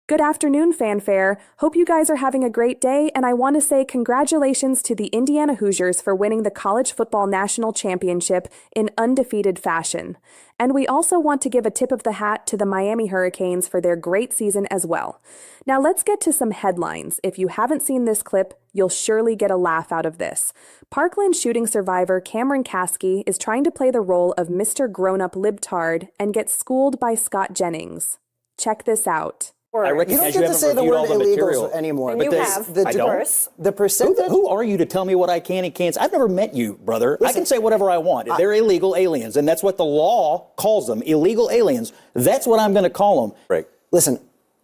Good afternoon, fanfare. Hope you guys are having a great day, and I want to say congratulations to the Indiana Hoosiers for winning the College Football National Championship in undefeated fashion. And we also want to give a tip of the hat to the Miami Hurricanes for their great season as well. Now let's get to some headlines. If you haven't seen this clip, you'll surely get a laugh out of this. Parkland shooting survivor Cameron Kasky is trying to play the role of Mr. Grown-Up Libtard and gets schooled by Scott Jennings. Check this out. You don't get to say the word illegals anymore. And you have the diverse. The percentage. Who are you to tell me what I can and can't? I've never met you, brother. Listen, I can say whatever I want. They're illegal aliens, and that's what the law calls them, illegal aliens. That's what I'm going to call them. Right. Listen,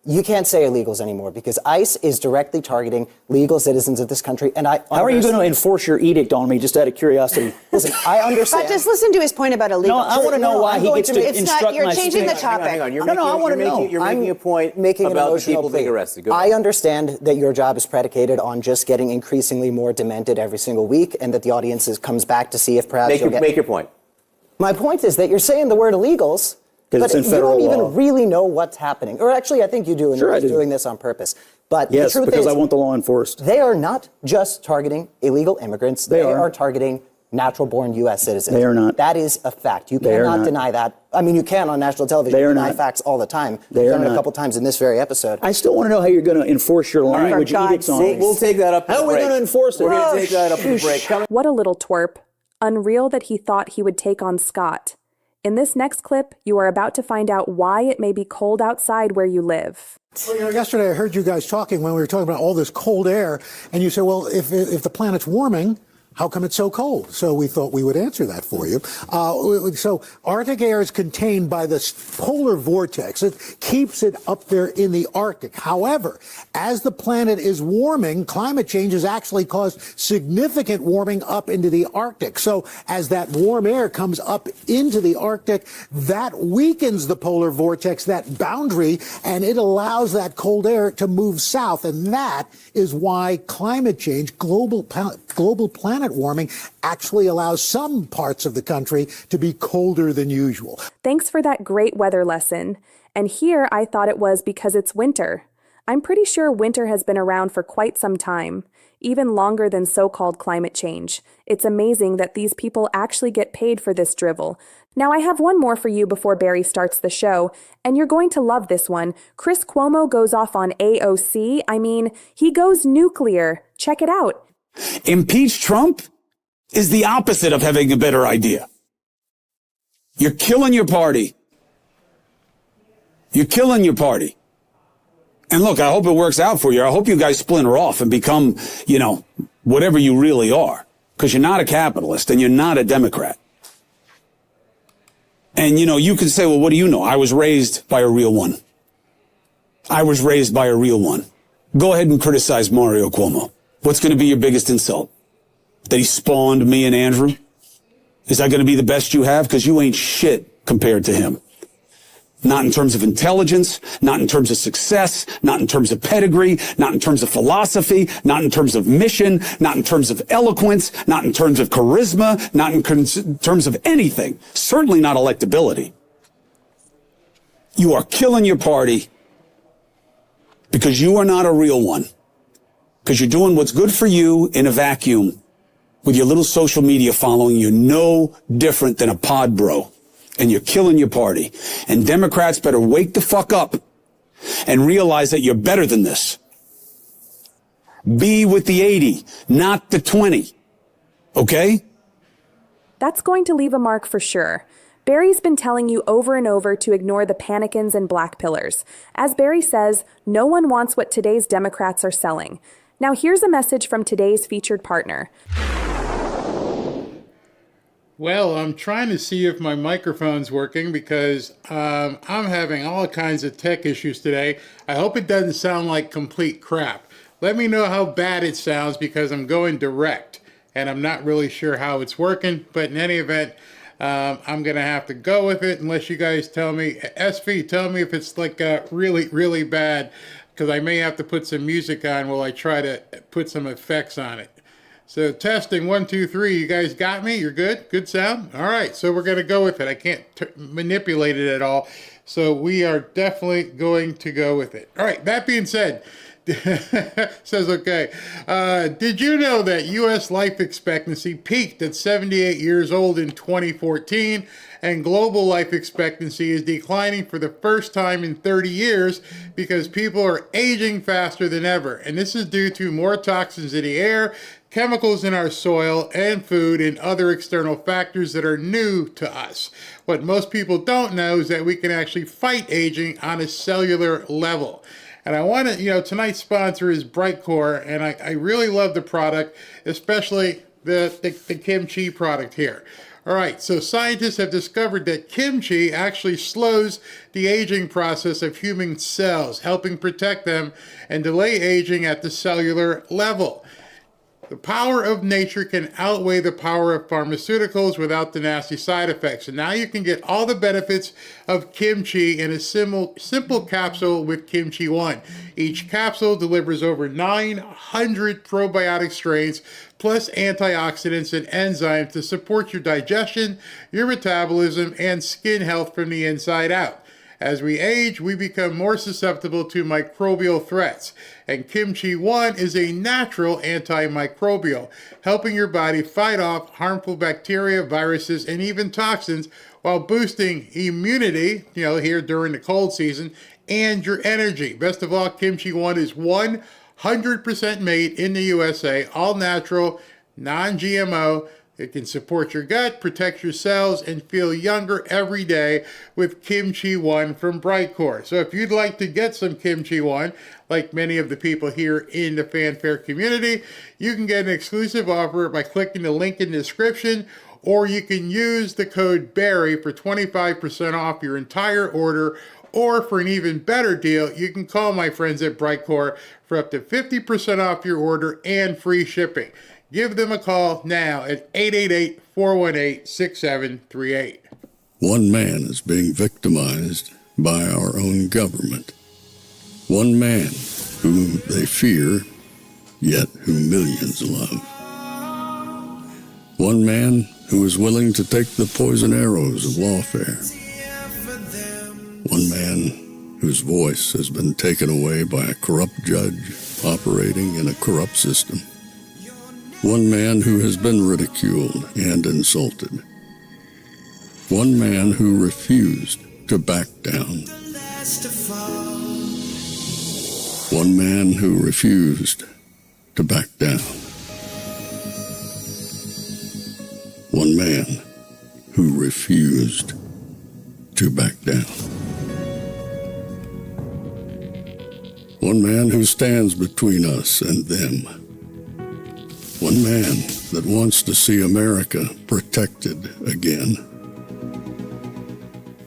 you can't say illegals anymore because ICE is directly targeting legal citizens of this country. And How are you going to enforce your edict on me, just out of curiosity? Listen, I understand. But just listen to his point about illegals. No, I want to know why he gets to instruct You're my changing the speech. topic. Hang on. I want to know. You're making a point making about an the people being arrested. I understand that your job is predicated on just getting increasingly more demented every single week, and that the audience comes back to see if perhaps Make your point. My point is that you're saying the word illegals, but you don't even really know what's happening. Or actually, I think you do, and you're doing this on purpose. But yes, the truth because is, I want the law enforced. They are not just targeting illegal immigrants. They are targeting natural-born U.S. citizens. They are not. That is a fact. You cannot deny that. I mean, you can on national television. They are deny not. facts all the time. They You've are done it a not. couple times in this very episode. I still want to know how you're going to enforce your language edicts on me. We'll take that up. How are we going to enforce it? We're going to take that up in the break. What a little twerp. Unreal that he thought he would take on Scott. In this next clip, you are about to find out why it may be cold outside where you live. Well, yesterday I heard you guys talking when we were talking about all this cold air, and you said, well, if the planet's warming, how come it's so cold? So we thought we would answer that for you. So Arctic air is contained by this polar vortex. It keeps it up there in the Arctic. However, as the planet is warming, climate change has actually caused significant warming up into the Arctic. So as that warm air comes up into the Arctic, that weakens the polar vortex, that boundary, and it allows that cold air to move south. And that is why climate change, global planet warming, actually allows some parts of the country to be colder than usual. Thanks for that great weather lesson. And here I thought it was because it's winter. I'm pretty sure winter has been around for quite some time, even longer than so-called climate change. It's amazing that these people actually get paid for this drivel. Now I have one more for you before Barry starts the show, and you're going to love this one. Chris Cuomo goes off on AOC. I mean, he goes nuclear. Check it out. Impeach Trump is the opposite of having a better idea. You're killing your party. You're killing your party. And look, I hope it works out for you. I hope you guys splinter off and become, whatever you really are. Because you're not a capitalist and you're not a Democrat. And, you can say, well, what do you know? I was raised by a real one. I was raised by a real one. Go ahead and criticize Mario Cuomo. What's going to be your biggest insult? That he spawned me and Andrew? Is that going to be the best you have? Because you ain't shit compared to him. Not in terms of intelligence, not in terms of success, not in terms of pedigree, not in terms of philosophy, not in terms of mission, not in terms of eloquence, not in terms of charisma, not in terms of anything. Certainly not electability. You are killing your party because you are not a real one. Because you're doing what's good for you in a vacuum with your little social media following. You're no different than a pod bro. And you're killing your party. And Democrats better wake the fuck up and realize that you're better than this. Be with the 80, not the 20. Okay? That's going to leave a mark for sure. Barry's been telling you over and over to ignore the panicans and black pillars. As Barry says, no one wants what today's Democrats are selling. Now here's a message from today's featured partner. Well, I'm trying to see if my microphone's working because I'm having all kinds of tech issues today. I hope it doesn't sound like complete crap. Let me know how bad it sounds because I'm going direct and I'm not really sure how it's working. But in any event, I'm going to have to go with it unless you guys tell me. SV, tell me if it's like really, really bad because I may have to put some music on while I try to put some effects on it. So testing 1, 2, 3. You guys got me? You're good? Good sound? All right. So we're going to go with it. I can't manipulate it at all. So we are definitely going to go with it. All right. That being said, says okay. Did you know that U.S. life expectancy peaked at 78 years old in 2014, and global life expectancy is declining for the first time in 30 years because people are aging faster than ever? And this is due to more toxins in the air, chemicals in our soil and food, and other external factors that are new to us. What most people don't know is that we can actually fight aging on a cellular level. And I want to, tonight's sponsor is Brightcore, and I really love the product, especially the kimchi product here. All right, so scientists have discovered that kimchi actually slows the aging process of human cells, helping protect them and delay aging at the cellular level. The power of nature can outweigh the power of pharmaceuticals without the nasty side effects. And now you can get all the benefits of kimchi in a simple capsule with Kimchi 1. Each capsule delivers over 900 probiotic strains, plus antioxidants and enzymes to support your digestion, your metabolism, and skin health from the inside out. As we age, we become more susceptible to microbial threats, and Kimchi 1 is a natural antimicrobial, helping your body fight off harmful bacteria, viruses, and even toxins while boosting immunity, here during the cold season, and your energy. Best of all, Kimchi 1 is 100% made in the USA, all natural, non-GMO. It can support your gut, protect your cells, and feel younger every day with Kimchi 1 from Brightcore. So if you'd like to get some Kimchi 1, like many of the people here in the Fanfare community, you can get an exclusive offer by clicking the link in the description, or you can use the code BARRY for 25% off your entire order. Or for an even better deal, you can call my friends at Brightcore for up to 50% off your order and free shipping. Give them a call now at 888-418-6738. One man is being victimized by our own government. One man whom they fear, yet who millions love. One man who is willing to take the poison arrows of lawfare. One man whose voice has been taken away by a corrupt judge operating in a corrupt system. One man who has been ridiculed and insulted. One man who refused to back down. One man who refused to back down. One man who refused to back down. One man who stands between us and them. One man that wants to see America protected again.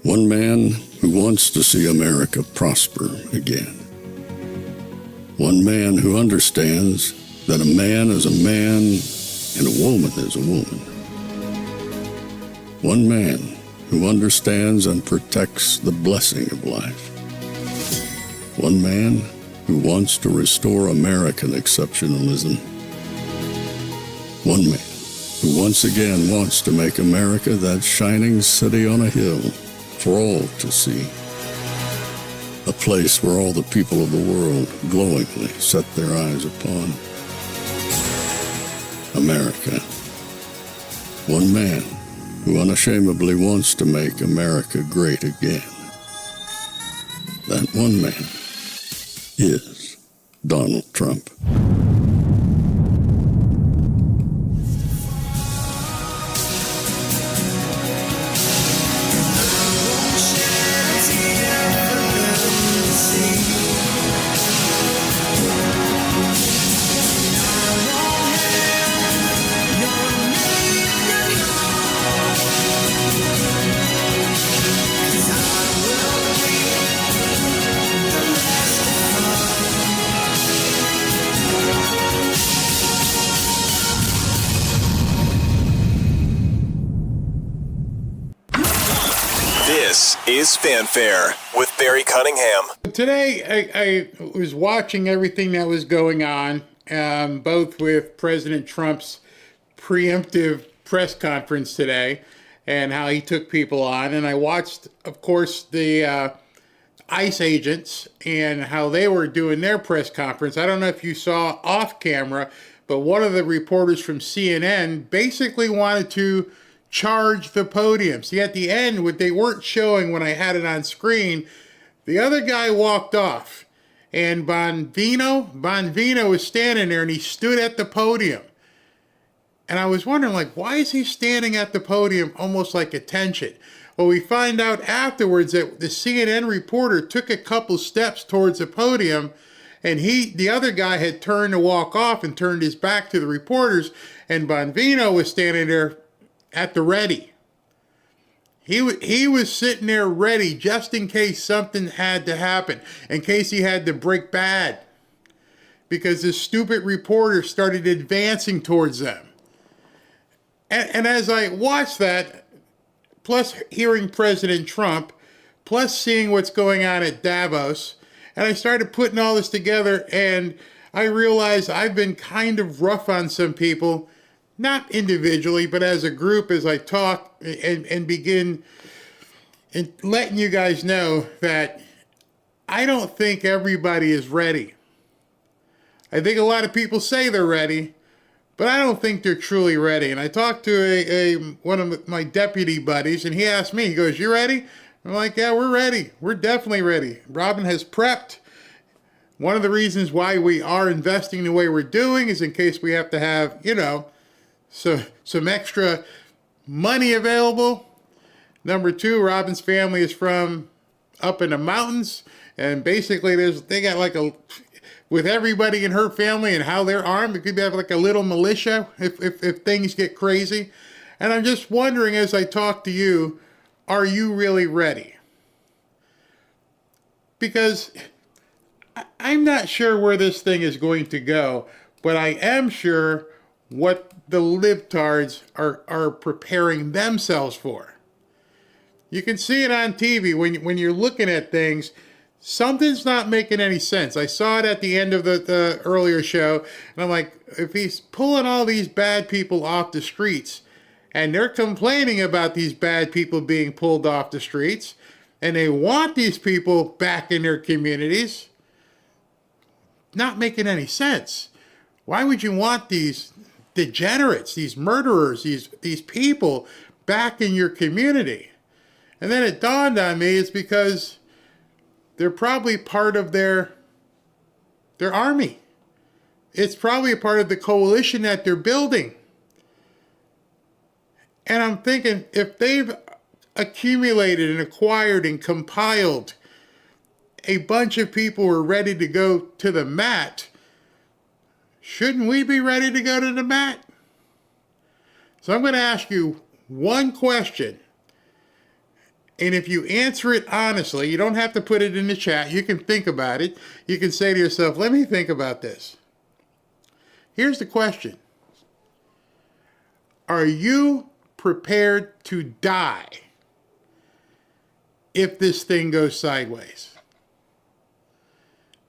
One man who wants to see America prosper again. One man who understands that a man is a man and a woman is a woman. One man who understands and protects the blessing of life. One man who wants to restore American exceptionalism. One man who once again wants to make America that shining city on a hill for all to see. A place where all the people of the world glowingly set their eyes upon. America. One man who unashamedly wants to make America great again. That one man is Donald Trump. This is Fanfare with Barry Cunningham. Today, I was watching everything that was going on both with President Trump's preemptive press conference today and how he took people on. And I watched, of course, the ICE agents and how they were doing their press conference. I don't know if you saw off camera, but one of the reporters from CNN basically wanted to charge the podium. See, at the end, what they weren't showing when I had it on screen, the other guy walked off. And Bonvino was standing there, and he stood at the podium. And I was wondering, like, why is he standing at the podium almost like attention? Well, we find out afterwards that the CNN reporter took a couple steps towards the podium, and the other guy had turned to walk off and turned his back to the reporters, and Bonvino was standing there at the ready. He was sitting there ready just in case something had to happen, in case he had to break bad, because this stupid reporter started advancing towards them. And as I watched that, plus hearing President Trump, plus seeing what's going on at Davos, and I started putting all this together, and I realized I've been kind of rough on some people, not individually, but as a group, as I talk and begin and letting you guys know that I don't think everybody is ready. I think a lot of people say they're ready, but I don't think they're truly ready. And I talked to one of my deputy buddies, and he asked me, he goes, "You ready?" I'm like, "Yeah, we're ready. We're definitely ready." Robin has prepped. One of the reasons why we are investing the way we're doing is in case we have to have, so some extra money available. Number two, Robin's family is from up in the mountains, and basically they got with everybody in her family and how they're armed, it could have like a little militia if things get crazy. And I'm just wondering, as I talk to you, are you really ready? Because I'm not sure where this thing is going to go, but I am sure what the libtards are preparing themselves for. You can see it on TV when you're looking at things. Something's not making any sense. I saw it at the end of the earlier show, and I'm like, if he's pulling all these bad people off the streets, and they're complaining about these bad people being pulled off the streets, and they want these people back in their communities, not making any sense. Why would you want these degenerates, these murderers, these people back in your community? And then it dawned on me it's because they're probably part of their army. It's probably a part of the coalition that they're building. And I'm thinking, if they've accumulated and acquired and compiled a bunch of people who are ready to go to the mat, shouldn't we be ready to go to the mat? So I'm going to ask you one question. And if you answer it honestly, you don't have to put it in the chat. You can think about it. You can say to yourself, let me think about this. Here's the question. Are you prepared to die if this thing goes sideways?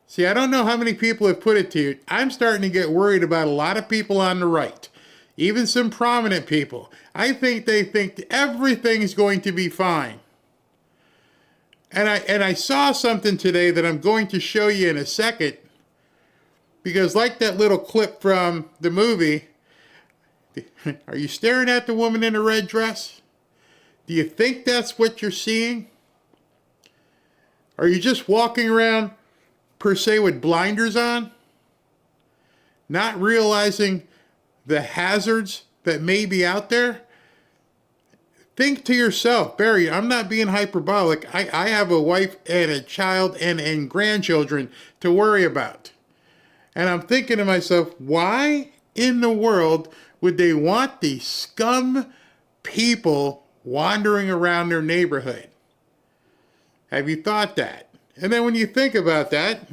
See, I don't know how many people have put it to you. I'm starting to get worried about a lot of people on the right, even some prominent people. I think they think everything's going to be fine. And I saw something today that I'm going to show you in a second, because like that little clip from the movie, are you staring at the woman in the red dress? Do you think that's what you're seeing? Are you just walking around, per se, with blinders on? Not realizing the hazards that may be out there? Think to yourself, Barry, I'm not being hyperbolic. I have a wife and a child and grandchildren to worry about. And I'm thinking to myself, why in the world would they want these scum people wandering around their neighborhood? Have you thought that? And then when you think about that,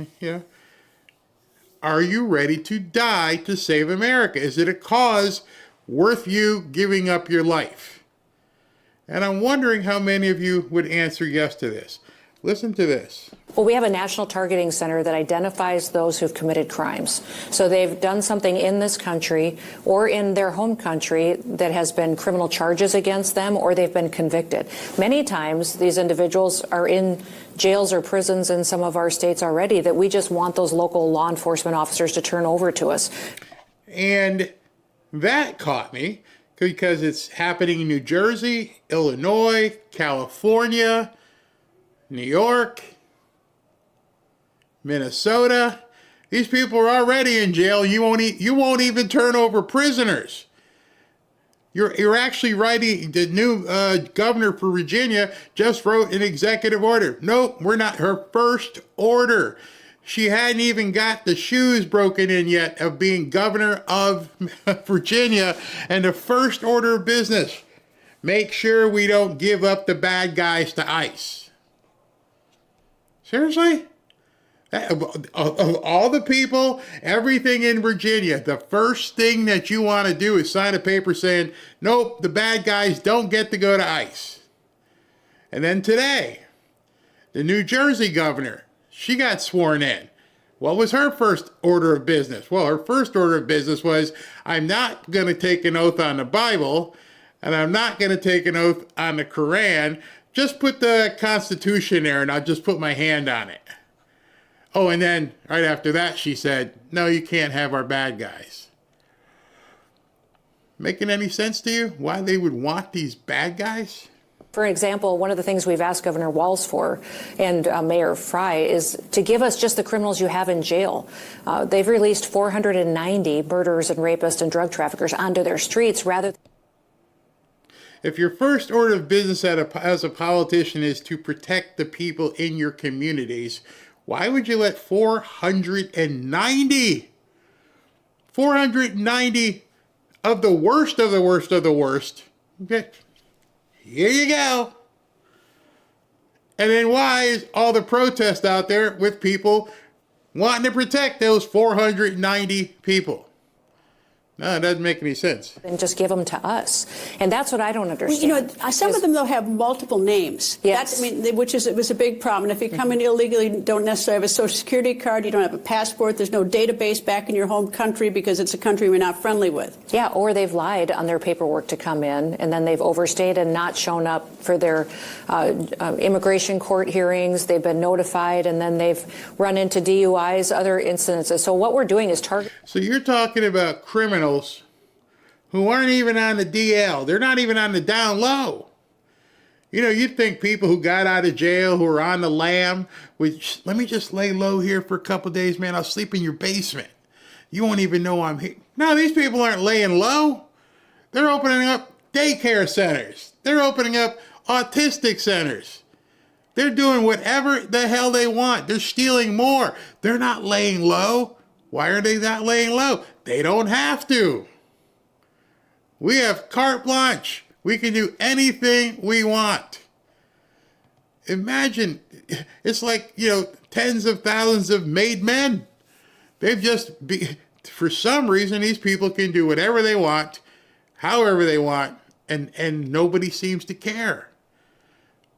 are you ready to die to save America? Is it a cause worth you giving up your life? And I'm wondering how many of you would answer yes to this. Listen to this. Well, we have a national targeting center that identifies those who've committed crimes. So they've done something in this country or in their home country that has been criminal charges against them, or they've been convicted. Many times these individuals are in jails or prisons in some of our states already that we just want those local law enforcement officers to turn over to us. And that caught me because it's happening in New Jersey, Illinois, California, New York, Minnesota. These people are already in jail. You won't even turn over prisoners. You're actually writing, the new governor for Virginia just wrote an executive order. Nope, we're not. Her first order. She hadn't even got the shoes broken in yet of being governor of Virginia. And the first order of business, make sure we don't give up the bad guys to ICE. Seriously? Of all the people, everything in Virginia, the first thing that you want to do is sign a paper saying, nope, the bad guys don't get to go to ICE. And then today, the New Jersey governor, she got sworn in. What was her first order of business? Well, her first order of business was, I'm not going to take an oath on the Bible, and I'm not going to take an oath on the Quran. Just put the Constitution there, and I'll just put my hand on it. Oh, and then right after that, she said, no, you can't have our bad guys. Making any sense to you? Why they would want these bad guys? For example, one of the things we've asked Governor Walz for and Mayor Fry is to give us just the criminals you have in jail. They've released 490 murderers and rapists and drug traffickers onto their streets rather than... If your first order of business as a politician is to protect the people in your communities, why would you let 490 of the worst of the worst of the worst? Okay, here you go. And then why is all the protest out there with people wanting to protect those 490 people? No, it doesn't make any sense. And just give them to us. And that's what I don't understand. Well, some of them, though, have multiple names. Yes. It was a big problem. If you come in illegally, you don't necessarily have a Social Security card, you don't have a passport, there's no database back in your home country because it's a country we're not friendly with. Yeah, or they've lied on their paperwork to come in, and then they've overstayed and not shown up for their immigration court hearings. They've been notified, and then they've run into DUIs, other incidences. So what we're doing is target. So you're talking about criminals who aren't even on the DL. They're not even on the down low. You know, you'd think people who got out of jail, who are on the lam, which let me just lay low here for a couple of days, man. I'll sleep in your basement. You won't even know I'm here. No, these people aren't laying low. They're opening up daycare centers. They're opening up autistic centers. They're doing whatever the hell they want. They're stealing more. They're not laying low. Why are they not laying low? They don't have to. We have carte blanche. We can do anything we want. Imagine, it's like, tens of thousands of made men. For some reason, these people can do whatever they want, however they want, and nobody seems to care.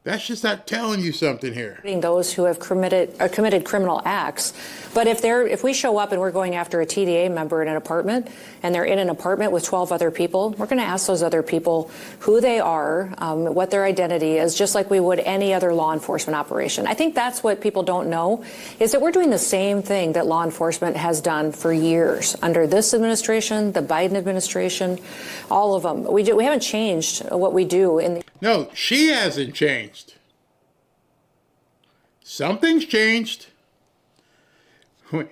That's just not telling you something here. Those who have committed criminal acts. But if we show up and we're going after a TDA member in an apartment, and they're in an apartment with 12 other people, we're going to ask those other people who they are, what their identity is, just like we would any other law enforcement operation. I think that's what people don't know, is that we're doing the same thing that law enforcement has done for years under this administration, the Biden administration, all of them. We haven't changed what we do in the... No, she hasn't changed. Something's changed.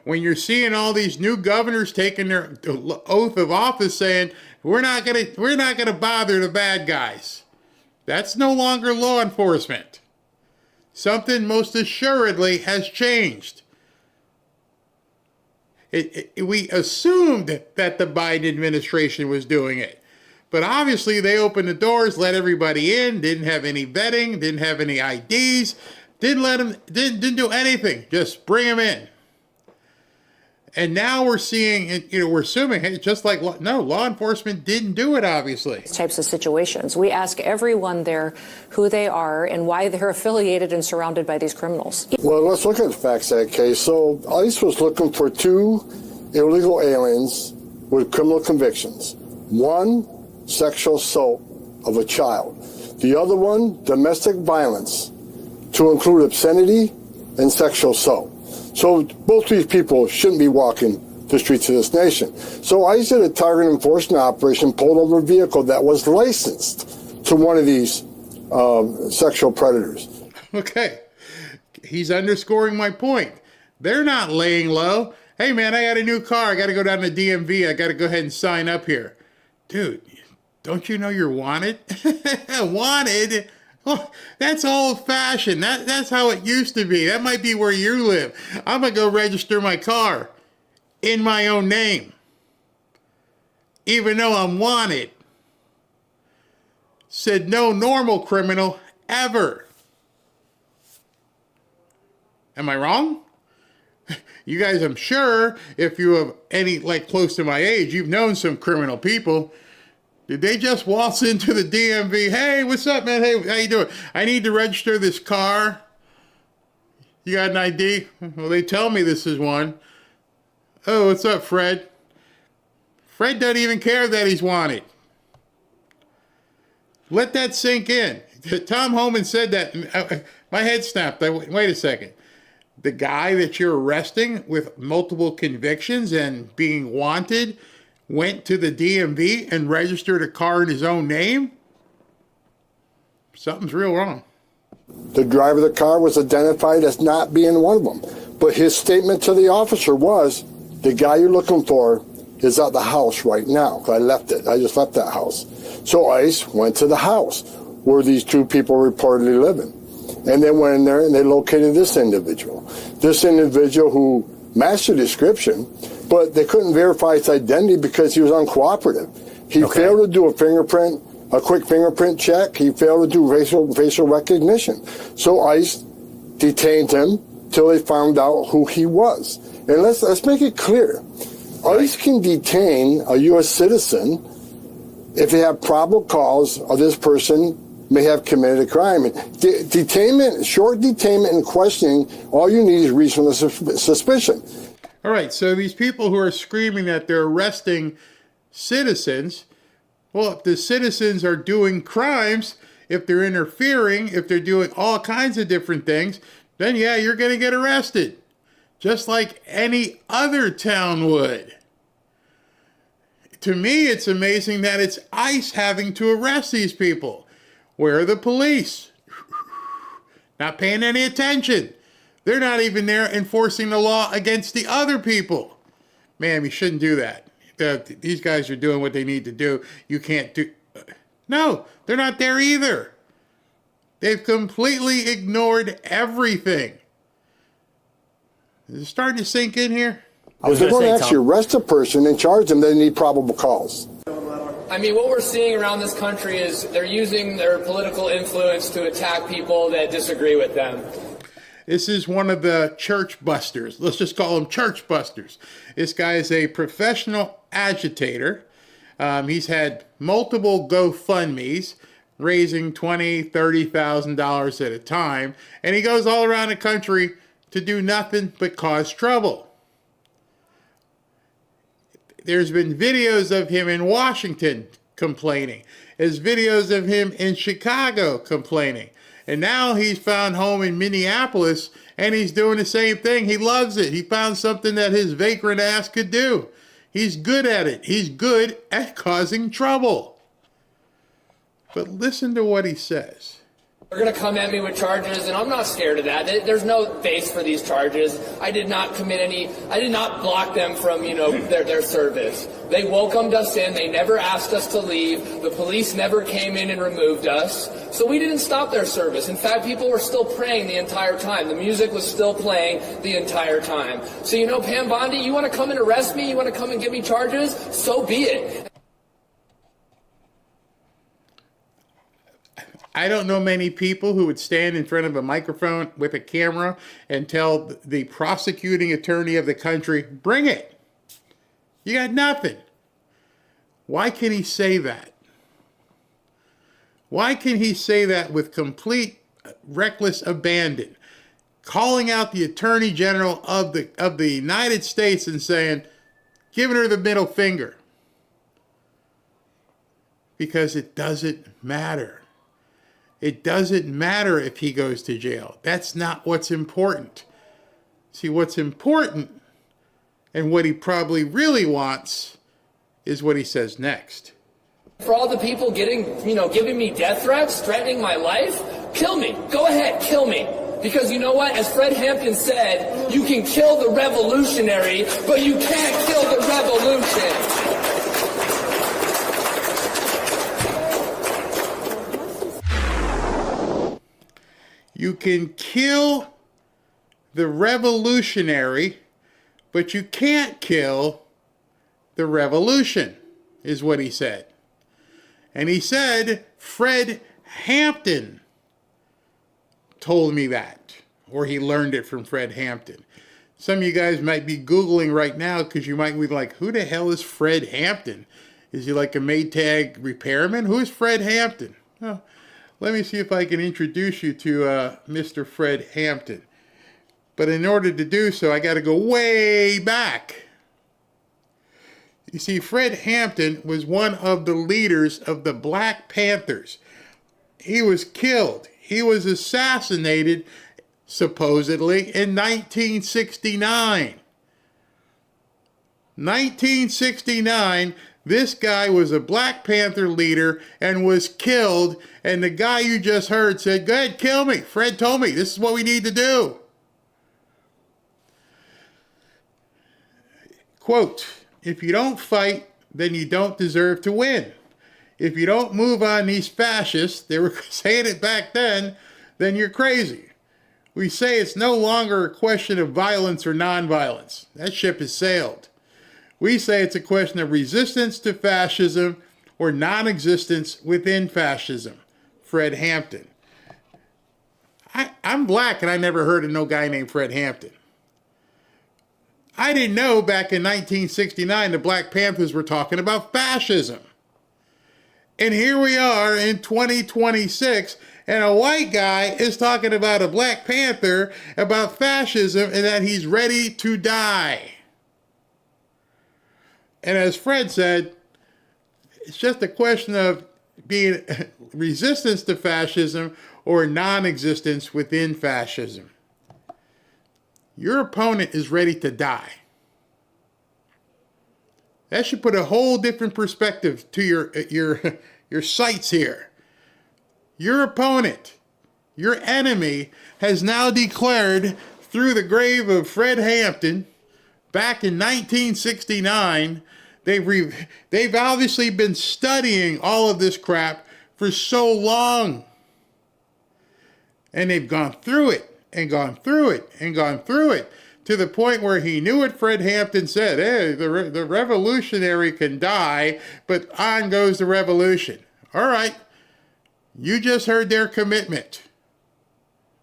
When you're seeing all these new governors taking their oath of office saying, we're not gonna bother the bad guys. That's no longer law enforcement. Something most assuredly has changed. We assumed that the Biden administration was doing it. But obviously they opened the doors, let everybody in, didn't have any vetting, didn't have any IDs, didn't do anything, just bring them in. And now we're seeing, we're assuming, hey, just like, no, law enforcement didn't do it, obviously. These types of situations. We ask everyone there who they are and why they're affiliated and surrounded by these criminals. Well, let's look at the facts of that case. So ICE was looking for 2 illegal aliens with criminal convictions. One, sexual assault of a child. The other one, domestic violence, to include obscenity and sexual assault. So both these people shouldn't be walking the streets of this nation. So ICE did a target enforcement operation, pulled over a vehicle that was licensed to one of these sexual predators. Okay. He's underscoring my point. They're not laying low. Hey, man, I got a new car. I got to go down to DMV. I got to go ahead and sign up here. Dude, don't you know you're wanted? Wanted? Oh, that's old-fashioned. That's how it used to be. That might be where you live. I'm going to go register my car in my own name, even though I'm wanted. Said no normal criminal ever. Am I wrong? You guys, I'm sure, if you have any, close to my age, you've known some criminal people. Did they just waltz into the DMV? Hey, what's up, man? Hey, how you doing? I need to register this car. You got an ID? Well, they tell me this is one. Oh, what's up, Fred? Fred doesn't even care that he's wanted. Let that sink in. Tom Homan said that. My head snapped. Wait a second. The guy that you're arresting with multiple convictions and being wanted went to the DMV and registered a car in his own name? Something's real wrong. The driver of the car was identified as not being one of them. But his statement to the officer was, the guy you're looking for is at the house right now. I left it. I just left that house. So ICE went to the house where these 2 people reportedly living. And they went in there and they located this individual. This individual who matched the description, but they couldn't verify his identity because he was uncooperative. He failed to do a quick fingerprint check. He failed to do facial recognition. So ICE detained him till they found out who he was. And let's make it clear. ICE can detain a U.S. citizen if they have probable cause of this person may have committed a crime. Detainment, short detainment and questioning, all you need is reasonable suspicion. All right, so these people who are screaming that they're arresting citizens, well, if the citizens are doing crimes, if they're interfering, if they're doing all kinds of different things, then yeah, you're going to get arrested. Just like any other town would. To me, it's amazing that it's ICE having to arrest these people. Where are the police? Not paying any attention. They're not even there enforcing the law against the other people. Man, we shouldn't do that. These guys are doing what they need to do. You can't do... No, they're not there either. They've completely ignored everything. Is it starting to sink in here? If they're going to actually arrest a person and charge them, they need probable cause. I mean, what we're seeing around this country is they're using their political influence to attack people that disagree with them. This is one of the church busters. Let's just call them church busters. This guy is a professional agitator. He's had multiple GoFundMes, raising $20,000, $30,000 at a time. And he goes all around the country to do nothing but cause trouble. There's been videos of him in Washington complaining. There's videos of him in Chicago complaining. And now he's found home in Minneapolis, and he's doing the same thing. He loves it. He found something that his vagrant ass could do. He's good at it. He's good at causing trouble. But listen to what he says. They're going to come at me with charges, and I'm not scared of that. There's no base for these charges. I did not block them from, their service. They welcomed us in. They never asked us to leave. The police never came in and removed us. So we didn't stop their service. In fact, people were still praying the entire time. The music was still playing the entire time. So, Pam Bondi, you want to come and arrest me? You want to come and give me charges? So be it. I don't know many people who would stand in front of a microphone with a camera and tell the prosecuting attorney of the country, bring it. You got nothing. Why can he say that? Why can he say that with complete reckless abandon? Calling out the Attorney General of the United States and saying, giving her the middle finger. Because it doesn't matter. It doesn't matter if he goes to jail. That's not what's important. See, what's important and what he probably really wants is what he says next. For all the people giving me death threats, threatening my life, kill me. Go ahead, kill me. Because you know what? As Fred Hampton said, you can kill the revolutionary, but you can't kill the revolution. You can kill the revolutionary, but you can't kill the revolution, is what he said. And he said, Fred Hampton told me that, or he learned it from Fred Hampton. Some of you guys might be Googling right now because you might be like, who the hell is Fred Hampton? Is he like a Maytag repairman? Who is Fred Hampton? Oh, let me see if I can introduce you to Mr. Fred Hampton. But in order to do so, I got to go way back. You see, Fred Hampton was one of the leaders of the Black Panthers. He was killed. He was assassinated, supposedly, in 1969. 1969, this guy was a Black Panther leader and was killed. And the guy you just heard said, go ahead, kill me. Fred told me this is what we need to do. Quote, if you don't fight, then you don't deserve to win. If you don't move on these fascists, they were saying it back then you're crazy. We say it's no longer a question of violence or nonviolence. That ship has sailed. We say it's a question of resistance to fascism or non-existence within fascism. Fred Hampton. I'm black and I never heard of no guy named Fred Hampton. I didn't know back in 1969 the Black Panthers were talking about fascism. And here we are in 2026 and a white guy is talking about a Black Panther, about fascism, and that he's ready to die. And as Fred said, it's just a question of being resistance to fascism or non-existence within fascism. Your opponent is ready to die. That should put a whole different perspective to your sights here. Your opponent, your enemy, has now declared through the grave of Fred Hampton back in 1969. They've obviously been studying all of this crap for so long. And they've gone through it and gone through it and gone through it to the point where he knew what Fred Hampton said. Hey, the revolutionary can die, but on goes the revolution. All right. You just heard their commitment.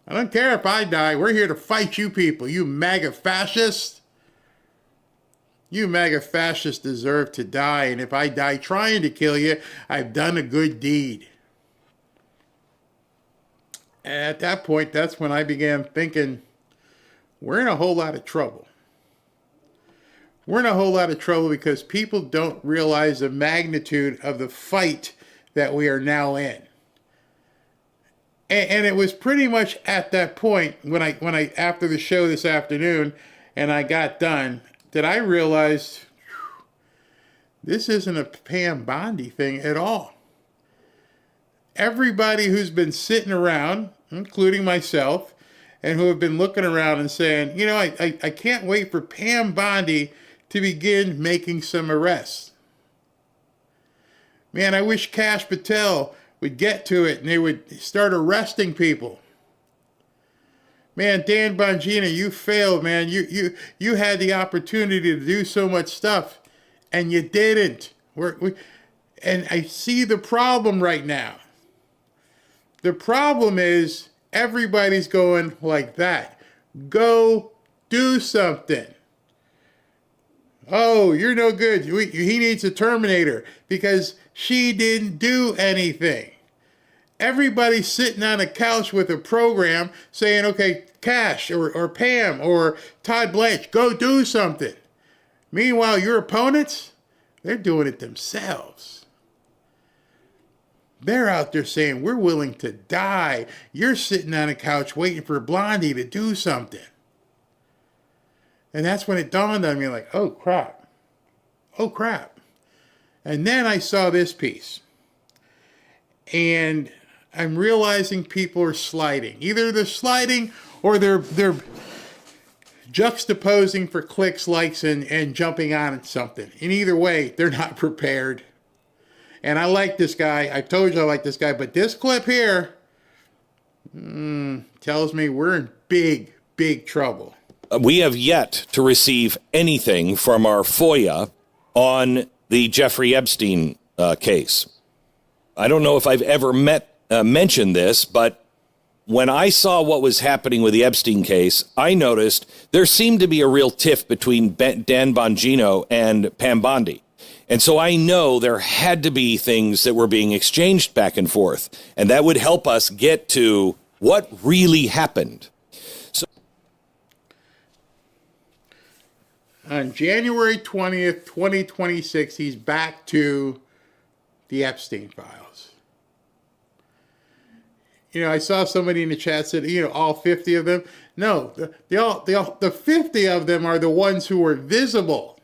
I don't care if I die. We're here to fight you people, you MAGA fascists. You MAGA fascists deserve to die, and if I die trying to kill you, I've done a good deed. And at that point, that's when I began thinking, we're in a whole lot of trouble. We're in a whole lot of trouble because people don't realize the magnitude of the fight that we are now in. And it was pretty much at that point when I after the show this afternoon and I got done that I realized this isn't a Pam Bondi thing at all. Everybody who's been sitting around, including myself, and who have been looking around and saying, you know, I can't wait for Pam Bondi to begin making some arrests. Man, I wish Kash Patel would get to it and they would start arresting people. Man, Dan Bongino, you failed, man. You had the opportunity to do so much stuff and you didn't. And I see the problem right now. The problem is everybody's going like that. Go do something. Oh, you're no good. He needs a Terminator because she didn't do anything. Everybody's sitting on a couch with a program saying, okay, Cash or Pam or Todd Blanche, go do something. Meanwhile, your opponents, they're doing it themselves. They're out there saying, we're willing to die. You're sitting on a couch waiting for Blondie to do something. And that's when it dawned on me, like, oh, crap. Oh, crap. And then I saw this piece. And I'm realizing people are sliding. Either they're sliding or they're juxtaposing for clicks, likes, and jumping on something. In either way, they're not prepared. And I like this guy. I told you I like this guy. But this clip here tells me we're in big, big trouble. We have yet to receive anything from our FOIA on the Jeffrey Epstein case. I don't know if I've ever mentioned this, but when I saw what was happening with the Epstein case, I noticed there seemed to be a real tiff between Dan Bongino and Pam Bondi. And so I know there had to be things that were being exchanged back and forth, and that would help us get to what really happened. On January 20th, 2026, he's back to the Epstein files. You know, I saw somebody in the chat said, you know, all 50 of them. No, the 50 of them are the ones who were visible.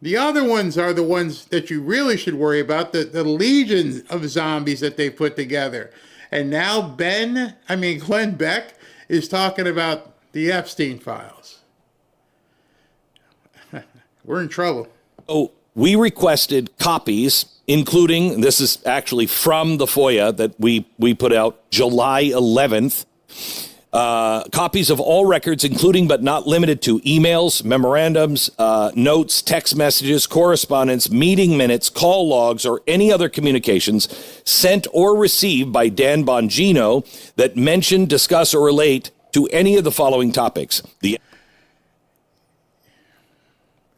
The other ones are the ones that you really should worry about, the legion of zombies that they put together. And now Glenn Beck is talking about the Epstein files. We're in trouble. Oh, we requested copies, including, this is actually from the FOIA that we put out July 11th, copies of all records, including but not limited to emails, memorandums, notes, text messages, correspondence, meeting minutes, call logs, or any other communications sent or received by Dan Bongino that mention, discuss, or relate to any of the following topics.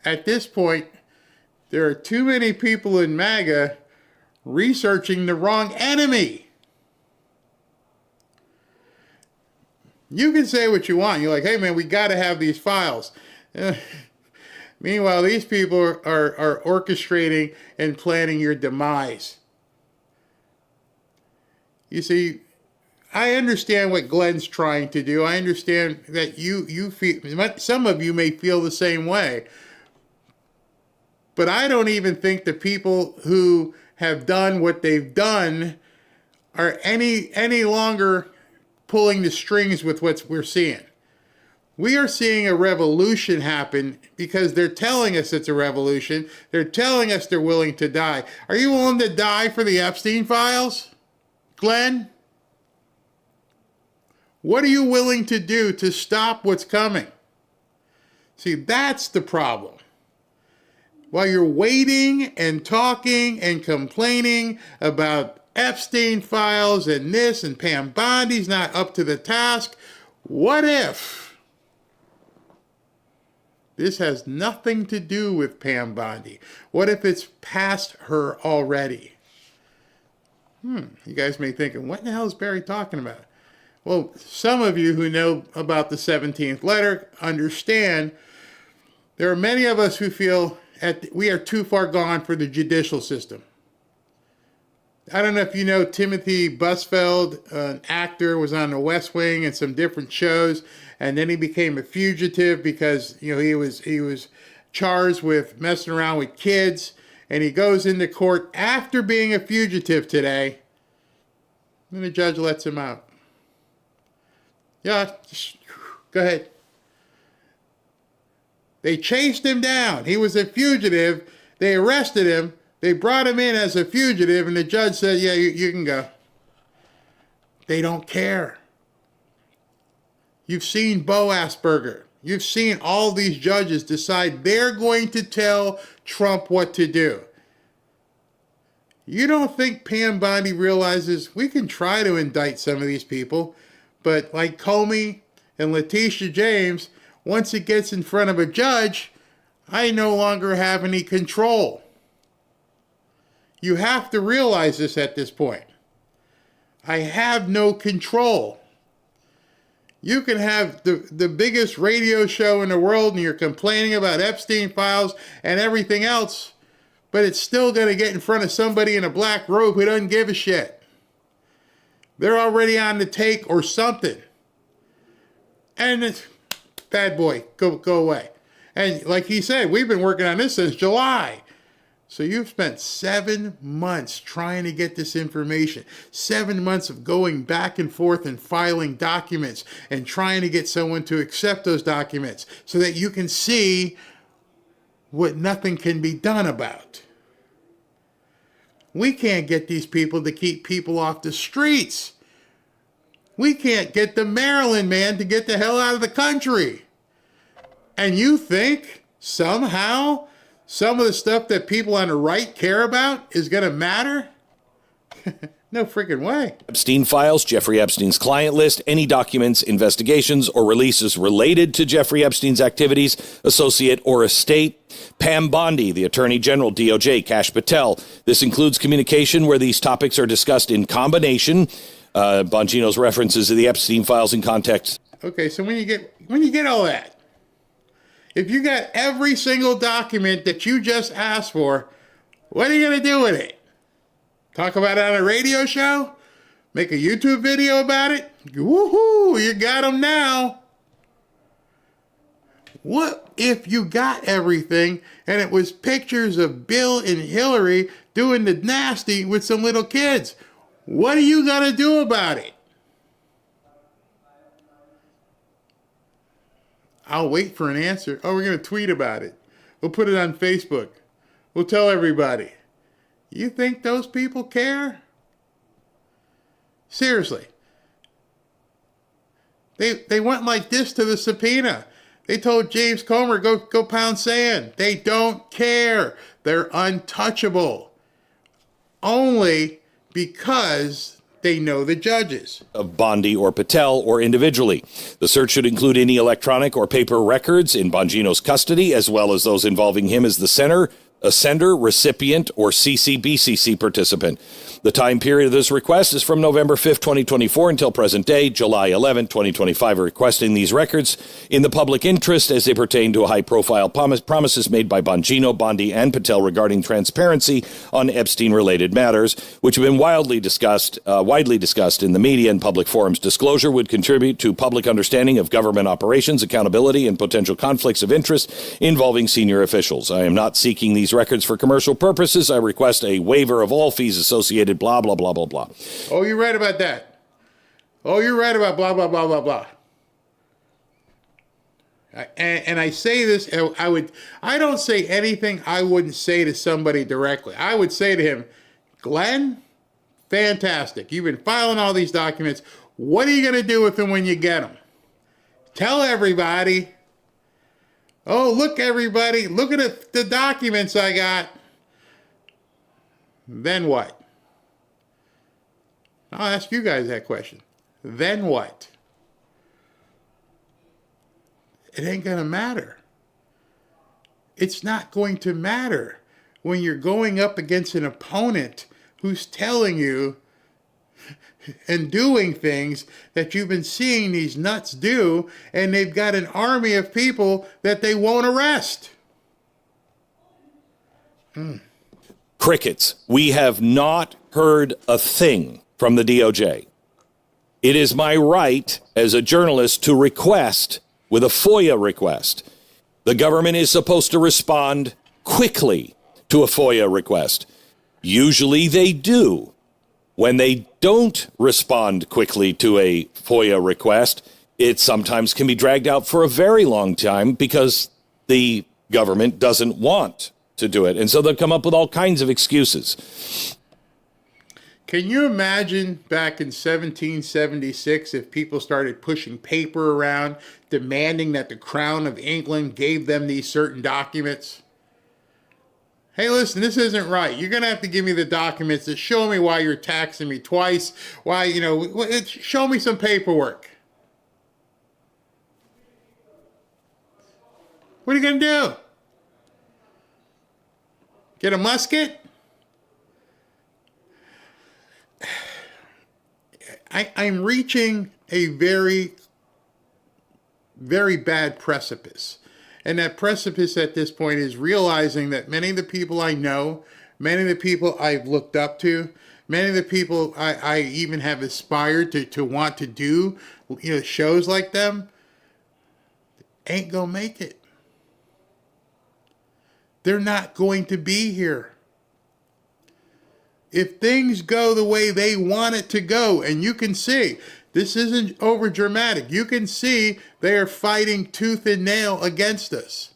At this point, there are too many people in MAGA researching the wrong enemy. You can say what you want. You're like, hey, man, we got to have these files. Meanwhile, these people are orchestrating and planning your demise. You see, I understand what Glenn's trying to do. I understand that you feel, some of you may feel the same way. But I don't even think the people who have done what they've done are any longer pulling the strings with what we're seeing. We are seeing a revolution happen because they're telling us it's a revolution. They're telling us they're willing to die. Are you willing to die for the Epstein files, Glenn? What are you willing to do to stop what's coming? See, that's the problem. While you're waiting and talking and complaining about Epstein files and this and Pam Bondi's not up to the task, what if this has nothing to do with Pam Bondi? What if it's past her already? You guys may be thinking, what the hell is Barry talking about? Well, some of you who know about the 17th letter understand there are many of us who feel we are too far gone for the judicial system. I don't know if you know Timothy Busfeld, an actor, was on The West Wing and some different shows, and then he became a fugitive because he was charged with messing around with kids, and he goes into court after being a fugitive today, and the judge lets him out. Yeah, just go ahead. They chased him down. He was a fugitive. They arrested him. They brought him in as a fugitive, and the judge said, yeah, you can go. They don't care. You've seen Bo Asperger. You've seen all these judges decide they're going to tell Trump what to do. You don't think Pam Bondi realizes we can try to indict some of these people, but like Comey and Letitia James, once it gets in front of a judge, I no longer have any control. You have to realize this at this point. I have no control. You can have the biggest radio show in the world and you're complaining about Epstein files and everything else, but it's still going to get in front of somebody in a black robe who doesn't give a shit. They're already on the take or something. And it's, bad boy, go away. And like he said, we've been working on this since July. So you've spent 7 months trying to get this information. 7 months of going back and forth and filing documents and trying to get someone to accept those documents so that you can see what nothing can be done about. We can't get these people to keep people off the streets. We can't get the Maryland man to get the hell out of the country. And you think somehow some of the stuff that people on the right care about is going to matter? No freaking way. Epstein files, Jeffrey Epstein's client list, any documents, investigations, or releases related to Jeffrey Epstein's activities, associate, or estate. Pam Bondi, the Attorney General, DOJ, Kash Patel. This includes communication where these topics are discussed in combination. Bongino's references to the Epstein files in context. Okay, so when you get all that, if you got every single document that you just asked for, what are you going to do with it? Talk about it on a radio show? Make a YouTube video about it? Woohoo, you got them now. What if you got everything and it was pictures of Bill and Hillary doing the nasty with some little kids? What are you going to do about it? I'll wait for an answer. Oh, we're going to tweet about it. We'll put it on Facebook. We'll tell everybody. You think those people care? Seriously. They went like this to the subpoena. They told James Comer, go pound sand. They don't care. They're untouchable. Only because they know the judges. Of Bondi or Patel or individually. The search should include any electronic or paper records in Bongino's custody, as well as those involving him as the sender, recipient, or CCBCC participant. The time period of this request is from November 5th, 2024 until present day, July 11th, 2025, requesting these records in the public interest as they pertain to high-profile promises made by Bongino, Bondi, and Patel regarding transparency on Epstein-related matters, which have been widely discussed in the media and public forums. Disclosure would contribute to public understanding of government operations, accountability, and potential conflicts of interest involving senior officials. I am not seeking these records for commercial purposes. I request a waiver of all fees associated, blah, blah, blah, blah, blah. Oh, you're right about that. Oh, you're right about blah, blah, blah, blah, blah. And I say this, I don't say anything I wouldn't say to somebody directly. I would say to him, Glenn, fantastic. You've been filing all these documents. What are you going to do with them when you get them? Tell everybody. Oh, look, everybody. Look at the documents I got. Then what? I'll ask you guys that question. Then what? It ain't going to matter. It's not going to matter when you're going up against an opponent who's telling you and doing things that you've been seeing these nuts do, and they've got an army of people that they won't arrest. Crickets. We have not heard a thing from the DOJ. It is my right as a journalist to request with a FOIA request. The government is supposed to respond quickly to a FOIA request. Usually they do. When they don't respond quickly to a FOIA request, it sometimes can be dragged out for a very long time because the government doesn't want to do it. And so they'll come up with all kinds of excuses. Can you imagine back in 1776 if people started pushing paper around demanding that the Crown of England gave them these certain documents? hey, listen, this isn't right. You're going to have to give me the documents that show me why you're taxing me twice. Why, show me some paperwork. What are you going to do? Get a musket? I'm reaching a very, very bad precipice. And that precipice at this point is realizing that many of the people I know, many of the people I've looked up to, many of the people I even have aspired to want to do shows like them, ain't gonna make it. They're not going to be here. If things go the way they want it to go, and you can see, this isn't over dramatic. You can see they are fighting tooth and nail against us.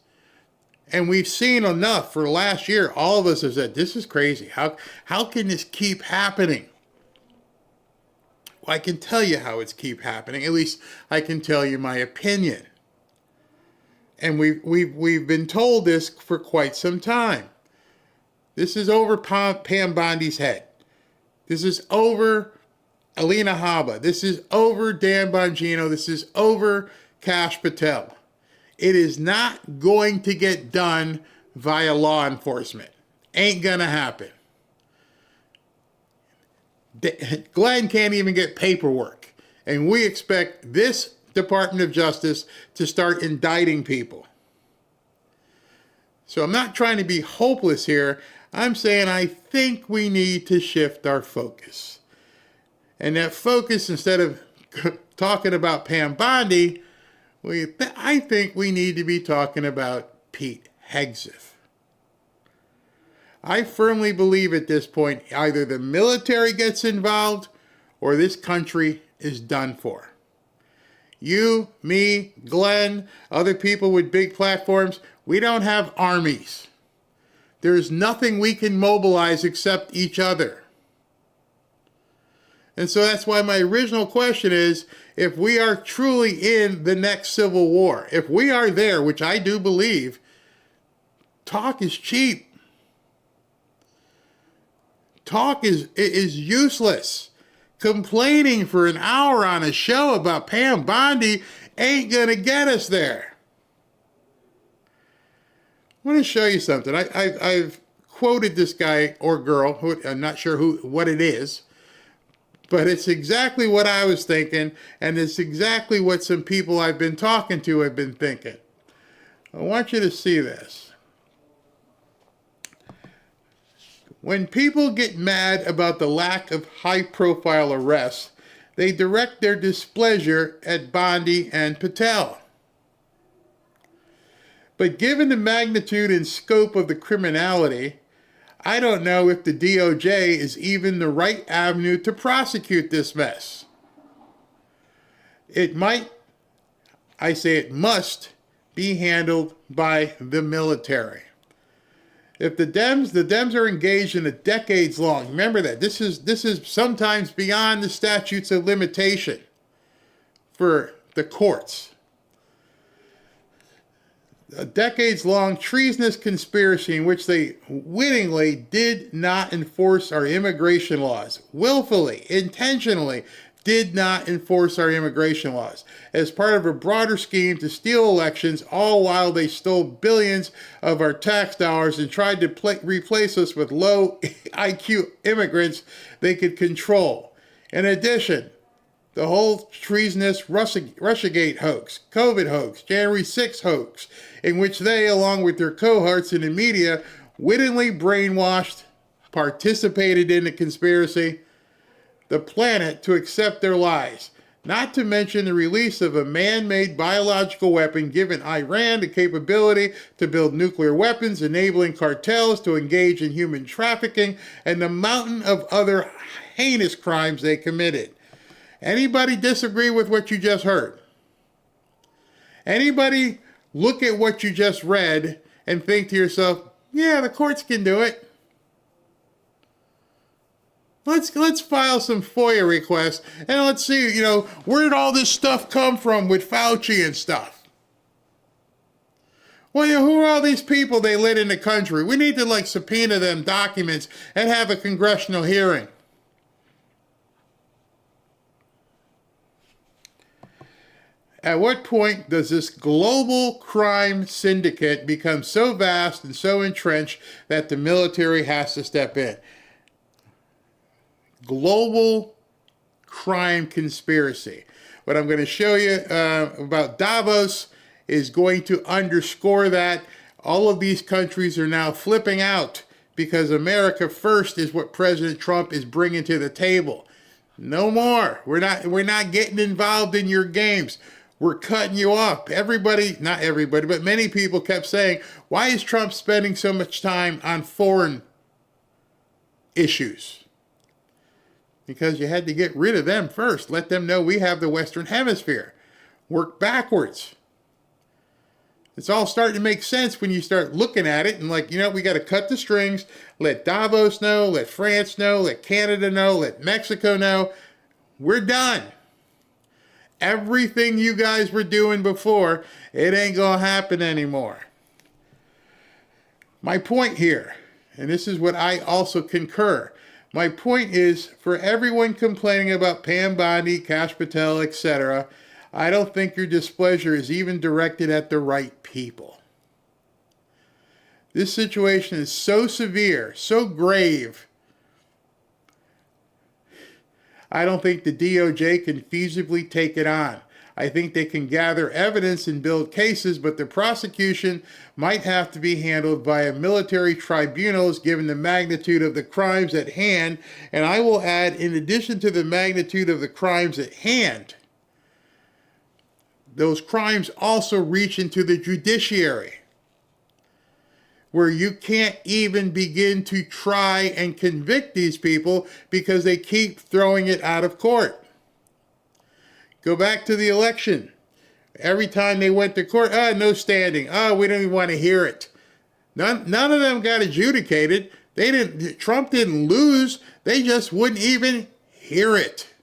And we've seen enough for last year. All of us have said, this is crazy. How can this keep happening? Well, I can tell you how it's keep happening. At least I can tell you my opinion. And we've been told this for quite some time. This is over Pam Bondi's head. This is over Alina Habba. This is over Dan Bongino. This is over Kash Patel. It is not going to get done via law enforcement. Ain't gonna happen. Glenn can't even get paperwork. And we expect this Department of Justice to start indicting people. So I'm not trying to be hopeless here. I'm saying I think we need to shift our focus. And that focus, instead of talking about Pam Bondi, I think we need to be talking about Pete Hegseth. I firmly believe at this point, either the military gets involved or this country is done for. You, me, Glenn, other people with big platforms, we don't have armies. There's nothing we can mobilize except each other. And so that's why my original question is, if we are truly in the next civil war, if we are there, which I do believe, talk is cheap. Talk is useless. Complaining for an hour on a show about Pam Bondi ain't gonna get us there. I want to show you something. I've quoted this guy or girl, who, I'm not sure what it is, but it's exactly what I was thinking, and it's exactly what some people I've been talking to have been thinking. I want you to see this. When people get mad about the lack of high-profile arrests, they direct their displeasure at Bondi and Patel. But given the magnitude and scope of the criminality, I don't know if the DOJ is even the right avenue to prosecute this mess. It might, I say it must, be handled by the military. If the Dems are engaged in a decades-long, remember that, this is sometimes beyond the statutes of limitation for the courts. A decades-long treasonous conspiracy in which they wittingly did not enforce our immigration laws, willfully, intentionally did not enforce our immigration laws as part of a broader scheme to steal elections, all while they stole billions of our tax dollars and tried to replace us with low IQ immigrants they could control. In addition, the whole treasonous Russiagate hoax, COVID hoax, January 6th hoax, in which they, along with their cohorts in the media, wittingly brainwashed, participated in the conspiracy, the planet to accept their lies. Not to mention the release of a man-made biological weapon giving Iran the capability to build nuclear weapons, enabling cartels to engage in human trafficking, and the mountain of other heinous crimes they committed. Anybody disagree with what you just heard? Anybody look at what you just read and think to yourself, yeah, the courts can do it. Let's file some FOIA requests and let's see, where did all this stuff come from with Fauci and stuff? Well, who are all these people they let in the country? We need to, like, subpoena them documents and have a congressional hearing. At what point does this global crime syndicate become so vast and so entrenched that the military has to step in? Global crime conspiracy. What I'm going to show you about Davos is going to underscore that. All of these countries are now flipping out because America first is what President Trump is bringing to the table. No more. We're not getting involved in your games. We're cutting you off. Everybody, not everybody, but many people kept saying, why is Trump spending so much time on foreign issues? Because you had to get rid of them first. Let them know we have the Western Hemisphere. Work backwards. It's all starting to make sense when you start looking at it and like, we got to cut the strings, let Davos know, let France know, let Canada know, let Mexico know. We're done. Everything you guys were doing before, it ain't going to happen anymore. My point here, and this is what I also concur, my point is, for everyone complaining about Pam Bondi, Kash Patel, etc., I don't think your displeasure is even directed at the right people. This situation is so severe, so grave, I don't think the DOJ can feasibly take it on. I think they can gather evidence and build cases, but the prosecution might have to be handled via military tribunals given the magnitude of the crimes at hand. And I will add, in addition to the magnitude of the crimes at hand, those crimes also reach into the judiciary, where you can't even begin to try and convict these people because they keep throwing it out of court. Go back to the election. Every time they went to court, no standing. We don't even want to hear it. None of them got adjudicated. Trump didn't lose. They just wouldn't even hear it.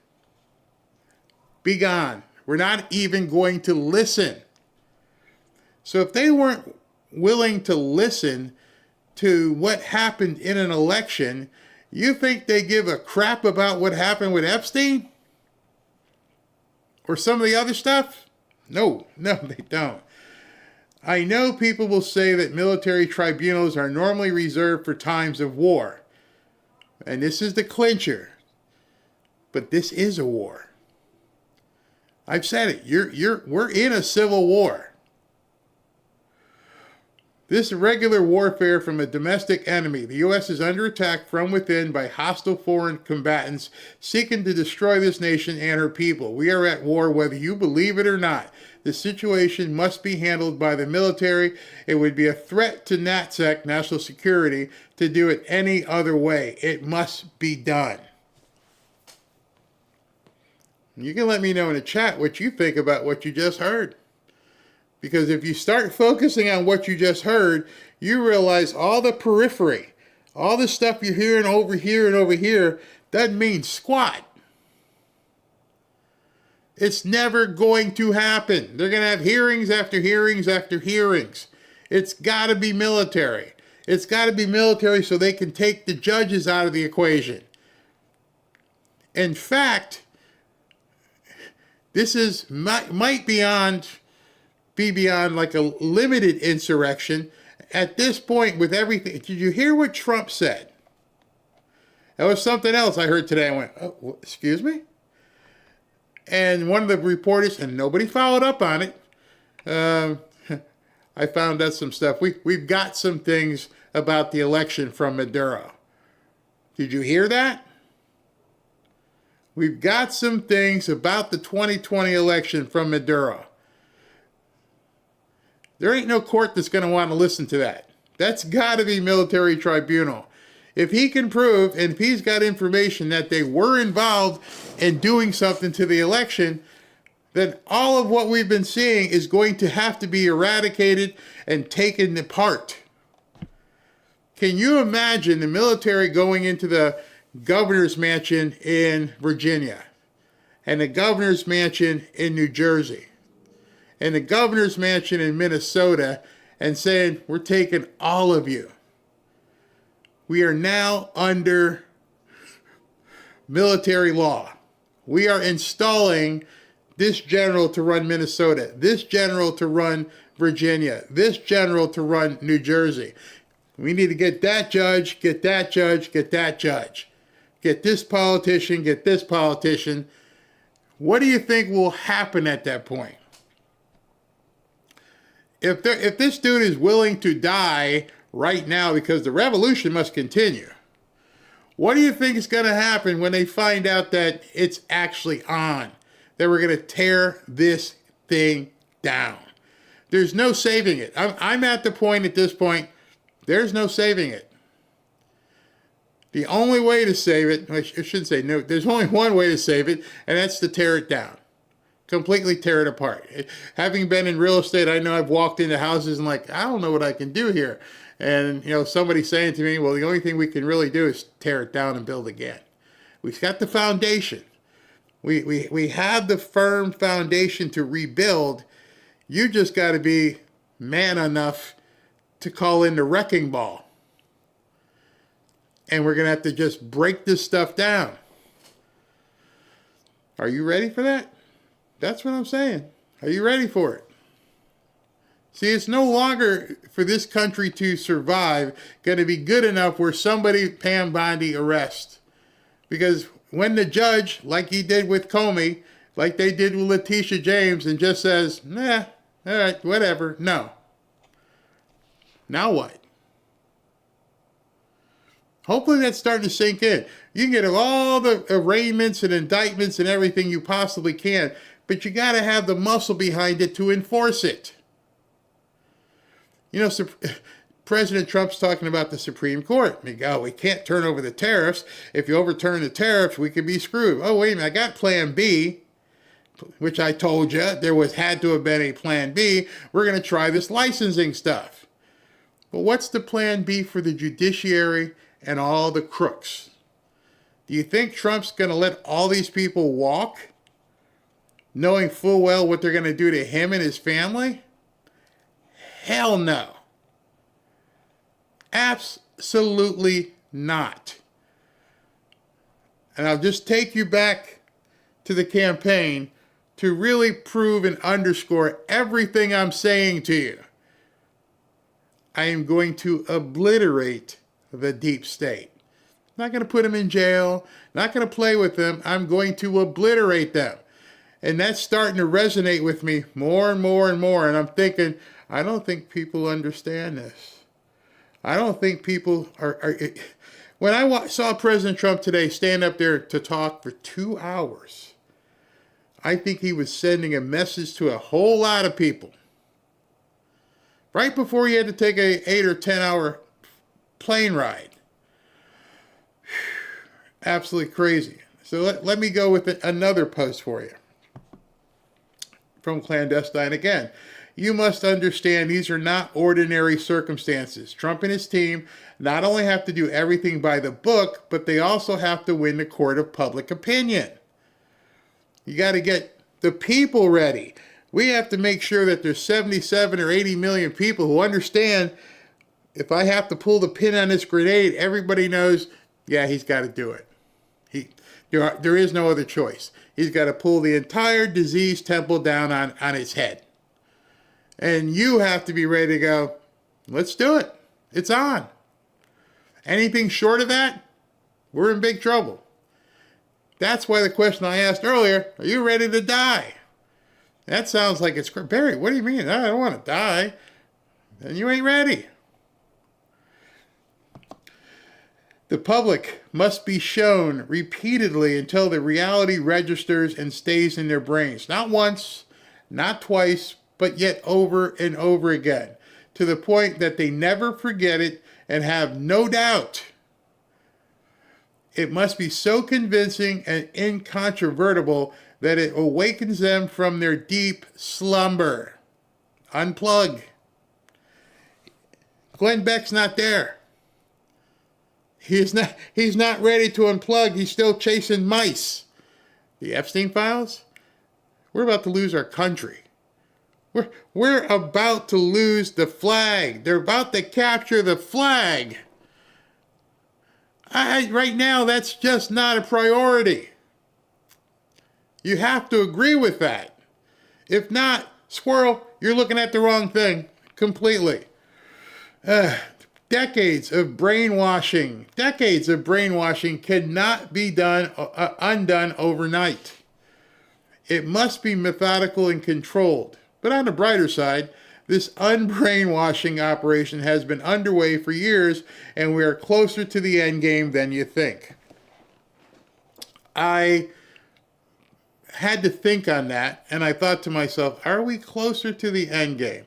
Be gone. We're not even going to listen. So if they weren't willing to listen to what happened in an election, you think they give a crap about what happened with Epstein? Or some of the other stuff? No, they don't. I know people will say that military tribunals are normally reserved for times of war. And this is the clincher. But this is a war. I've said it. We're in a civil war. This irregular warfare from a domestic enemy. The U.S. is under attack from within by hostile foreign combatants seeking to destroy this nation and her people. We are at war whether you believe it or not. The situation must be handled by the military. It would be a threat to NATSEC, national security, to do it any other way. It must be done. You can let me know in the chat what you think about what you just heard. Because if you start focusing on what you just heard, you realize all the periphery, all the stuff you're hearing over here and over here, doesn't mean squat. It's never going to happen. They're going to have hearings after hearings after hearings. It's got to be military. It's got to be military so they can take the judges out of the equation. In fact, this is might be beyond like a limited insurrection at this point with everything. Did you hear what Trump said? That was something else I heard today. I went, oh, excuse me? And one of the reporters, and nobody followed up on it, I found out some stuff. We've got some things about the election from Maduro. Did you hear that? We've got some things about the 2020 election from Maduro. There ain't no court that's going to want to listen to that. That's got to be military tribunal. If he can prove, and if he's got information that they were involved in doing something to the election, then all of what we've been seeing is going to have to be eradicated and taken apart. Can you imagine the military going into the governor's mansion in Virginia and the governor's mansion in New Jersey and the governor's mansion in Minnesota and saying, we're taking all of you. We are now under military law. We are installing this general to run Minnesota, this general to run Virginia, this general to run New Jersey. We need to get that judge, get that judge, get that judge. Get this politician, get this politician. What do you think will happen at that point? If this dude is willing to die right now because the revolution must continue, what do you think is going to happen when they find out that it's actually on? That we're going to tear this thing down. There's no saving it. I'm at the point at this point, there's no saving it. The only way to save it, I shouldn't say no, there's only one way to save it, and that's to tear it down. Completely tear it apart. Having been in real estate, I know I've walked into houses and like, I don't know what I can do here. And, somebody saying to me, well, the only thing we can really do is tear it down and build again. We've got the foundation. We have the firm foundation to rebuild. You just got to be man enough to call in the wrecking ball. And we're going to have to just break this stuff down. Are you ready for that? That's what I'm saying. Are you ready for it? See, it's no longer for this country to survive going to be good enough where somebody Pam Bondi arrests. Because when the judge, like he did with Comey, like they did with Letitia James, and just says, nah, all right, whatever, no. Now what? Hopefully that's starting to sink in. You can get all the arraignments and indictments and everything you possibly can, but you got to have the muscle behind it to enforce it. President Trump's talking about the Supreme Court. We can't turn over the tariffs. If you overturn the tariffs, we could be screwed. Oh, wait a minute, I got Plan B, which I told you there had to have been a Plan B. We're going to try this licensing stuff. But what's the Plan B for the judiciary and all the crooks? Do you think Trump's going to let all these people walk, knowing full well what they're going to do to him and his family? Hell no. Absolutely not. And I'll just take you back to the campaign to really prove and underscore everything I'm saying to you. I am going to obliterate the deep state. Not going to put them in jail, not going to play with them. I'm going to obliterate them. And that's starting to resonate with me more and more and more. And I'm thinking, I don't think people understand this. I don't think people are when I saw President Trump today stand up there to talk for 2 hours, I think he was sending a message to a whole lot of people. Right before he had to take an 8 or 10 hour plane ride. Absolutely crazy. So let me go with another post for you. From Clandestine again. You must understand these are not ordinary circumstances. Trump and his team not only have to do everything by the book, but they also have to win the court of public opinion. You got to get the people ready. We have to make sure that there's 77 or 80 million people who understand if I have to pull the pin on this grenade, everybody knows, yeah, he's got to do it. There is no other choice. He's got to pull the entire diseased temple down on his head. And you have to be ready to go, let's do it. It's on. Anything short of that, we're in big trouble. That's why the question I asked earlier, are you ready to die? That sounds like it's, Barry, what do you mean? I don't want to die. Then you ain't ready. The public must be shown repeatedly until the reality registers and stays in their brains. Not once, not twice, but yet over and over again, to the point that they never forget it and have no doubt. It must be so convincing and incontrovertible that it awakens them from their deep slumber. Unplug. Glenn Beck's not there. He's not ready to unplug. He's still chasing mice. The Epstein files? We're about to lose our country. We're about to lose the flag. They're about to capture the flag. Right now, that's just not a priority. You have to agree with that. If not, squirrel, you're looking at the wrong thing completely. Decades of brainwashing cannot be undone overnight. It must be methodical and controlled. But on the brighter side, this unbrainwashing operation has been underway for years, and we are closer to the end game than you think. I had to think on that, and I thought to myself, are we closer to the end game?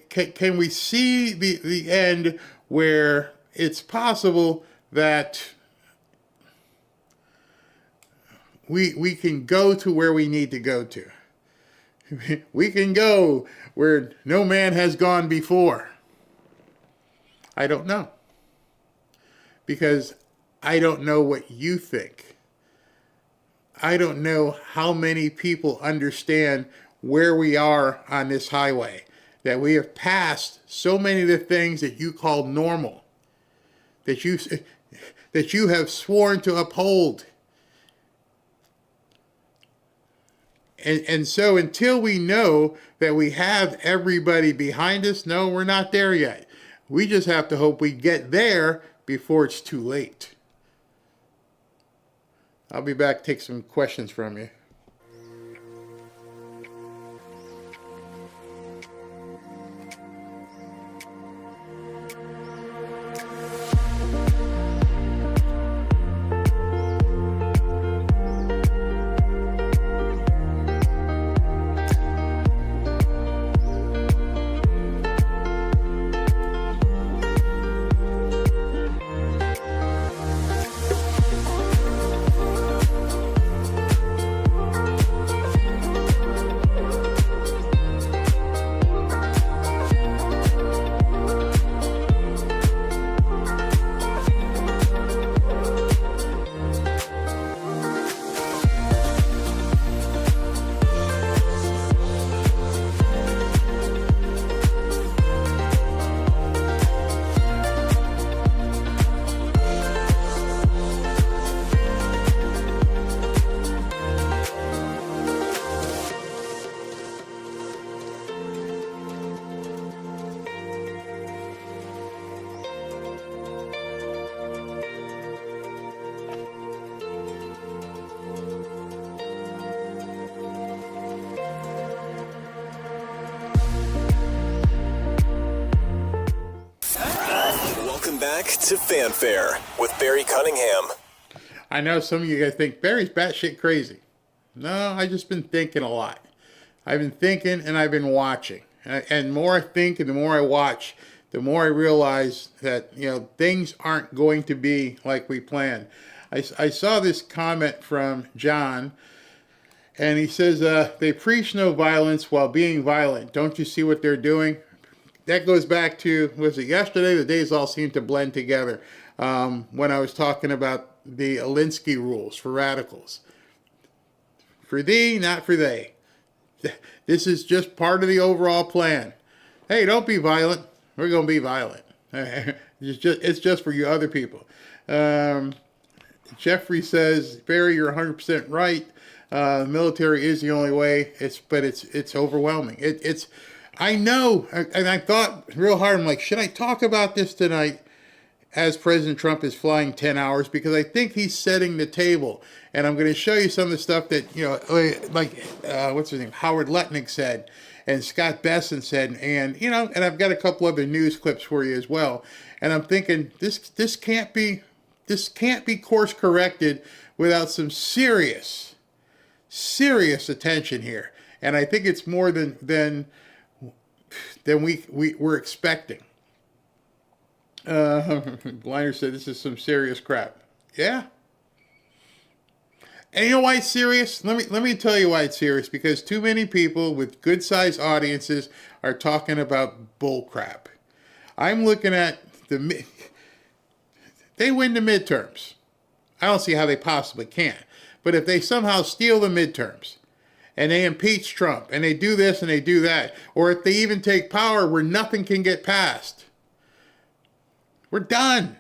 Can we see the end where it's possible that we can go to where we need to go to? We can go where no man has gone before. I don't know. Because I don't know what you think. I don't know how many people understand where we are on this highway. That we have passed so many of the things that you call normal. That you have sworn to uphold. And so until we know that we have everybody behind us, no, we're not there yet. We just have to hope we get there before it's too late. I'll be back to take some questions from you. Back to Fanfare with Barry Cunningham. I know some of you guys think Barry's batshit crazy. No, I've just been thinking a lot. I've been thinking and I've been watching. And the more I think and the more I watch, the more I realize that, things aren't going to be like we planned. I saw this comment from John, and he says, they preach no violence while being violent. Don't you see what they're doing? That goes back to, was it yesterday? The days all seem to blend together. When I was talking about the Alinsky rules for radicals. For thee, not for they. This is just part of the overall plan. Hey, don't be violent. We're going to be violent. It's just for you other people. Jeffrey says, Barry, you're 100% right. Military is the only way. It's overwhelming. I know, and I thought real hard, I'm like, should I talk about this tonight as President Trump is flying 10 hours? Because I think he's setting the table. And I'm going to show you some of the stuff that, what's his name, Howard Lutnick said, and Scott Besson said, and I've got a couple other news clips for you as well. And I'm thinking, this can't be course corrected without some serious attention here. And I think it's more than we're expecting. Bliner said this is some serious crap. Yeah. And you know why it's serious? Let me tell you why it's serious. Because too many people with good sized audiences are talking about bull crap. I'm looking at they win the midterms. I don't see how they possibly can. But if they somehow steal the midterms and they impeach Trump, and they do this and they do that, or if they even take power where nothing can get passed, we're done.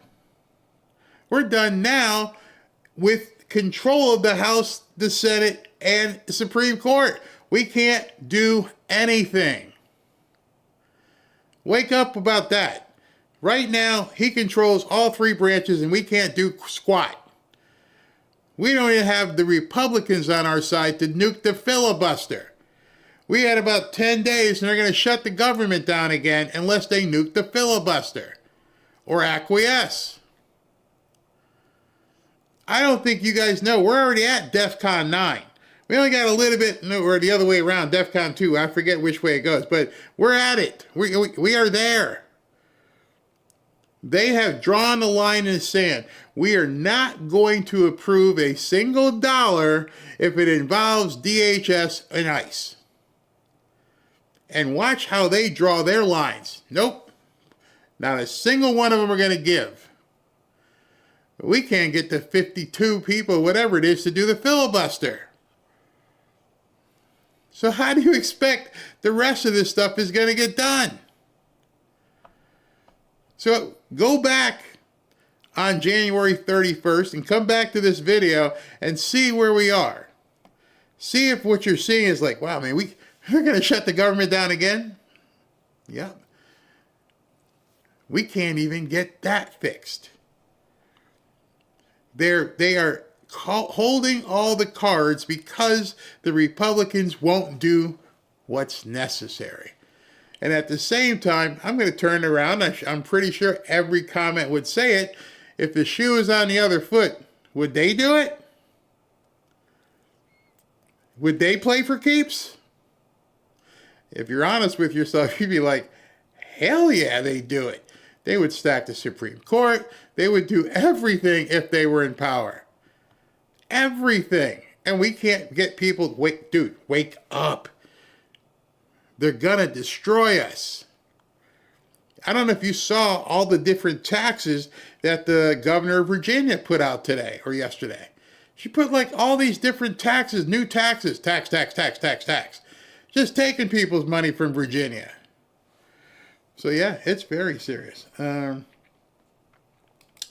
We're done now with control of the House, the Senate, and the Supreme Court. We can't do anything. Wake up about that. Right now, he controls all three branches, and we can't do squat. We don't even have the Republicans on our side to nuke the filibuster. We had about 10 days, and they're going to shut the government down again unless they nuke the filibuster or acquiesce. I don't think you guys know. We're already at DEFCON 9. We only got a little bit, or the other way around, DEFCON 2. I forget which way it goes, but we're at it. We are there. They have drawn the line in the sand. We are not going to approve a single dollar if it involves DHS and ICE. And watch how they draw their lines. Nope. Not a single one of them are going to give. We can't get the 52 people, whatever it is, to do the filibuster. So how do you expect the rest of this stuff is going to get done? So go back on January 31st and come back to this video and see where we are. See if what you're seeing is like, wow, man, we're going to shut the government down again? Yep. We can't even get that fixed. They are holding all the cards because the Republicans won't do what's necessary. And at the same time, I'm going to turn around. I'm pretty sure every comment would say it. If the shoe is on the other foot, would they do it? Would they play for keeps? If you're honest with yourself, you'd be like, hell yeah, they'd do it. They would stack the Supreme Court. They would do everything if they were in power. Everything. And we can't get people to wake up. They're going to destroy us. I don't know if you saw all the different taxes that the governor of Virginia put out today or yesterday. She put like all these different taxes, new taxes, tax. Just taking people's money from Virginia. So yeah, it's very serious.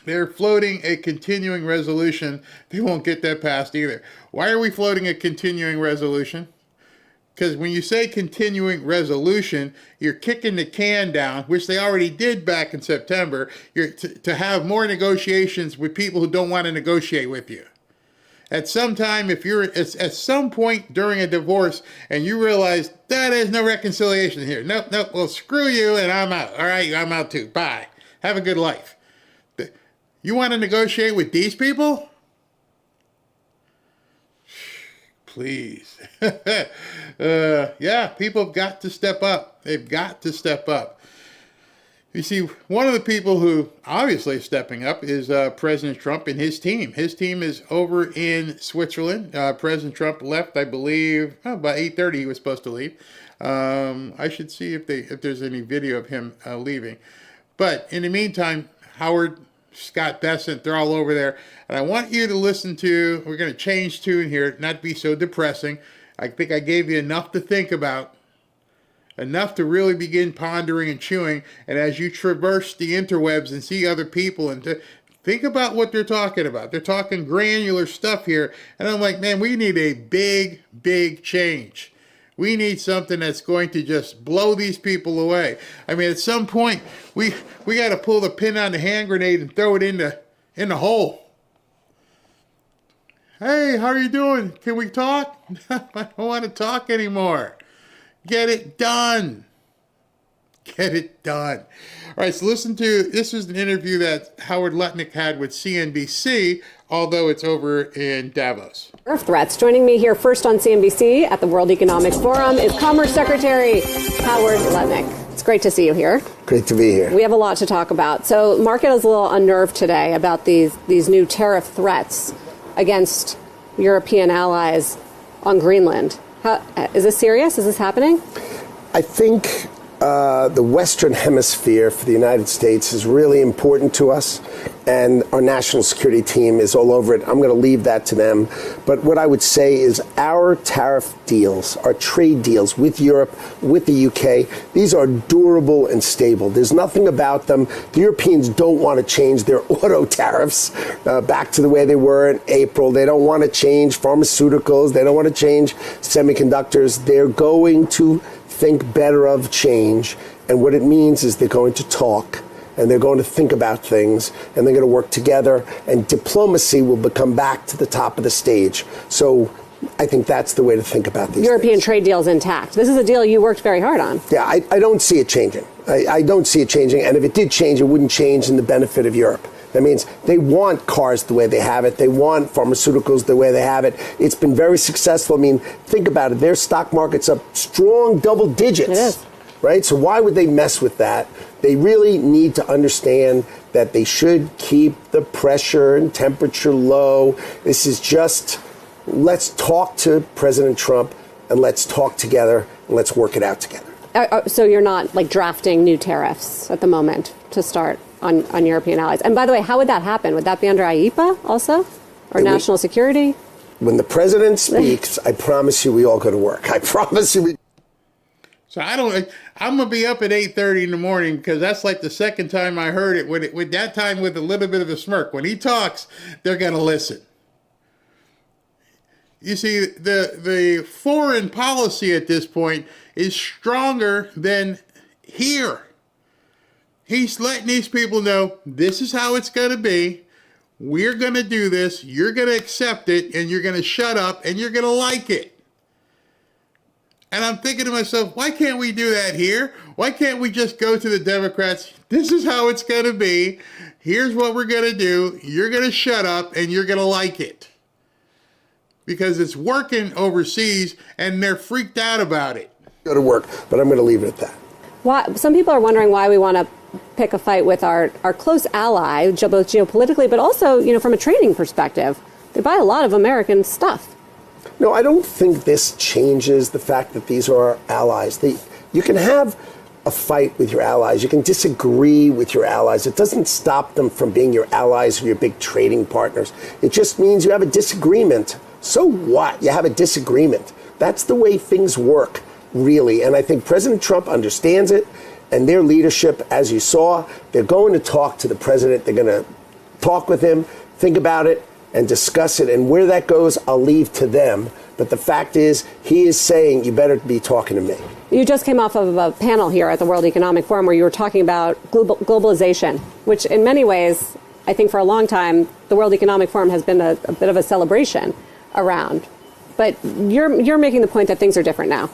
They're floating a continuing resolution. They won't get that passed either. Why are we floating a continuing resolution? Because when you say continuing resolution, you're kicking the can down, which they already did back in September, to have more negotiations with people who don't want to negotiate with you. At some time, if you're at some point during a divorce and you realize that there's no reconciliation here. Nope, well, screw you and I'm out. All right, I'm out too. Bye. Have a good life. You want to negotiate with these people? Please. Yeah, people have got to step up. They've got to step up. You see, one of the people who obviously is stepping up is President Trump and his team. His team is over in Switzerland. President Trump left, I believe, about 8:30 he was supposed to leave. I should see if there's any video of him leaving. But in the meantime, Howard, Scott Bessent, they're all over there. And I want you to listen to, we're going to change tune here, not be so depressing. I think I gave you enough to think about, enough to really begin pondering and chewing. And as you traverse the interwebs and see other people and to think about what they're talking about. They're talking granular stuff here. And I'm like, man, we need a big change. We need something that's going to just blow these people away. I mean, at some point, we got to pull the pin on the hand grenade and throw it in the hole. Hey, how are you doing? Can we talk? I don't want to talk anymore. Get it done. Get it done. All right, so this is an interview that Howard Lutnick had with CNBC, although it's over in Davos. Threats. Joining me here first on CNBC at the World Economic Forum is Commerce Secretary Howard Lutnick. It's great to see you here. Great to be here. We have a lot to talk about. So, market is a little unnerved today about these new tariff threats against European allies on Greenland. Is this serious? Is this happening? I think the Western Hemisphere for the United States is really important to us, and our national security team is all over it. I'm going to leave that to them. But what I would say is our tariff deals, our trade deals with Europe, with the UK, these are durable and stable. There's nothing about them. The Europeans don't want to change their auto tariffs back to the way they were in April. They don't want to change pharmaceuticals. They don't want to change semiconductors. They're going to think better of change, and what it means is they're going to talk, and they're going to think about things, and they're going to work together, and diplomacy will become back to the top of the stage. So I think that's the way to think about these European trade deal is intact. This is a deal you worked very hard on. Yeah, I don't see it changing. I don't see it changing, and if it did change, it wouldn't change in the benefit of Europe. That means they want cars the way they have it. They want pharmaceuticals the way they have it. It's been very successful. I mean, think about it. Their stock market's up strong double digits. It is. Right? So why would they mess with that? They really need to understand that they should keep the pressure and temperature low. This is just, let's talk to President Trump and let's talk together and let's work it out together. So you're not like drafting new tariffs at the moment to start on European allies. And by the way, how would that happen? Would that be under IEEPA also? Or national security? When the president speaks, I promise you we all go to work. I promise you we... So I'm going to be up at 8:30 in the morning because that's like the second time I heard it. With that time with a little bit of a smirk. When he talks, they're going to listen. You see, the foreign policy at this point is stronger than here. He's letting these people know this is how it's going to be. We're going to do this. You're going to accept it, and you're going to shut up, and you're going to like it. And I'm thinking to myself, why can't we do that here? Why can't we just go to the Democrats? This is how it's going to be. Here's what we're going to do. You're going to shut up, and you're going to like it. Because it's working overseas, and they're freaked out about it. Go to work, but I'm going to leave it at that. Why, some people are wondering why we want to pick a fight with our close ally, both geopolitically, but also, from a trading perspective. They buy a lot of American stuff. No, I don't think this changes the fact that these are our allies. You can have a fight with your allies. You can disagree with your allies. It doesn't stop them from being your allies or your big trading partners. It just means you have a disagreement. So what? You have a disagreement. That's the way things work, really. And I think President Trump understands it. And their leadership, as you saw, they're going to talk to the president. They're going to talk with him, think about it, and discuss it. And where that goes, I'll leave to them. But the fact is, he is saying, you better be talking to me. You just came off of a panel here at the World Economic Forum where you were talking about globalization, which in many ways, I think for a long time, the World Economic Forum has been a bit of a celebration around. But you're making the point that things are different now.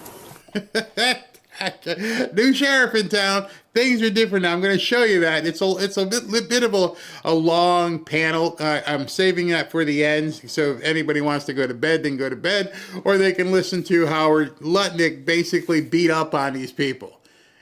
New sheriff in town. Things are different now. I'm going to show you that. It's a bit of a long panel. I'm saving that for the end. So if anybody wants to go to bed, then go to bed. Or they can listen to Howard Lutnick basically beat up on these people.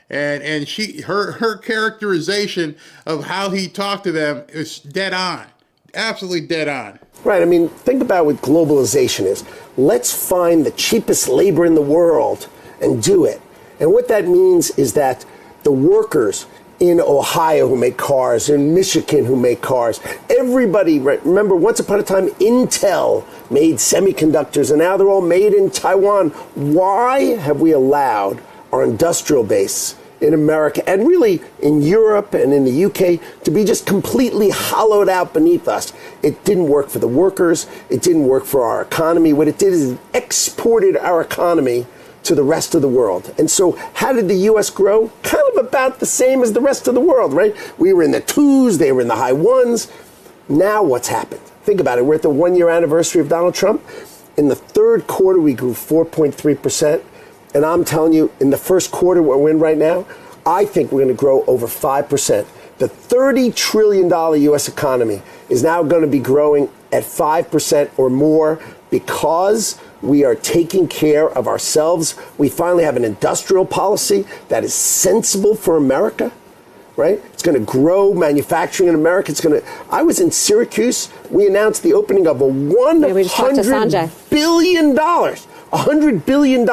And her characterization of how he talked to them is dead on. Absolutely dead on. Right. I mean, think about what globalization is. Let's find the cheapest labor in the world and do it. And what that means is that the workers in Ohio who make cars, in Michigan who make cars, everybody, remember, once upon a time, Intel made semiconductors, and now they're all made in Taiwan. Why have we allowed our industrial base in America, and really in Europe and in the UK, to be just completely hollowed out beneath us? It didn't work for the workers. It didn't work for our economy. What it did is it exported our economy to the rest of the world. And so how did the U.S. grow? Kind of about the same as the rest of the world, right? We were in the 2s, they were in the high 1s. Now what's happened? Think about it. We're at the 1-year anniversary of Donald Trump. In the third quarter, we grew 4.3%. And I'm telling you, in the first quarter we're in right now, I think we're going to grow over 5%. The $30 trillion U.S. economy is now going to be growing at 5% or more because we are taking care of ourselves. We finally have an industrial policy that is sensible for America, right? It's going to grow manufacturing in America. I was in Syracuse. We announced the opening of a $100 billion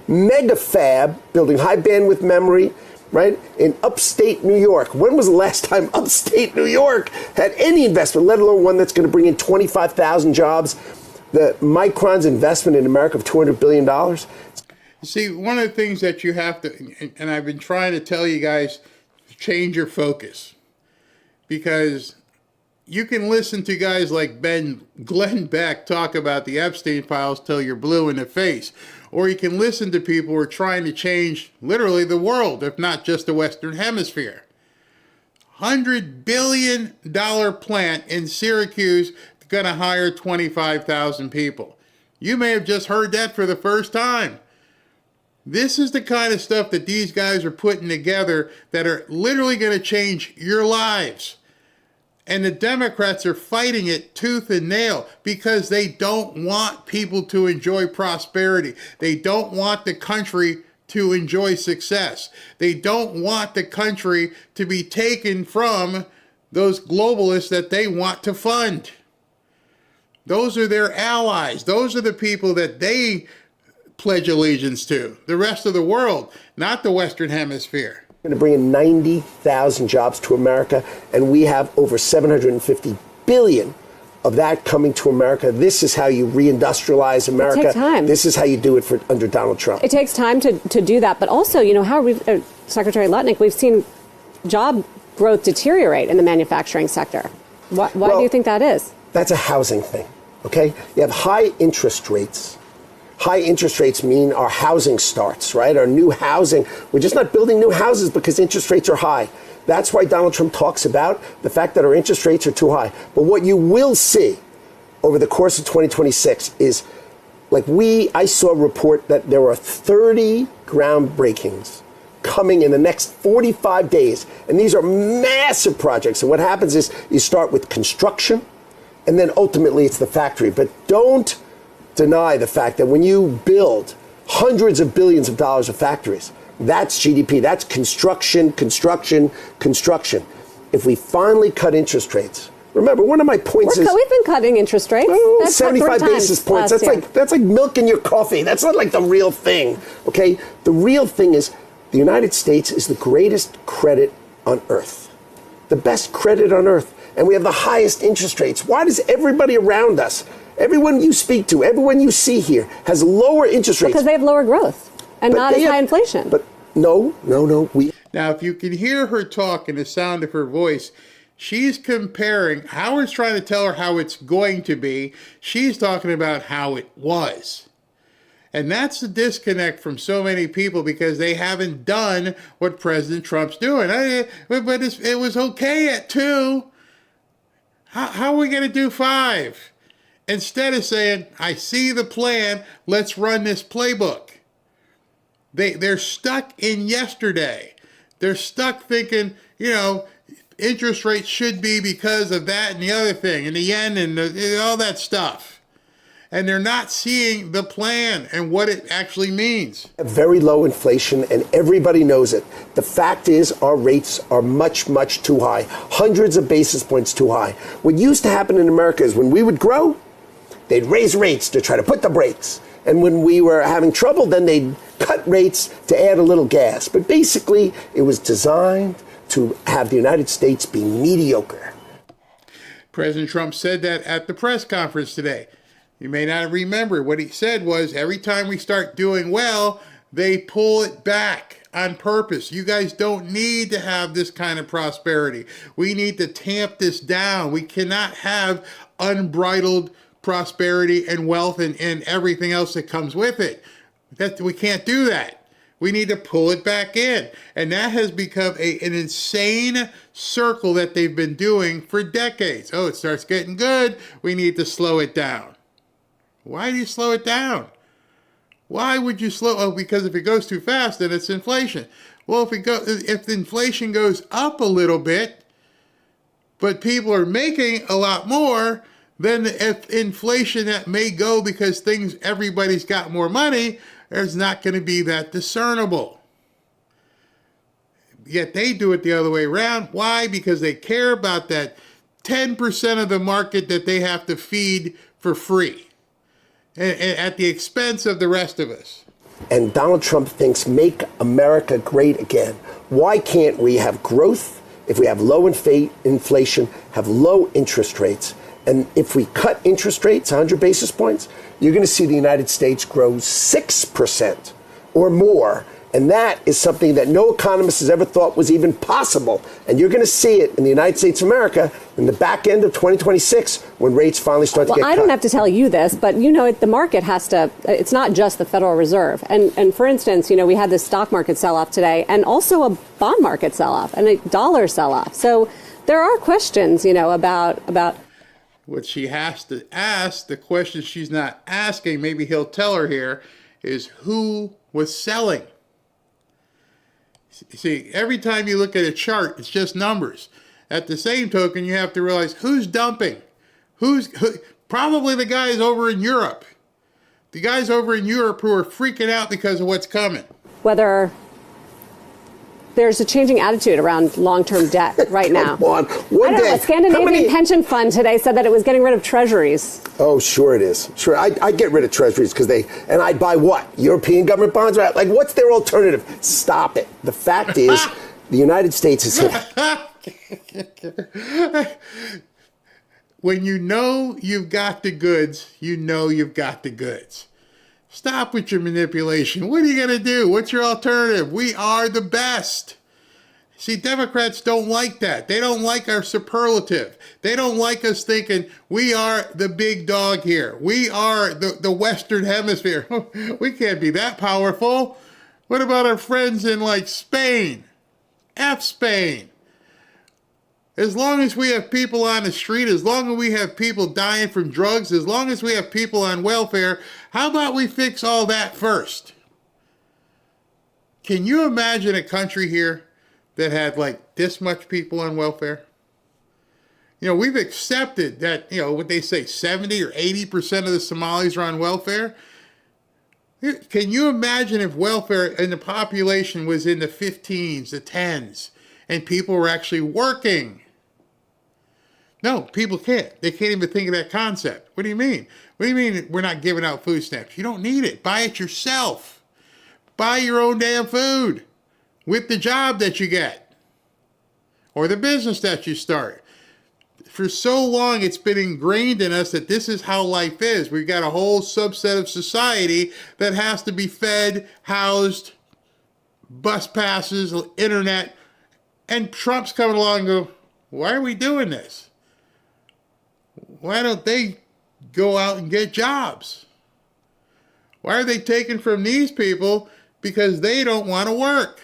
mega fab building high bandwidth memory right? In upstate New York. When was the last time upstate New York had any investment, let alone one that's going to bring in 25,000 jobs? The Micron's investment in America of $200 billion. See, one of the things that you have to, and I've been trying to tell you guys, change your focus. Because you can listen to guys like Glenn Beck talk about the Epstein files till you're blue in the face. Or you can listen to people who are trying to change literally the world, if not just the Western Hemisphere. $100 billion plant in Syracuse going to hire 25,000 people. You may have just heard that for the first time. This is the kind of stuff that these guys are putting together that are literally going to change your lives. And the Democrats are fighting it tooth and nail because they don't want people to enjoy prosperity. They don't want the country to enjoy success. They don't want the country to be taken from those globalists that they want to fund. Those are their allies. Those are the people that they pledge allegiance to. The rest of the world, not the Western Hemisphere. We're going to bring in 90,000 jobs to America, and we have over $750 billion of that coming to America. This is how you reindustrialize America. It takes time. This is how you do it under Donald Trump. It takes time to do that, but also, Secretary Lutnick, we've seen job growth deteriorate in the manufacturing sector. Why do you think that is? That's a housing thing, okay? You have high interest rates. High interest rates mean our housing starts, right? Our new housing. We're just not building new houses because interest rates are high. That's why Donald Trump talks about the fact that our interest rates are too high. But what you will see over the course of 2026 is, I saw a report that there are 30 groundbreakings coming in the next 45 days. And these are massive projects. And what happens is you start with construction, and then ultimately it's the factory. But don't deny the fact that when you build hundreds of billions of dollars of factories, that's GDP. That's construction. If we finally cut interest rates, remember, one of my points is we've been cutting interest rates. 75 basis points. That's like milk in your coffee. That's not like the real thing. Okay, the real thing is the United States is the greatest credit on earth, the best credit on earth, and we have the highest interest rates. Why does everybody around us, everyone you speak to, everyone you see here, has lower interest rates? Because they have lower growth and not as high inflation. But no. Now, if you can hear her talk and the sound of her voice, she's comparing. Howard's trying to tell her how it's going to be. She's talking about how it was. And that's the disconnect from so many people because they haven't done what President Trump's doing. But it was okay at 2. How are we going to do 5? Instead of saying, I see the plan, let's run this playbook. They're stuck in yesterday. They're stuck thinking, interest rates should be because of that and the other thing, and the yen and all that stuff. And they're not seeing the plan and what it actually means. Very low inflation, and everybody knows it. The fact is our rates are much, much too high. Hundreds of basis points too high. What used to happen in America is when we would grow, they'd raise rates to try to put the brakes. And when we were having trouble, then they'd cut rates to add a little gas. But basically, it was designed to have the United States be mediocre. President Trump said that at the press conference today. You may not remember. What he said was, every time we start doing well, they pull it back on purpose. You guys don't need to have this kind of prosperity. We need to tamp this down. We cannot have unbridled prosperity and wealth and everything else that comes with it. We can't do that. We need to pull it back in. And that has become an insane circle that they've been doing for decades. Oh, it starts getting good. We need to slow it down. Why do you slow it down? Why would you slow? Oh, because if it goes too fast, then it's inflation. Well, if the inflation goes up a little bit, but people are making a lot more, then if inflation that may go because everybody's got more money, there's not going to be that discernible. Yet they do it the other way around. Why? Because they care about that 10% of the market that they have to feed for free, at the expense of the rest of us. And Donald Trump thinks, make America great again. Why can't we have growth if we have low inflation, have low interest rates? And if we cut interest rates 100 basis points, you're going to see the United States grow 6% or more. And that is something that no economist has ever thought was even possible. And you're going to see it in the United States of America in the back end of 2026 when rates finally start to get cut. Well, I don't have to tell you this, but the market has to, it's not just the Federal Reserve. And for instance, we had this stock market sell-off today and also a bond market sell-off and a dollar sell-off. So there are questions, about what she has to ask. The question she's not asking, maybe he'll tell her here, is who was selling? See, every time you look at a chart, it's just numbers. At the same token, you have to realize who's dumping. Probably the guys over in Europe. The guys over in Europe who are freaking out because of what's coming. whether there's a changing attitude around long-term debt right now. Come on. A Scandinavian pension fund today said that it was getting rid of treasuries. Oh, sure it is. Sure, I'd get rid of treasuries and I'd buy what? European government bonds? Right? Like, what's their alternative? Stop it. The fact is, the United States is hit. When you know you've got the goods, you know you've got the goods. Stop with your manipulation. What are you going to do? What's your alternative? We are the best. See, Democrats don't like that. They don't like our superlative. They don't like us thinking we are the big dog here. We are the Western Hemisphere. We can't be that powerful. What about our friends in like Spain? F Spain. As long as we have people on the street, as long as we have people dying from drugs, as long as we have people on welfare, how about we fix all that first? Can you imagine a country here that had like this much people on welfare? You know, we've accepted that, you know, what they say, 70 or 80% of the Somalis are on welfare. Can you imagine if welfare in the population was in the 15s, the 10s, and people were actually working? No, people can't. They can't even think of that concept. What do you mean? What do you mean we're not giving out food stamps? You don't need it. Buy it yourself. Buy your own damn food with the job that you get or the business that you start. For so long, it's been ingrained in us that this is how life is. We've got a whole subset of society that has to be fed, housed, bus passes, internet, and Trump's coming along and go, why are we doing this? Why don't they go out and get jobs? Why are they taking from these people? Because they don't want to work.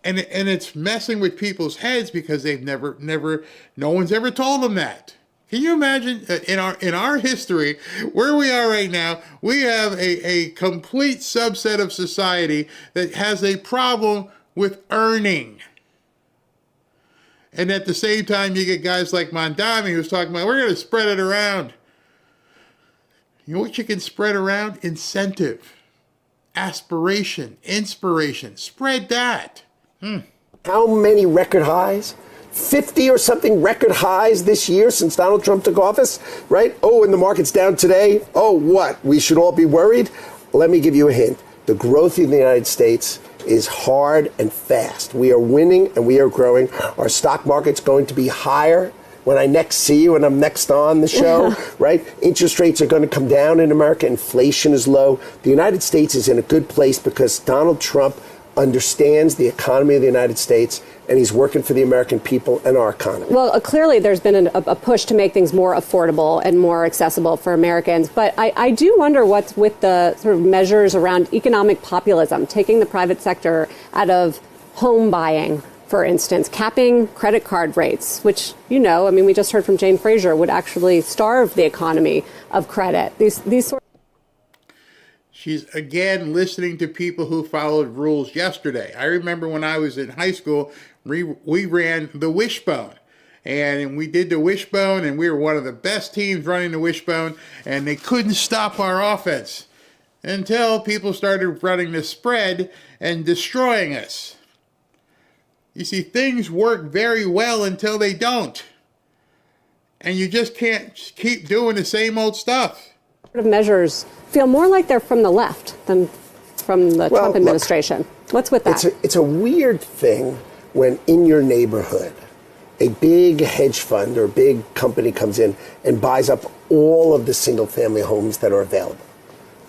And it's messing with people's heads because they've no one's ever told them that. Can you imagine in our history, where we are right now, we have a complete subset of society that has a problem with earning. And at the same time, you get guys like Mondami who's talking about, we're going to spread it around. You know what you can spread around? Incentive, aspiration, inspiration. Spread that. How many record highs? 50 or something record highs this year since Donald Trump took office, right? Oh, and the market's down today. Oh, what? We should all be worried? Let me give you a hint. The growth in the United States is hard and fast. We are winning and we are growing. Our stock market's going to be higher when I next see you and I'm next on the show, right? Interest rates are going to come down in America. Inflation is low. The United States is in a good place because Donald Trump understands the economy of the United States, and he's working for the American people and our economy. Well, clearly there's been a push to make things more affordable and more accessible for Americans. But I do wonder what's with the sort of measures around economic populism, taking the private sector out of home buying, for instance, capping credit card rates, which, you know, I mean, we just heard from Jane Fraser, would actually starve the economy of credit. These sort. She's, again, listening to people who followed rules yesterday. I remember when I was in high school, we ran the Wishbone. And we did the Wishbone, and we were one of the best teams running the Wishbone, and they couldn't stop our offense until people started running the spread and destroying us. You see, things work very well until they don't. And you just can't keep doing the same old stuff. Measures feel more like they're from the left than from the Trump administration. What's with that? It's a weird thing when in your neighborhood a big hedge fund or a big company comes in and buys up all of the single-family homes that are available,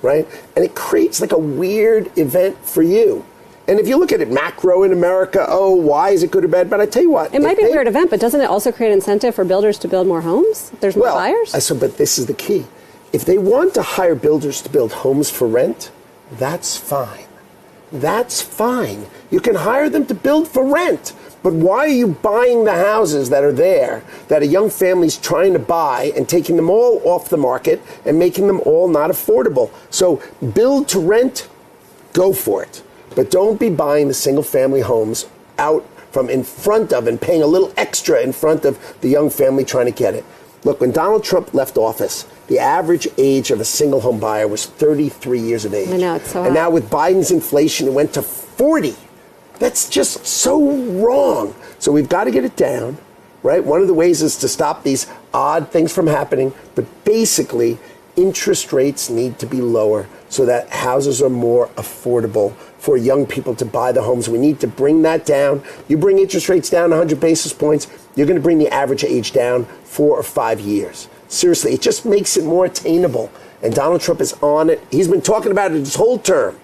right? And it creates like a weird event for you. And if you look at it macro in America, why is it good or bad? But I tell you what. It might be a weird event, but doesn't it also create incentive for builders to build more homes? There's more buyers? But this is the key. If they want to hire builders to build homes for rent, that's fine. That's fine. You can hire them to build for rent. But why are you buying the houses that are there that a young family's trying to buy and taking them all off the market and making them all not affordable? So build to rent, go for it. But don't be buying the single family homes out from in front of and paying a little extra in front of the young family trying to get it. Look, when Donald Trump left office, the average age of a single home buyer was 33 years of age. I know, it's so high. And now with Biden's inflation, it went to 40. That's just so wrong. So we've got to get it down, right? One of the ways is to stop these odd things from happening. But basically, interest rates need to be lower so that houses are more affordable for young people to buy the homes. We need to bring that down. You bring interest rates down 100 basis points, you're going to bring the average age down 4 or 5 years. Seriously, it just makes it more attainable. And Donald Trump is on it. He's been talking about it his whole term,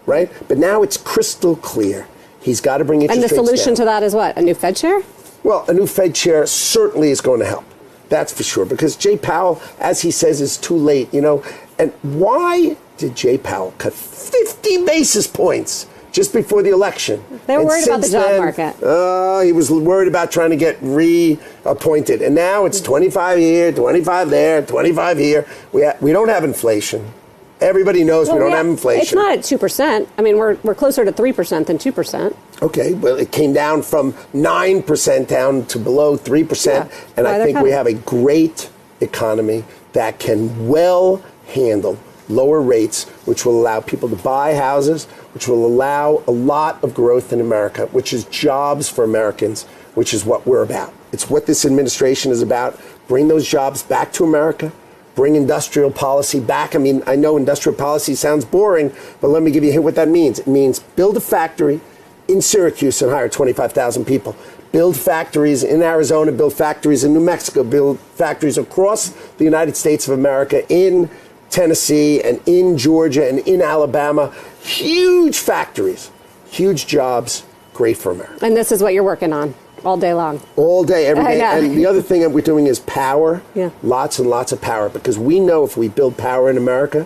right? But now it's crystal clear. He's got to bring interest rates down. And the solution to that is what? A new Fed chair? Well, a new Fed chair certainly is going to help. That's for sure. Because Jay Powell, as he says, is too late, And why did Jay Powell cut 50 basis points just before the election? They were worried about the job market. He was worried about trying to get reappointed. And now it's 25 here, 25 there, 25 here. We don't have inflation. Everybody knows we don't have inflation. It's not at 2%. I mean, we're closer to 3% than 2%. Okay, well, it came down from 9% down to below 3%. Yeah. And I think we have a great economy that can well handle lower rates, which will allow people to buy houses, which will allow a lot of growth in America, which is jobs for Americans, which is what we're about. It's what this administration is about. Bring those jobs back to America. Bring industrial policy back. I mean, I know industrial policy sounds boring, but let me give you a hint what that means. It means build a factory in Syracuse and hire 25,000 people. Build factories in Arizona, build factories in New Mexico, build factories across the United States of America, in Tennessee and in Georgia and in Alabama. Huge factories, huge jobs, great for America. And this is what you're working on all day long. All day, every day. And the other thing that we're doing is power. Yeah. Lots and lots of power. Because we know if we build power in America,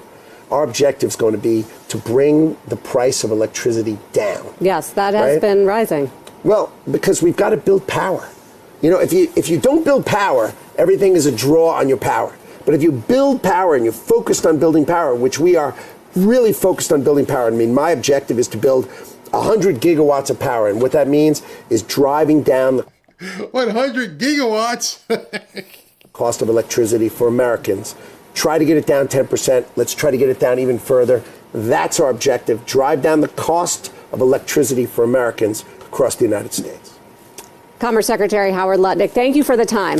our objective is going to be to bring the price of electricity down. Yes, that has been rising. Well, because we've got to build power. If you don't build power, everything is a draw on your power. But if you build power and you're focused on building power, which we are really focused on building power. I mean, my objective is to build 100 gigawatts of power. And what that means is driving down the 100 gigawatts? cost of electricity for Americans. Try to get it down 10%. Let's try to get it down even further. That's our objective. Drive down the cost of electricity for Americans across the United States. Commerce Secretary Howard Lutnick, thank you for the time.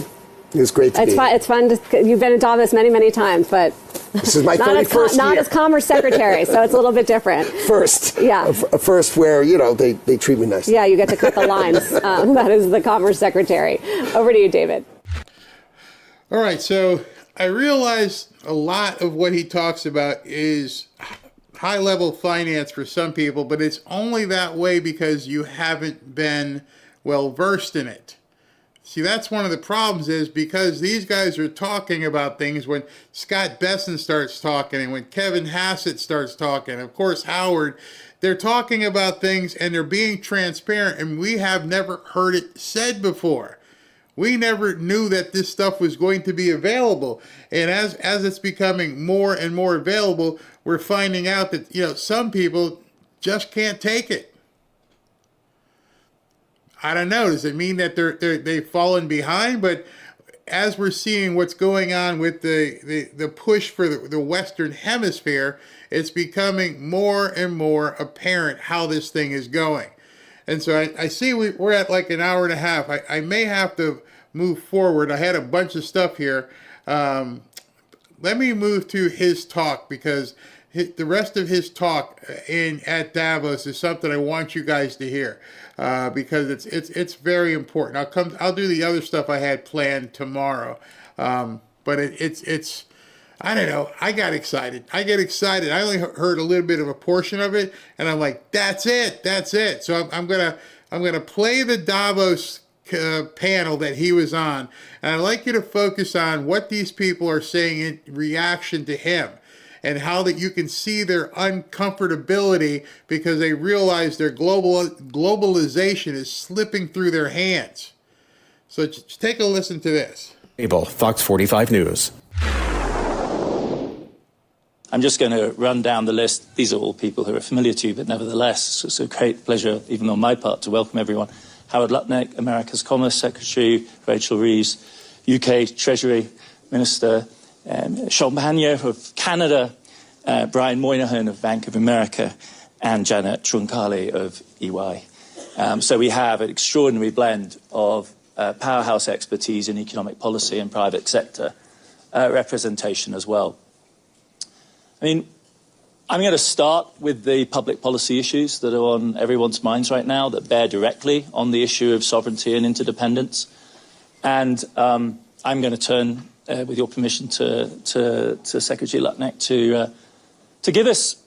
It was great to be here. It's fun. You've been at Davos many, many times, but this is my 31st year. Not as Commerce Secretary, so it's a little bit different. First. Yeah. First where, they treat me nicely. Yeah, you get to cut the lines. That is the Commerce Secretary. Over to you, David. All right, so I realize a lot of what he talks about is high-level finance for some people, but it's only that way because you haven't been well-versed in it. See, that's one of the problems is because these guys are talking about things when Scott Besson starts talking and when Kevin Hassett starts talking, of course, Howard, they're talking about things and they're being transparent, and we have never heard it said before. We never knew that this stuff was going to be available. And as it's becoming more and more available, we're finding out that, some people just can't take it. I don't know. Does it mean that they've fallen behind? But as we're seeing what's going on with the push for the Western Hemisphere, it's becoming more and more apparent how this thing is going. And so I see we're at like an hour and a half. I may have to move forward. I had a bunch of stuff here. let me move to his talk, because the rest of his talk at Davos is something I want you guys to hear, because it's very important. I'll do the other stuff I had planned tomorrow, but it's I don't know. I got excited. I only heard a little bit of a portion of it, and I'm like, that's it. So I'm gonna play the Davos panel that he was on, and I'd like you to focus on what these people are saying in reaction to him, and how that you can see their uncomfortability because they realize their globalization is slipping through their hands. So just take a listen to this. Fox 45 News. I'm just going to run down the list. These are all people who are familiar to you, but nevertheless, it's a great pleasure, even on my part, to welcome everyone. Howard Lutnick, America's Commerce Secretary; Rachel Reeves, UK Treasury Minister; Sean Bahania of Canada; Brian Moynihan of Bank of America; and Janet Trunkali of EY. So we have an extraordinary blend of powerhouse expertise in economic policy and private sector representation as well. I mean, I'm going to start with the public policy issues that are on everyone's minds right now that bear directly on the issue of sovereignty and interdependence. And I'm going to turn, with your permission, to Secretary Lutnick to give us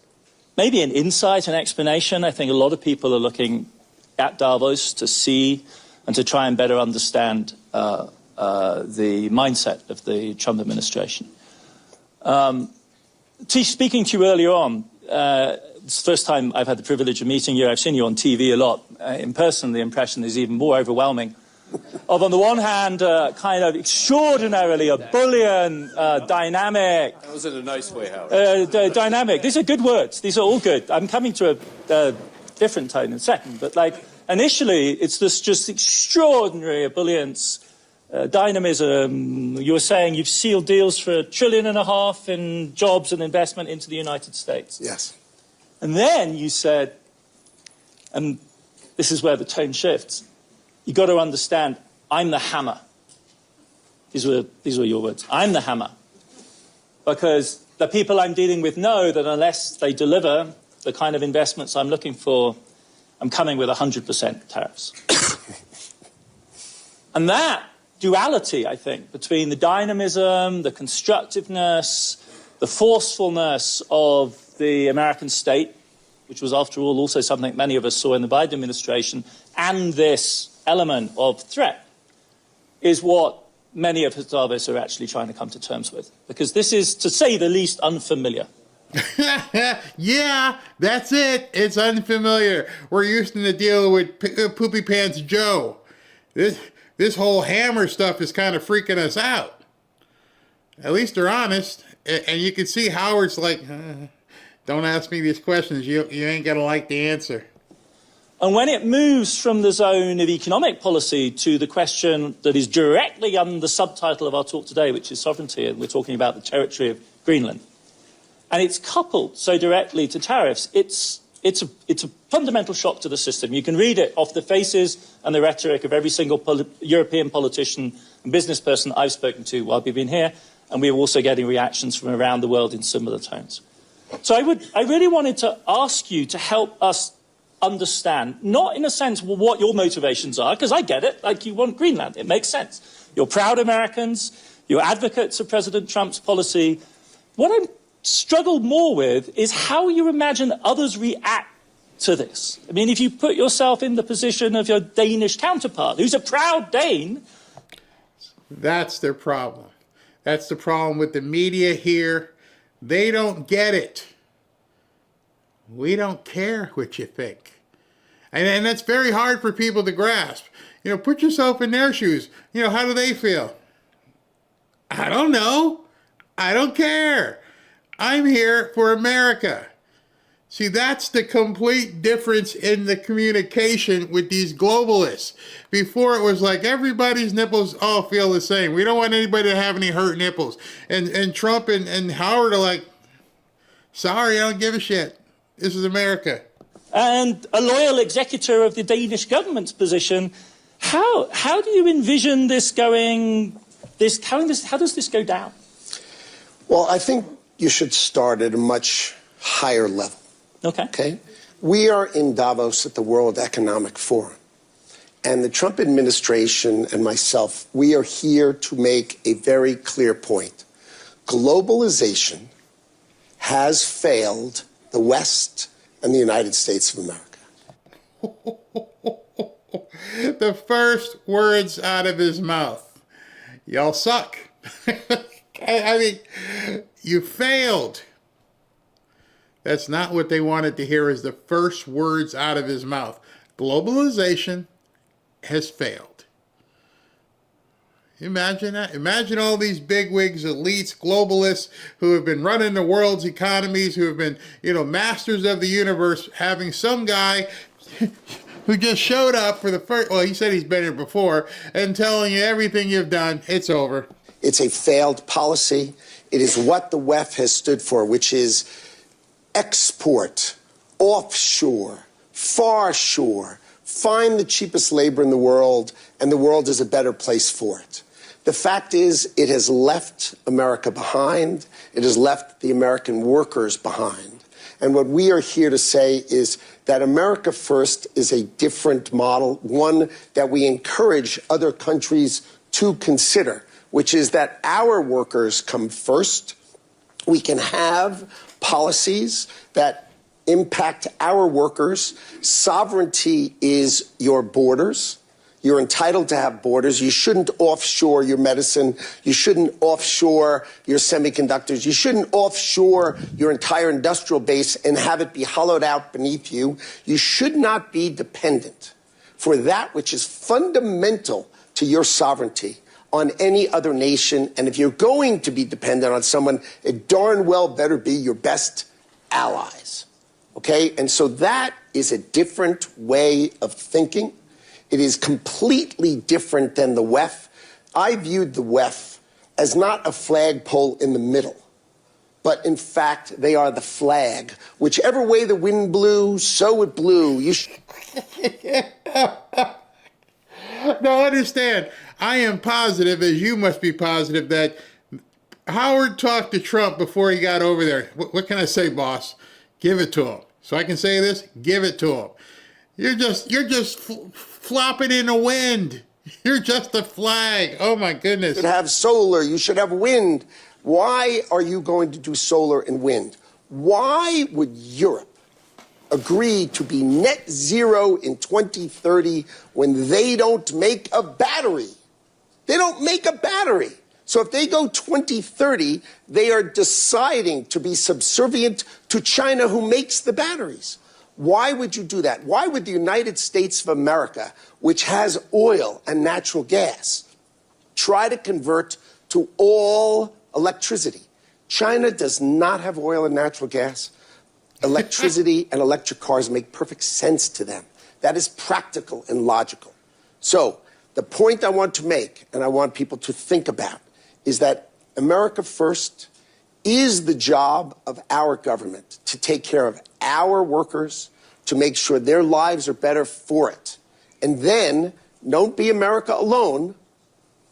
maybe an insight, an explanation. I think a lot of people are looking at Davos to see and to try and better understand the mindset of the Trump administration. Speaking to you earlier on, it's the first time I've had the privilege of meeting you. I've seen you on TV a lot. In person, the impression is even more overwhelming. Of, on the one hand, kind of extraordinarily ebullient, dynamic. That was in a nice way, Howard. Dynamic. These are good words. These are all good. I'm coming to a different tone in a second. But like initially, it's this just extraordinary ebullience. Dynamism. You were saying you've sealed deals for $1.5 trillion in jobs and investment into the United States. Yes. And then you said, and this is where the tone shifts, you've got to understand, I'm the hammer. These were your words. I'm the hammer. Because the people I'm dealing with know that unless they deliver the kind of investments I'm looking for, I'm coming with 100% tariffs. And that duality, I think, between the dynamism, the constructiveness, the forcefulness of the American state, which was, after all, also something many of us saw in the Biden administration, and this element of threat, is what many of us are actually trying to come to terms with. Because this is, to say the least, unfamiliar. Yeah, that's it. It's unfamiliar. We're used to dealing with Poopy Pants Joe. This whole hammer stuff is kind of freaking us out. At least they're honest. And you can see Howard's like, don't ask me these questions. You ain't going to like the answer. And when it moves from the zone of economic policy to the question that is directly under the subtitle of our talk today, which is sovereignty, and we're talking about the territory of Greenland, and it's coupled so directly to tariffs, it's a fundamental shock to the system. You can read it off the faces and the rhetoric of every single European politician and business person I've spoken to while we've been here, and we're also getting reactions from around the world in similar tones. So I really wanted to ask you to help us understand, not in a sense what your motivations are, because I get it, like you want Greenland, it makes sense. You're proud Americans, you're advocates of President Trump's policy. What I'm struggled more with is how you imagine others react to this. I mean, if you put yourself in the position of your Danish counterpart, who's a proud Dane. That's their problem. That's the problem with the media here. They don't get it. We don't care what you think. And that's very hard for people to grasp. You know, put yourself in their shoes. You know, how do they feel? I don't know. I don't care. I'm here for America. See, that's the complete difference in the communication with these globalists. Before it was like everybody's nipples all feel the same. We don't want anybody to have any hurt nipples. And Trump and Howard are like, sorry, I don't give a shit. This is America. And a loyal executor of the Danish government's position, how do you envision this going, how does this go down? Well, I think you should start at a much higher level. Okay. We are in Davos at the World Economic Forum. And the Trump administration and myself, we are here to make a very clear point. Globalization has failed the West and the United States of America. The first words out of his mouth. Y'all suck. I mean, you failed. That's not what they wanted to hear as the first words out of his mouth. Globalization has failed. Imagine that. Imagine all these bigwigs, elites, globalists who have been running the world's economies, who have been, masters of the universe, having some guy who just showed up for the first, well, he said he's been here before, and telling you everything you've done, it's over. It's a failed policy. It is what the WEF has stood for, which is export, offshore, far shore, find the cheapest labor in the world, and the world is a better place for it. The fact is, it has left America behind. It has left the American workers behind. And what we are here to say is that America First is a different model, one that we encourage other countries to consider, which is that our workers come first. We can have policies that impact our workers. Sovereignty is your borders. You're entitled to have borders. You shouldn't offshore your medicine. You shouldn't offshore your semiconductors. You shouldn't offshore your entire industrial base and have it be hollowed out beneath you. You should not be dependent for that which is fundamental to your sovereignty on any other nation. And if you're going to be dependent on someone, it darn well better be your best allies. Okay? And so that is a different way of thinking. It is completely different than the WEF. I viewed the WEF as not a flagpole in the middle, but in fact, they are the flag. Whichever way the wind blew, so it blew. No, understand. I am positive, as you must be positive, that Howard talked to Trump before he got over there. What can I say, boss? Give it to him. So I can say this, give it to him. You're just flopping in the wind. You're just a flag. Oh, my goodness. You should have solar. You should have wind. Why are you going to do solar and wind? Why would Europe agree to be net zero in 2030 when they don't make a battery? They don't make a battery. So if they go 2030, they are deciding to be subservient to China, who makes the batteries. Why would you do that? Why would the United States of America, which has oil and natural gas, try to convert to all electricity? China does not have oil and natural gas. Electricity and electric cars make perfect sense to them. That is practical and logical. So the point I want to make, and I want people to think about, is that America First is the job of our government to take care of our workers, to make sure their lives are better for it. And then don't be America alone,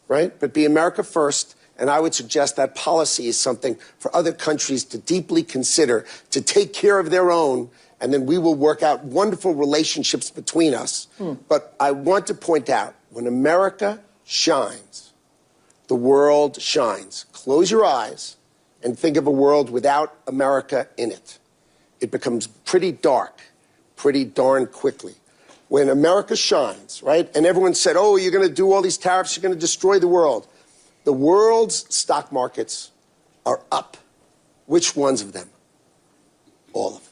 right? But be America first. And I would suggest that policy is something for other countries to deeply consider, to take care of their own, and then we will work out wonderful relationships between us. But I want to point out, when America shines, the world shines. Close your eyes and think of a world without America in it. It becomes pretty dark, pretty darn quickly. When America shines, right? And everyone said, oh, you're going to do all these tariffs, you're going to destroy the world. The world's stock markets are up. Which ones of them? All of them.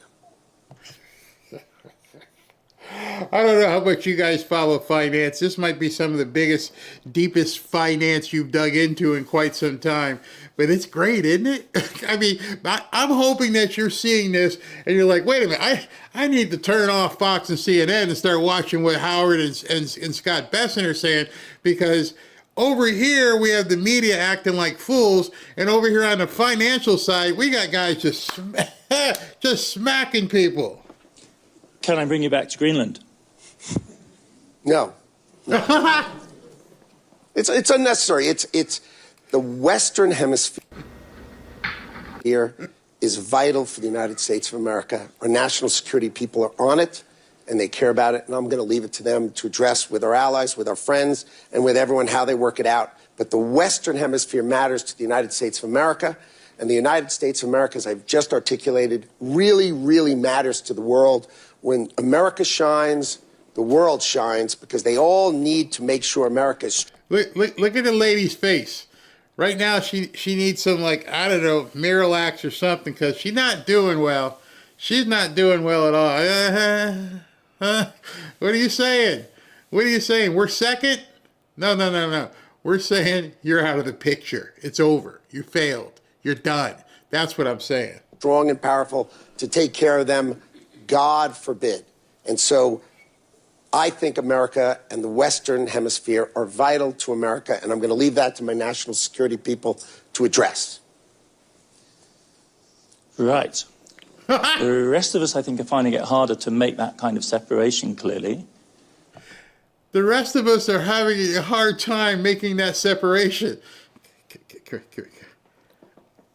I don't know how much you guys follow finance. This might be some of the biggest, deepest finance you've dug into in quite some time. But it's great, isn't it? I mean, I'm hoping that you're seeing this and you're like, wait a minute, I need to turn off Fox and CNN and start watching what Howard and Scott Besson are saying, because over here we have the media acting like fools, and over here on the financial side, we got guys just smacking people. Can I bring you back to Greenland? No. It's unnecessary. It's the Western Hemisphere. here is vital for the United States of America. Our national security people are on it, and they care about it, and I'm going to leave it to them to address with our allies, with our friends, and with everyone how they work it out. But the Western Hemisphere matters to the United States of America, and the United States of America, as I've just articulated, really, really matters to the world. When America shines, the world shines, because they all need to make sure America is... Look at the lady's face. Right now, she needs some, like, I don't know, Miralax or something, because she's not doing well. She's not doing well at all. What are you saying? What are you saying? We're second? No. We're saying you're out of the picture. It's over. You failed. You're done. That's what I'm saying. Strong and powerful to take care of them, God forbid. And so I think America and the Western Hemisphere are vital to America, and I'm going to leave that to my national security people to address. Right. The rest of us, I think, are finding it harder to make that kind of separation clearly. The rest of us are having a hard time making that separation.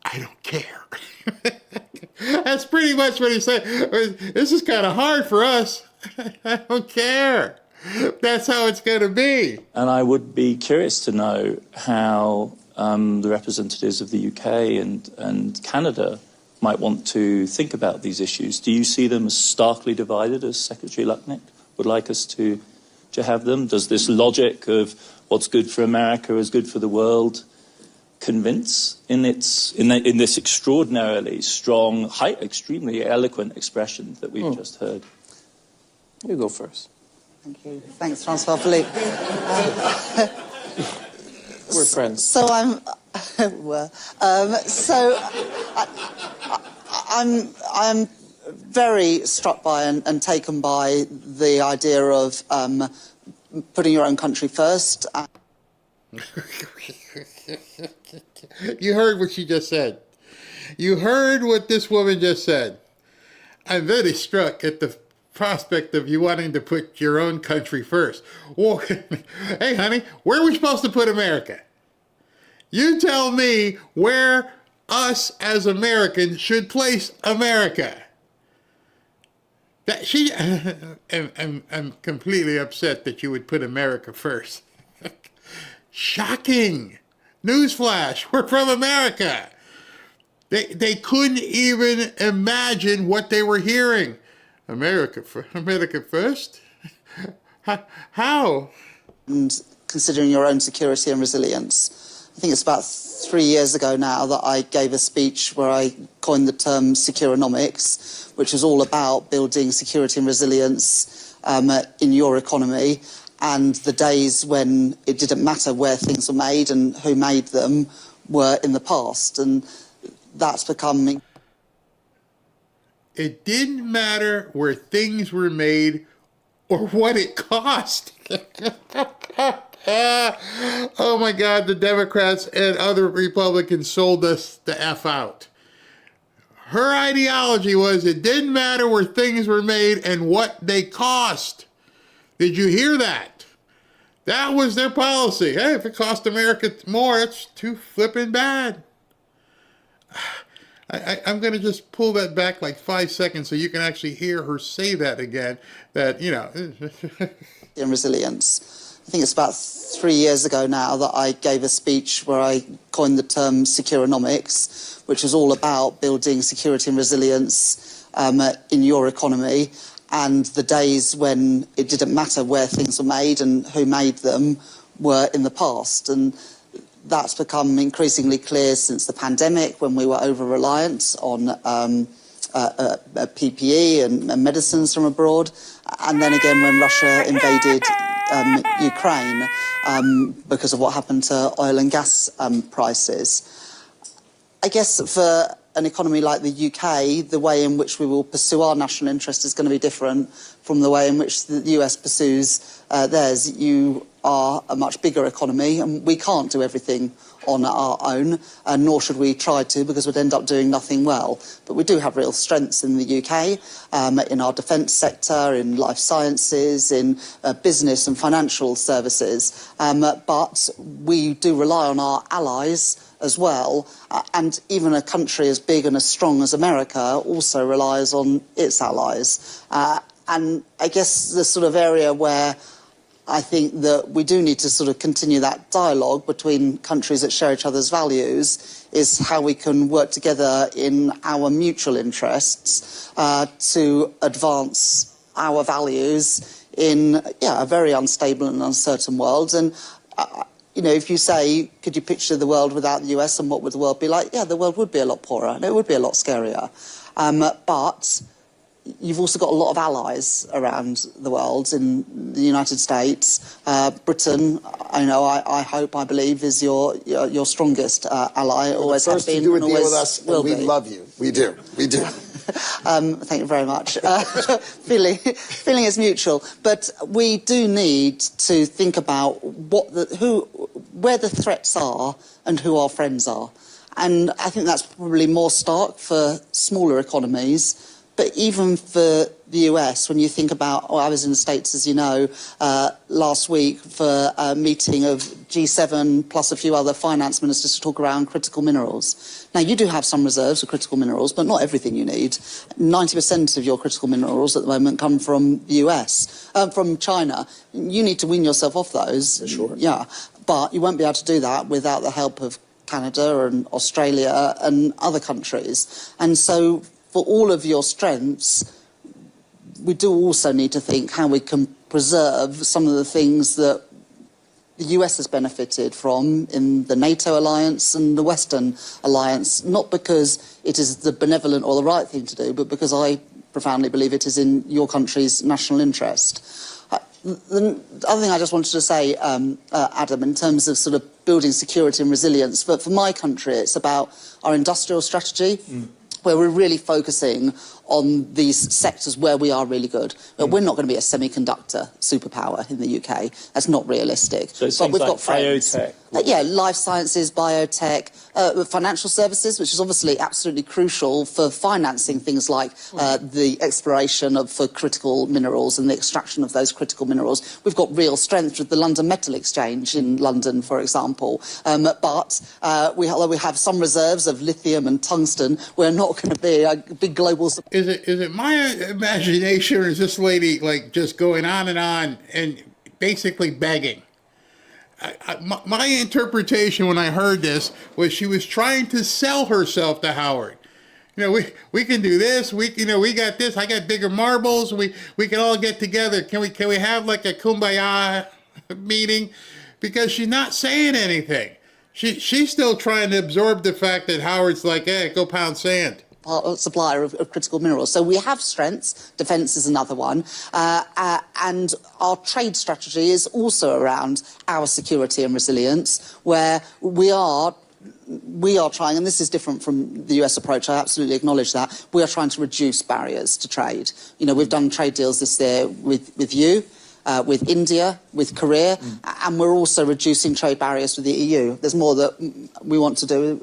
I don't care. That's pretty much what he said. This is kind of hard for us. I don't care. That's how it's going to be. And I would be curious to know how the representatives of the UK and Canada might want to think about these issues. Do you see them as starkly divided, as Secretary Lutnick would like us to have them? Does this logic of what's good for America is good for the world convince in this extraordinarily strong, extremely eloquent expression that we've just heard? You go first. Thank you. Thanks, Francois-Philippe. We're friends. So I'm very struck by and taken by the idea of putting your own country first. You heard what she just said. You heard what this woman just said. I'm very struck at the prospect of you wanting to put your own country first. Well, hey, honey, where are we supposed to put America? You tell me where us as Americans should place America. I'm completely upset that you would put America first. Shocking. Newsflash, we're from America. They couldn't even imagine what they were hearing. America first? How? And considering your own security and resilience. I think it's about 3 years ago now that I gave a speech where I coined the term securonomics, which is all about building security and resilience in your economy. And the days when it didn't matter where things were made and who made them were in the past. And that's become... It didn't matter where things were made or what it cost. Oh my God, the Democrats and other Republicans sold us the F out. Her ideology was it didn't matter where things were made and what they cost. Did you hear that? That was their policy. Hey, if it cost America more, it's too flippin' bad. I'm going to just pull that back like 5 seconds so you can actually hear her say that again. That, you know. And resilience. I think it's about 3 years ago now that I gave a speech where I coined the term securonomics, which is all about building security and resilience in your economy. And the days when it didn't matter where things were made and who made them were in the past. And that's become increasingly clear since the pandemic, when we were over-reliant on PPE and medicines from abroad, and then again when Russia invaded Ukraine because of what happened to oil and gas prices. I guess for an economy like the UK, the way in which we will pursue our national interest is going to be different from the way in which the US pursues theirs. You are a much bigger economy, and we can't do everything on our own, nor should we try to, because we'd end up doing nothing well. But we do have real strengths in the UK, in our defence sector, in life sciences, in business and financial services. But we do rely on our allies as well, and even a country as big and as strong as America also relies on its allies. And I guess the sort of area where I think that we do need to sort of continue that dialogue between countries that share each other's values is how we can work together in our mutual interests to advance our values in a very unstable and uncertain world. And if you say, could you picture the world without the US and what would the world be like? Yeah, the world would be a lot poorer and it would be a lot scarier. But you've also got a lot of allies around the world. In the United States, Britain, I hope, I believe, is your strongest ally. Always has been. Do a deal always with us, will and we be. love you. We do. We do. Thank you very much. Feeling is mutual, but we do need to think about where the threats are and who our friends are. And I think that's probably more stark for smaller economies. But even for the US, when you think about, I was in the States, as you know, last week for a meeting of G7 plus a few other finance ministers to talk around critical minerals. Now, you do have some reserves of critical minerals, but not everything you need. 90% of your critical minerals at the moment come from the US, from China. You need to wean yourself off those. Sure. Yeah, but you won't be able to do that without the help of Canada and Australia and other countries. And so for all of your strengths, we do also need to think how we can preserve some of the things that the US has benefited from in the NATO alliance and the Western alliance, not because it is the benevolent or the right thing to do, but because I profoundly believe it is in your country's national interest. The other thing I just wanted to say, Adam, in terms of sort of building security and resilience, but for my country, it's about our industrial strategy, where we're really focusing on these sectors where we are really good. We're not going to be a semiconductor superpower in the UK. That's not realistic. So but we've like got friends. biotech. Life sciences, biotech, financial services, which is obviously absolutely crucial for financing things like the exploration for critical minerals and the extraction of those critical minerals. We've got real strength with the London Metal Exchange in London, for example. But we have some reserves of lithium and tungsten. We're not going to be a big global supplier. Is it my imagination, or is this lady like just going on and basically begging? My interpretation when I heard this was she was trying to sell herself to Howard. We can do this. We got this. I got bigger marbles. We can all get together. Can we have like a kumbaya meeting? Because she's not saying anything. She's still trying to absorb the fact that Howard's like, hey, go pound sand. Supplier of critical minerals. So we have strengths. Defence is another one. And our trade strategy is also around our security and resilience, where we are trying, and this is different from the US approach, I absolutely acknowledge that, we are trying to reduce barriers to trade. We've done trade deals this year with you, with India, with Korea, and we're also reducing trade barriers with the EU. There's more that we want to do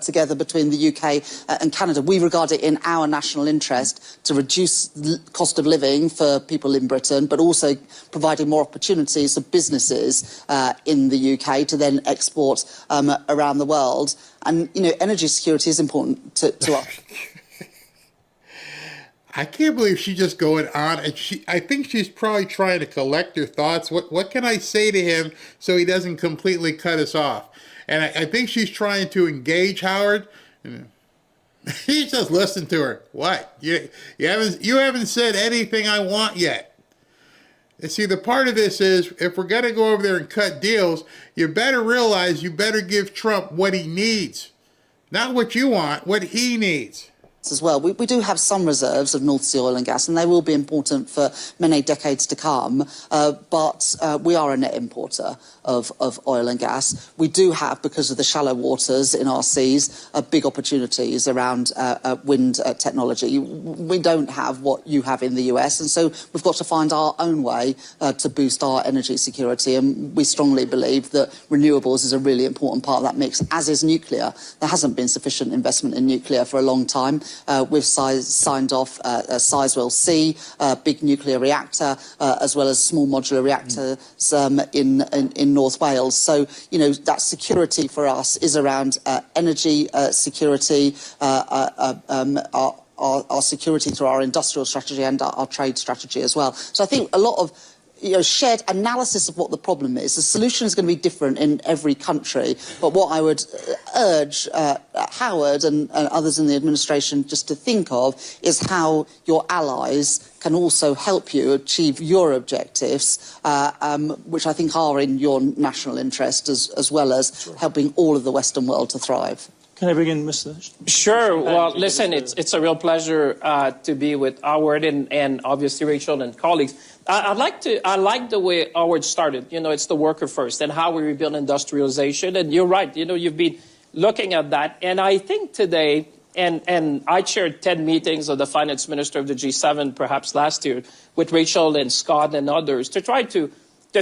together between the UK and Canada. We regard it in our national interest to reduce the cost of living for people in Britain, but also providing more opportunities for businesses in the UK to then export around the world. And, energy security is important to us. I can't believe she's just going on, and I think she's probably trying to collect her thoughts. What can I say to him so he doesn't completely cut us off? And I think she's trying to engage Howard. He's just listening to her. What? You haven't said anything I want yet. And see, the part of this is, if we're going to go over there and cut deals, you better realize you better give Trump what he needs. Not what you want, what he needs. as well. We do have some reserves of North Sea oil and gas, and they will be important for many decades to come, but we are a net importer of oil and gas. We do have, because of the shallow waters in our seas, big opportunities around wind technology. We don't have what you have in the US, and so we've got to find our own way to boost our energy security, and we strongly believe that renewables is a really important part of that mix, as is nuclear. There hasn't been sufficient investment in nuclear for a long time. We've signed off Sizewell C, big nuclear reactor, as well as small modular reactors in North Wales. So, you know, that security for us is around energy security, our security through our industrial strategy and our trade strategy as well. So I think a lot of shared analysis of what the problem is. The solution is going to be different in every country, but what I would urge Howard and others in the administration just to think of is how your allies can also help you achieve your objectives, which I think are in your national interest, as well as helping all of the Western world to thrive. Can I bring in Mr. Sure. Well, listen, it's a real pleasure to be with Howard and obviously Rachel and colleagues. I like the way Howard started. You know, it's the worker first and how we rebuild industrialization. And you're right. You know, you've been looking at that. And I think today, and I chaired 10 meetings of the finance minister of the G7, perhaps last year, with Rachel and Scott and others to try to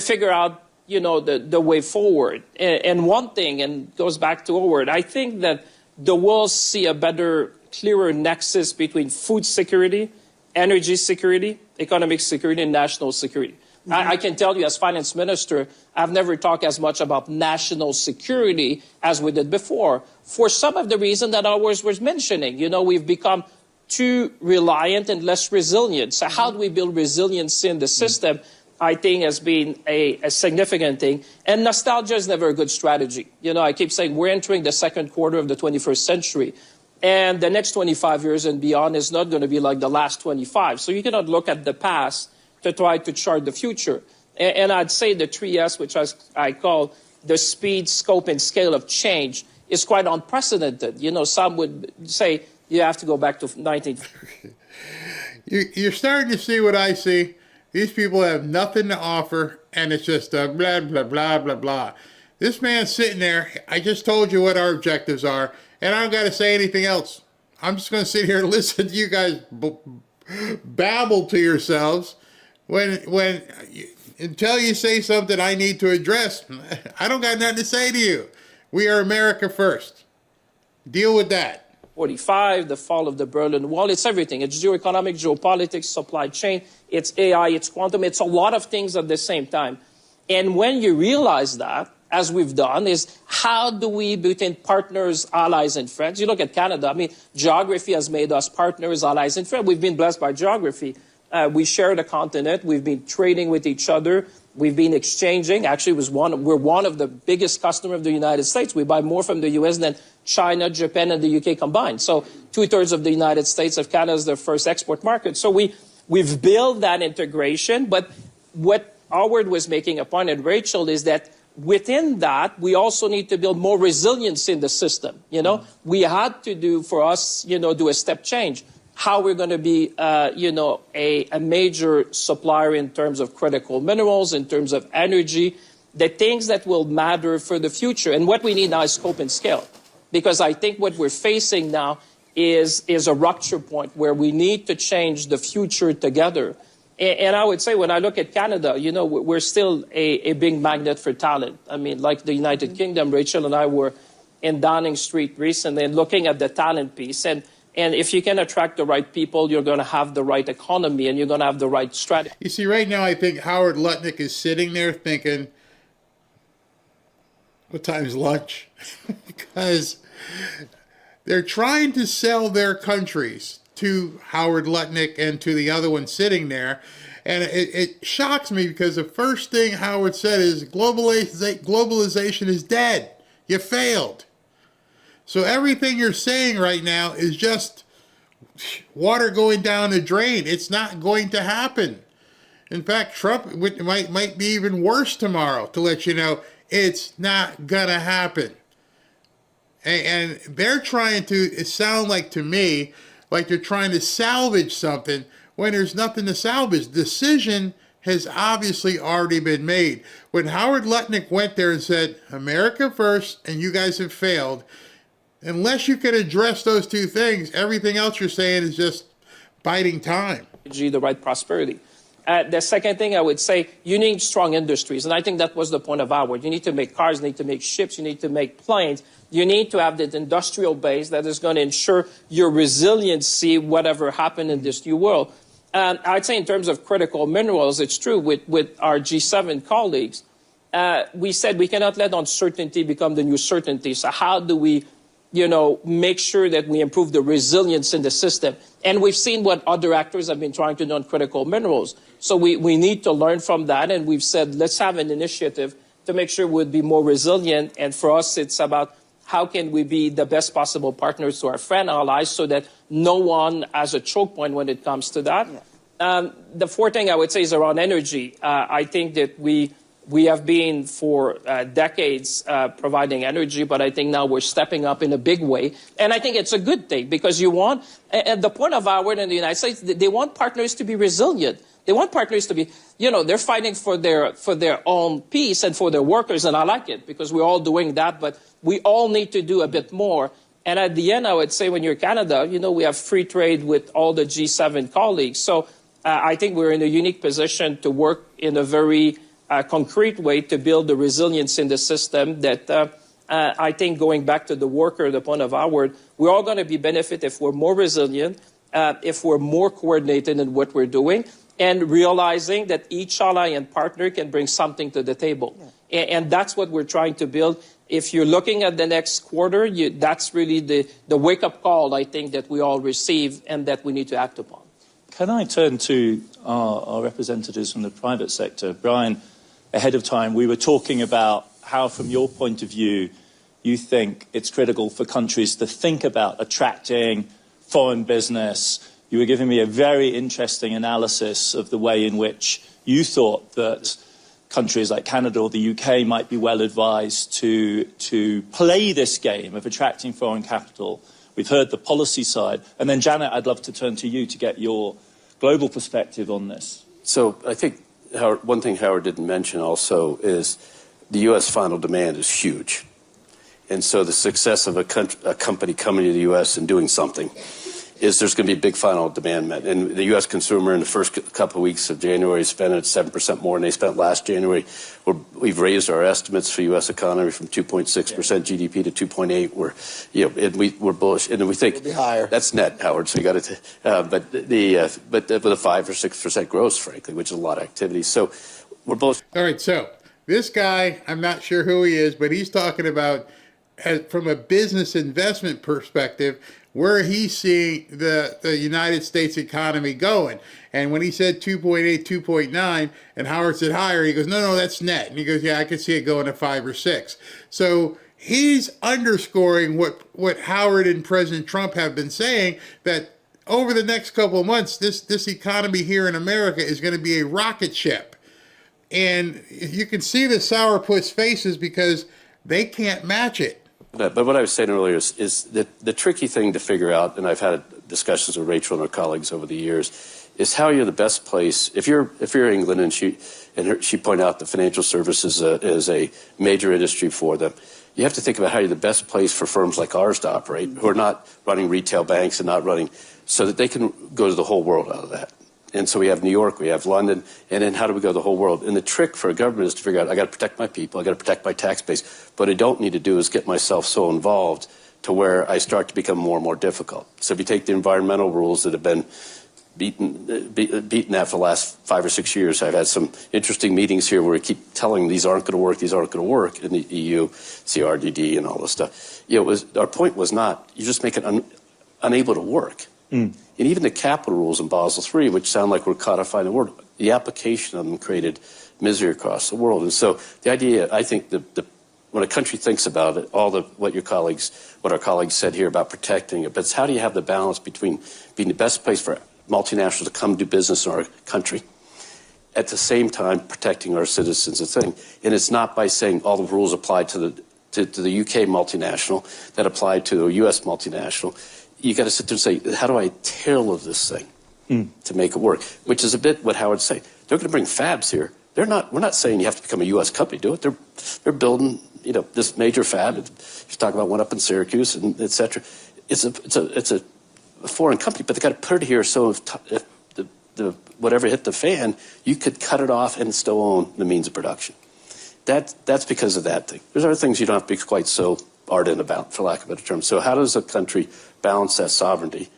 figure out, you know, the way forward. And one thing, and goes back to Howard, I think that the world see a better, clearer nexus between food security, energy security, economic security, and national security. I can tell you as finance minister, I've never talked as much about national security as we did before, for some of the reason that Howard was mentioning. You know, we've become too reliant and less resilient. So how do we build resilience in the system? I think has been a significant thing. And nostalgia is never a good strategy. You know, I keep saying we're entering the second quarter of the 21st century. And the next 25 years and beyond is not going to be like the last 25. So you cannot look at the past to try to chart the future. And I'd say the 3S, which I call the speed, scope, and scale of change, is quite unprecedented. You know, some would say you have to go back to 19. You're starting to see what I see. These people have nothing to offer, and it's just blah, blah, blah, blah, blah. This man's sitting there. I just told you what our objectives are, and I don't got to say anything else. I'm just going to sit here and listen to you guys babble to yourselves. Until you say something I need to address, I don't got nothing to say to you. We are America first. Deal with that. 45, the fall of the Berlin Wall, it's everything. It's geoeconomic, geopolitics, supply chain, it's AI, it's quantum, it's a lot of things at the same time. And when you realize that, as we've done, is how do we, between partners, allies, and friends? You look at Canada, I mean, geography has made us partners, allies, and friends. We've been blessed by geography. We share the continent. We've been trading with each other. We've been exchanging. Actually, we're one of the biggest customers of the United States. We buy more from the U.S. than China, Japan, and the U.K. combined. So 2/3 of the United States of Canada is their first export market. So we've built that integration. But what Howard was making a point, and Rachel, is that within that, we also need to build more resilience in the system. You know, we had to do a step change. How we're going to be, a major supplier in terms of critical minerals, in terms of energy, the things that will matter for the future. And what we need now is scope and scale. Because I think what we're facing now is a rupture point where we need to change the future together. And I would say when I look at Canada, you know, we're still a big magnet for talent. I mean, like the United Kingdom, Rachel and I were in Downing Street recently and looking at the talent piece. And if you can attract the right people, you're going to have the right economy and you're going to have the right strategy. You see, right now, I think Howard Lutnick is sitting there thinking, what time's lunch? Because they're trying to sell their countries to Howard Lutnick and to the other one sitting there. And it shocks me because the first thing Howard said is globalization is dead. You failed. So everything you're saying right now is just water going down the drain. It's not going to happen. In fact, Trump might be even worse tomorrow to let you know it's not going to happen. And they're trying to, it sounds like to me, like they're trying to salvage something when there's nothing to salvage. Decision has obviously already been made. When Howard Lutnick went there and said, America first, and you guys have failed, unless you can address those two things, everything else you're saying is just biding time. The right prosperity. The second thing I would say, you need strong industries. And I think that was the point of Howard. You need to make cars, you need to make ships, you need to make planes. You need to have that industrial base that is going to ensure your resiliency, whatever happened in this new world. And I'd say in terms of critical minerals, it's true with our G7 colleagues. We said we cannot let uncertainty become the new certainty. So how do we, make sure that we improve the resilience in the system? And we've seen what other actors have been trying to do on critical minerals. So we need to learn from that. And we've said, let's have an initiative to make sure we'd be more resilient. And for us, it's about how can we be the best possible partners to our friend allies so that no one has a choke point when it comes to that. Yeah. The fourth thing I would say is around energy. I think that we have been for decades providing energy, but I think now we're stepping up in a big way. And I think it's a good thing because you want, at the point of Howard in the United States, they want partners to be resilient. They want partners to be, they're fighting for their own peace and for their workers, and I like it because we're all doing that, but we all need to do a bit more. And at the end, I would say when you're Canada, we have free trade with all the G7 colleagues. So I think we're in a unique position to work in a very concrete way to build the resilience in the system that I think going back to the worker, the point of Howard, we're all going to be benefit if we're more resilient, if we're more coordinated in what we're doing, and realizing that each ally and partner can bring something to the table. Yeah. And that's what we're trying to build. If you're looking at the next quarter, that's really the wake-up call, I think, that we all receive and that we need to act upon. Can I turn to our representatives from the private sector? Brian, ahead of time, we were talking about how, from your point of view, you think it's critical for countries to think about attracting foreign business. You were giving me a very interesting analysis of the way in which you thought that countries like Canada or the UK might be well advised to play this game of attracting foreign capital. We've heard the policy side. And then, Janet, I'd love to turn to you to get your global perspective on this. So I think one thing Howard didn't mention also is the U.S. final demand is huge. And so the success of a company coming to the U.S. and doing something is there's going to be a big final demand met. And the U.S. consumer in the first couple of weeks of January spent at 7% more than they spent last January. We've raised our estimates for the U.S. economy from 2.6% GDP to 2.8%. We're bullish, and we think it'll be higher. That's net, Howard. So you got to, but with a 5 or 6% growth, frankly, which is a lot of activity. So we're bullish. All right. So this guy, I'm not sure who he is, but he's talking about from a business investment perspective, where he's seeing the United States economy going. And when he said 2.8, 2.9, and Howard said higher, he goes, no, that's net. And he goes, yeah, I could see it going to 5 or 6. So he's underscoring what Howard and President Trump have been saying, that over the next couple of months, this economy here in America is going to be a rocket ship. And you can see the sourpuss faces because they can't match it. But what I was saying earlier is that the tricky thing to figure out, and I've had discussions with Rachel and her colleagues over the years, is how you're the best place. If you're England, and she pointed out the financial services is a major industry for them, you have to think about how you're the best place for firms like ours to operate, who are not running retail banks and not running, so that they can go to the whole world out of that. And so we have New York, we have London, and then how do we go the whole world? And the trick for a government is to figure out, I got to protect my people, I got to protect my tax base. What I don't need to do is get myself so involved to where I start to become more and more difficult. So if you take the environmental rules that have been beaten at for the last 5 or 6 years, I've had some interesting meetings here where we keep telling these aren't going to work, these aren't going to work in the EU, CRDD and all this stuff. Our point was not, you just make it unable to work. And even the capital rules in Basel III, which sound like we're codifying the world, the application of them created misery across the world. And so the idea, I think, when a country thinks about it, what our colleagues said here about protecting it, but it's how do you have the balance between being the best place for multinationals to come do business in our country, at the same time protecting our citizens and thing. And it's not by saying all the rules apply to the UK multinational that apply to a US multinational. you got to sit there and say, how do I tailor this thing to make it work? Which is a bit what Howard's saying. They're going to bring fabs here. We're not saying you have to become a U.S. company to do it. They're building, this major fab. You talk about one up in Syracuse and et cetera. It's a foreign company, but they got to put it here so if the whatever hit the fan, you could cut it off and still own the means of production. That's because of that thing. There's other things you don't have to be quite so ardent about, for lack of a better term. So how does a country balance that sovereignty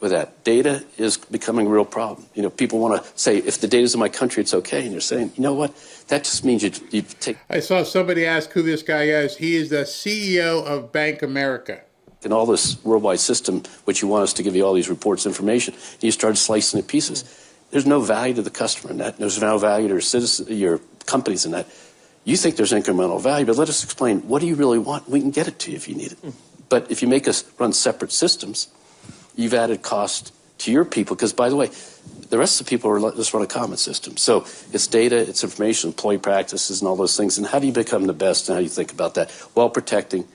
with that? Data is becoming a real problem. People want to say, if the data's in my country, it's okay. And you're saying, you know what? That just means you take... I saw somebody ask who this guy is. He is the CEO of Bank America. In all this worldwide system, which you want us to give you all these reports, information, and you start slicing it pieces. There's no value to the customer in that. There's no value to your citizens, your companies in that. You think there's incremental value, but let us explain, what do you really want? We can get it to you if you need it. But if you make us run separate systems, you've added cost to your people, because, by the way, the rest of the people are just run a common system. So it's data, it's information, employee practices, and all those things. And how do you become the best, and how do you think about that while protecting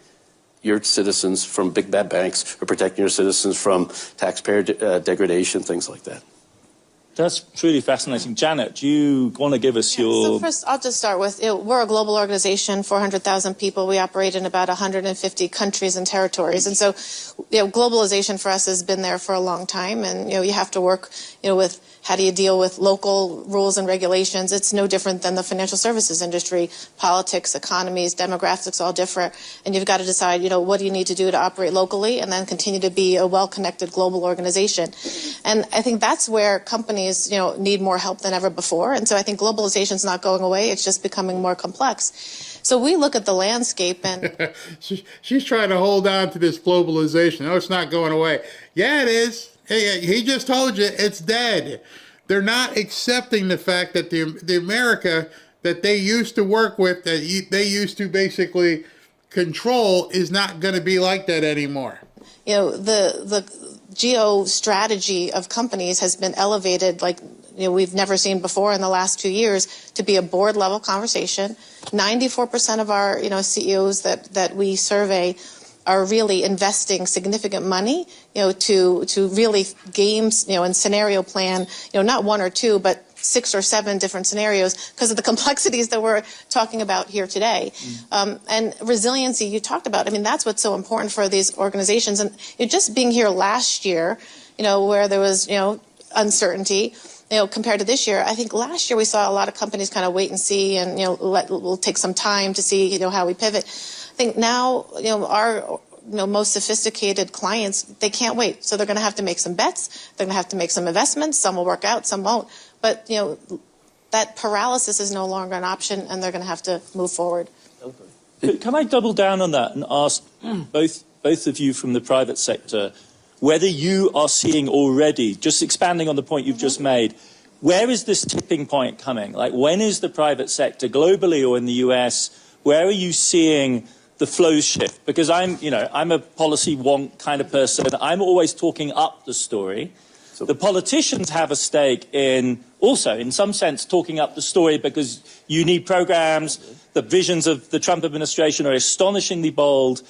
your citizens from big bad banks, or protecting your citizens from taxpayer degradation, things like that? That's truly fascinating. Janet, do you want to give us your... So first, I'll just start with, we're a global organization, 400,000 people. We operate in about 150 countries and territories. And so, globalization for us has been there for a long time. And, you have to work, with how do you deal with local rules and regulations. It's no different than the financial services industry. Politics, economies, demographics, all different. And you've got to decide, what do you need to do to operate locally and then continue to be a well-connected global organization. And I think that's where companies, need more help than ever before. And so I think globalization is not going away. It's just becoming more complex. So we look at the landscape and... She's trying to hold on to this globalization. No, it's not going away. Yeah, it is. Hey, he just told you it's dead. They're not accepting the fact that the America that they used to work with, that they used to basically control, is not going to be like that anymore. The geostrategy of companies has been elevated like we've never seen before in the last 2 years to be a board level conversation. 94% of our CEOs that we survey are really investing significant money, to really games, and scenario plan, not one or two, but 6 or 7 different scenarios because of the complexities that we're talking about here today. And resiliency you talked about, that's what's so important for these organizations. And just being here last year, where there was, uncertainty, compared to this year, I think last year we saw a lot of companies kind of wait and see and, we'll take some time to see, how we pivot. I think now, our most sophisticated clients, they can't wait. So they're going to have to make some bets. They're going to have to make some investments. Some will work out, some won't. But, that paralysis is no longer an option, and they're going to have to move forward. Can I double down on that and ask both of you from the private sector whether you are seeing already, just expanding on the point you've just made, where is this tipping point coming? Like, when is the private sector, globally or in the US, where are you seeing the flows shift? Because I'm a policy wonk kind of person. I'm always talking up the story. The politicians have a stake in also, in some sense, talking up the story because you need programs. The visions of the Trump administration are astonishingly bold.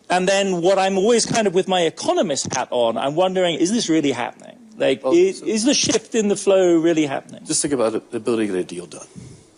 And then what I'm always kind of with my economist hat on, I'm wondering, is this really happening? Like, is the shift in the flow really happening? Just think about it, the ability to get a deal done.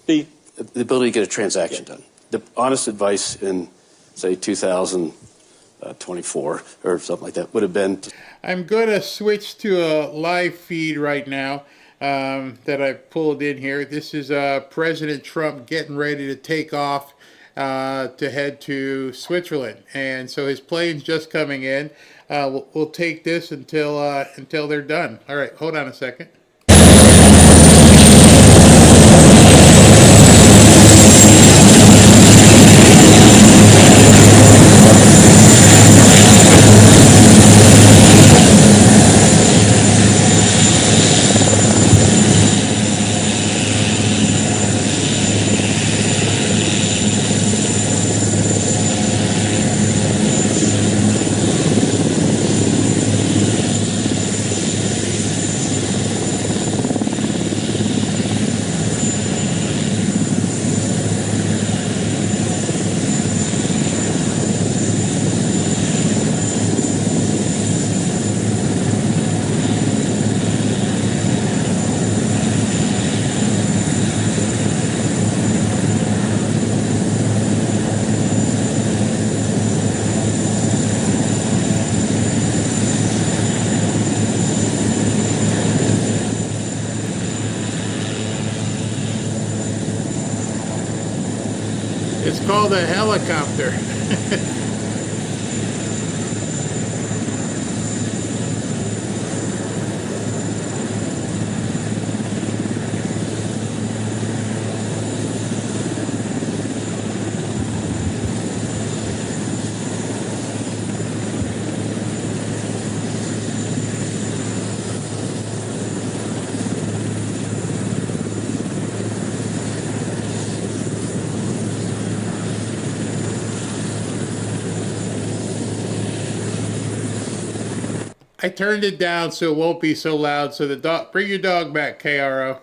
The ability to get a transaction done. The honest advice in, say, 2024 or something like that would have been... I'm going to switch to a live feed right now that I pulled in here. This is President Trump getting ready to take off to head to Switzerland. And so his plane's just coming in. We'll take this until they're done. All right, hold on a second. call the helicopter. I turned it down so it won't be so loud. So the dog, bring your dog back, KRO.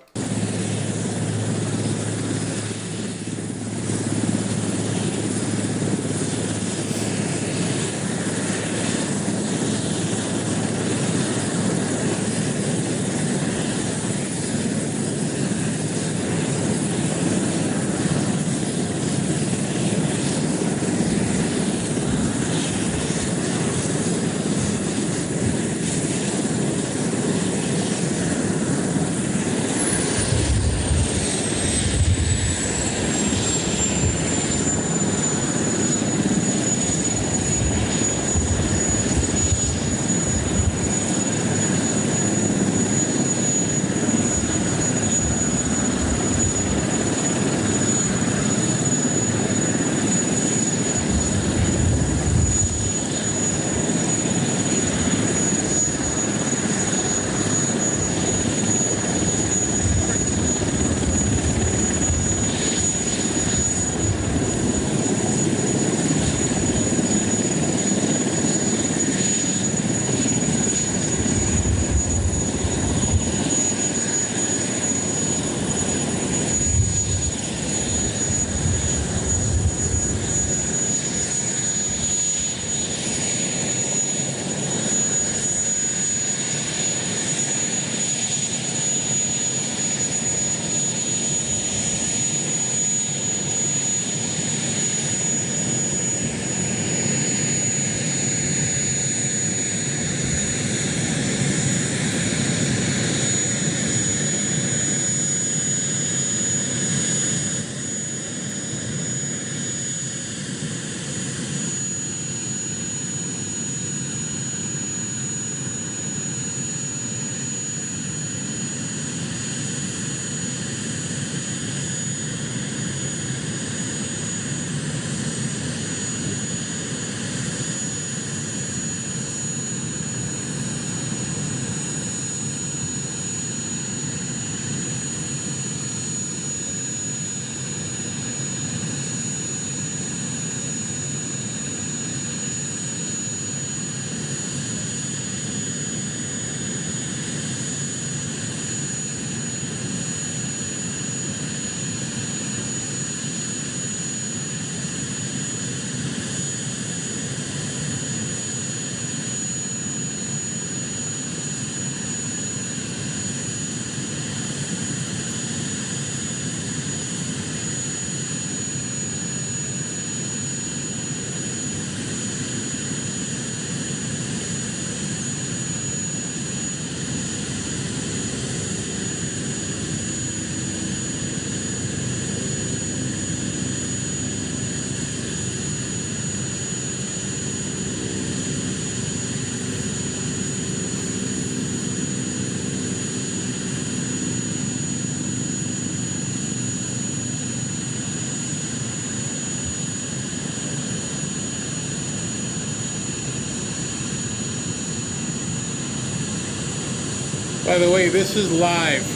By the way, this is live.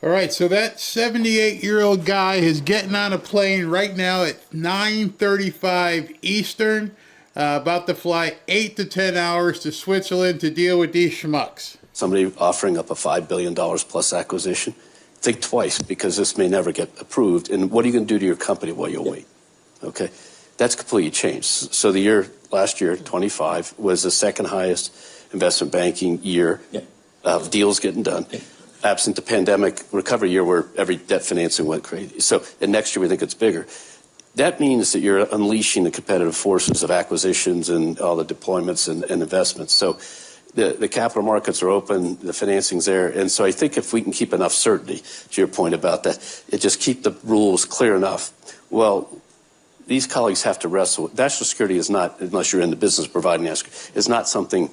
All right, so that 78-year-old guy is getting on a plane right now at 9:35 Eastern, about to fly 8 to 10 hours to Switzerland to deal with these schmucks. Somebody offering up a $5 billion plus acquisition, think twice, because this may never get approved. And what are you going to do to your company while you wait? Okay, that's completely changed. So the last year, 25, was the second highest investment banking year of deals getting done. Absent the pandemic recovery year where every debt financing went crazy. So, and next year we think it's bigger. That means that you're unleashing the competitive forces of acquisitions and all the deployments and investments. So the capital markets are open, the financing's there. And so I think if we can keep enough certainty, to your point about that, just keep the rules clear enough. Well, these colleagues have to wrestle with. National security is not, unless you're in the business of providing national security, is not something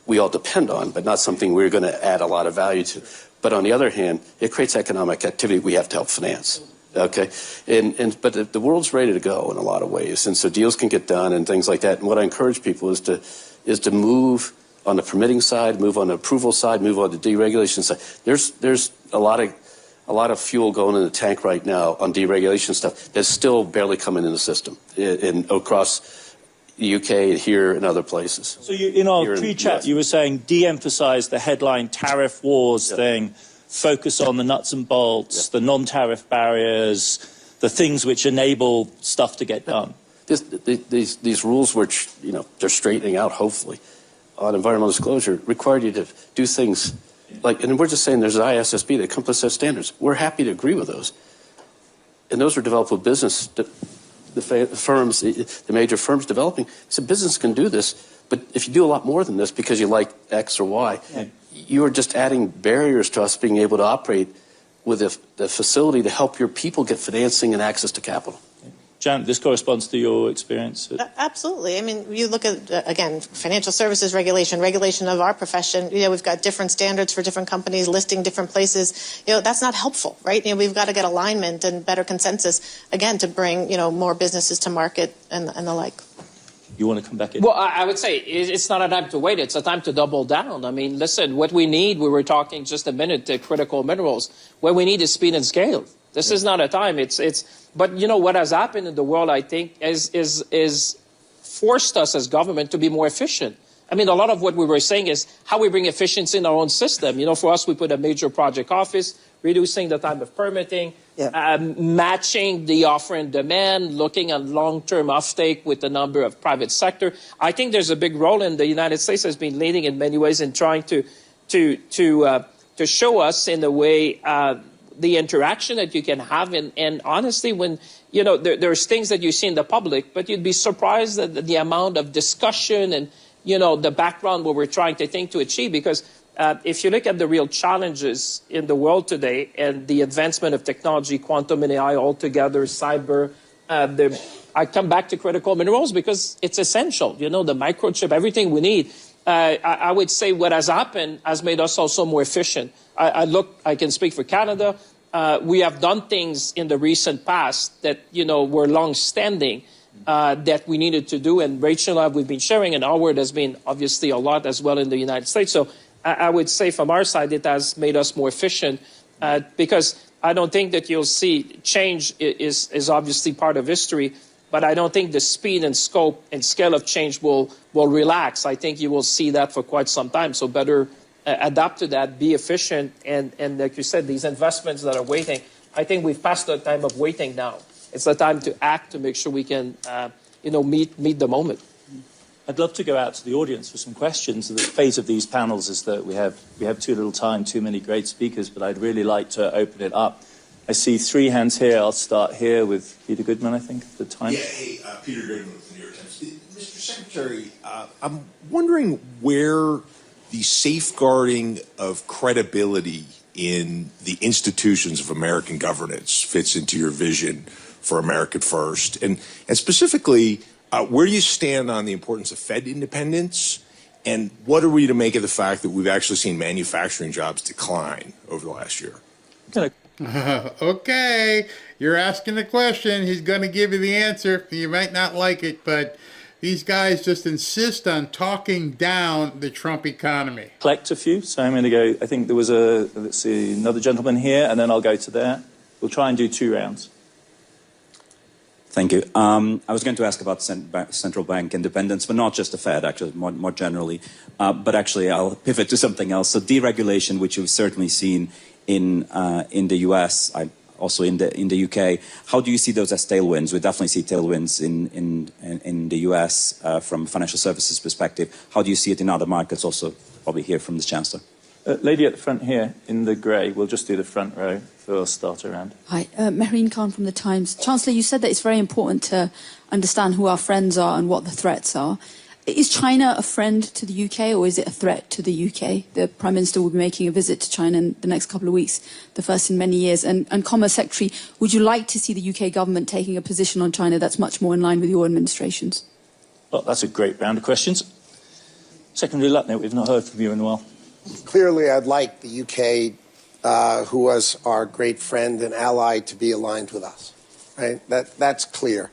we all depend on, but not something we're going to add a lot of value to. But on the other hand, it creates economic activity we have to help finance. Okay, but the world's ready to go in a lot of ways, and so deals can get done and things like that. And what I encourage people is to move on the permitting side, move on the approval side, move on the deregulation side. There's a lot of fuel going in the tank right now on deregulation stuff that's still barely coming in the system across the UK and here and other places. So in our pre-chat, you were saying de-emphasize the headline tariff wars thing, focus on the nuts and bolts, the non-tariff barriers, the things which enable stuff to get done. These rules, which they're straightening out, hopefully, on environmental disclosure, require you to do things like, and we're just saying there's ISSB, the company set standards. We're happy to agree with those, and those are developed with business. The firms, the major firms developing, so business can do this, but if you do a lot more than this because you like X or Y, you are just adding barriers to us being able to operate with the facility to help your people get financing and access to capital. Janet, this corresponds to your experience. Absolutely. I mean, you look at, again, financial services regulation of our profession. We've got different standards for different companies listing different places. That's not helpful, right? We've got to get alignment and better consensus, again, to bring, more businesses to market and the like. You want to come back in? Well, I would say it's not a time to wait. It's a time to double down. I mean, listen, what we need, we were talking just a minute to critical minerals. What we need is speed and scale. This is not a time. But what has happened in the world, I think, is forced us as government to be more efficient. I mean, a lot of what we were saying is how we bring efficiency in our own system. For us, we put a major project office, reducing the time of permitting, matching the offer and demand, looking at long-term offtake with the number of private sector. I think there's a big role, and the United States has been leading in many ways in trying to show us in a way the interaction that you can have. And honestly, when, there's things that you see in the public, but you'd be surprised at the amount of discussion and, the background what we're trying to achieve. Because if you look at the real challenges in the world today and the advancement of technology, quantum and AI altogether, cyber, I come back to critical minerals because it's essential. The microchip, everything we need. I would say what has happened has made us also more efficient. I can speak for Canada. We have done things in the recent past that, were long-standing that we needed to do. And Rachel and I, we've been sharing, and Howard has been obviously a lot as well in the United States. So I would say from our side, it has made us more efficient because I don't think that you'll see change is obviously part of history. But I don't think the speed and scope and scale of change will relax. I think you will see that for quite some time. So better adapt to that, be efficient, and like you said, these investments that are waiting, I think we've passed the time of waiting now. It's the time to act to make sure we can, meet the moment. I'd love to go out to the audience for some questions. The fate of these panels is that we have too little time, too many great speakers, but I'd really like to open it up. I see 3 hands here. I'll start here with Peter Goodman, I think, at the time. Yeah, hey, Peter Goodman with the New York Times. Mr. Secretary, I'm wondering where the safeguarding of credibility in the institutions of American governance fits into your vision for America First. And specifically, where do you stand on the importance of Fed independence? And what are we to make of the fact that we've actually seen manufacturing jobs decline over the last year? Okay, you're asking the question. He's going to give you the answer. You might not like it, but These guys just insist on talking down the Trump economy. Collect a few. So I'm going to go, I think there was let's see, another gentleman here, and then I'll go to there. We'll try and do 2 rounds. Thank you. I was going to ask about central bank independence, but not just the Fed, actually, more generally. But actually, I'll pivot to something else. So deregulation, which you've certainly seen in the U.S., also in the UK. How do you see those as tailwinds? We definitely see tailwinds in the US from a financial services perspective. How do you see it in other markets? Also, probably hear from the Chancellor. Lady at the front here in the grey. We'll just do the front row for our starter round. Hi, Mehreen Khan from The Times. Chancellor, you said that it's very important to understand who our friends are and what the threats are. Is China a friend to the UK or is it a threat to the UK? The Prime Minister will be making a visit to China in the next couple of weeks, the first in many years. And Commerce Secretary, would you like to see the UK government taking a position on China that's much more in line with your administration's? Well, that's a great round of questions. Secretary Lutnick, we've not heard from you in a while. Clearly, I'd like the UK, who was our great friend and ally, to be aligned with us. Right? That's clear.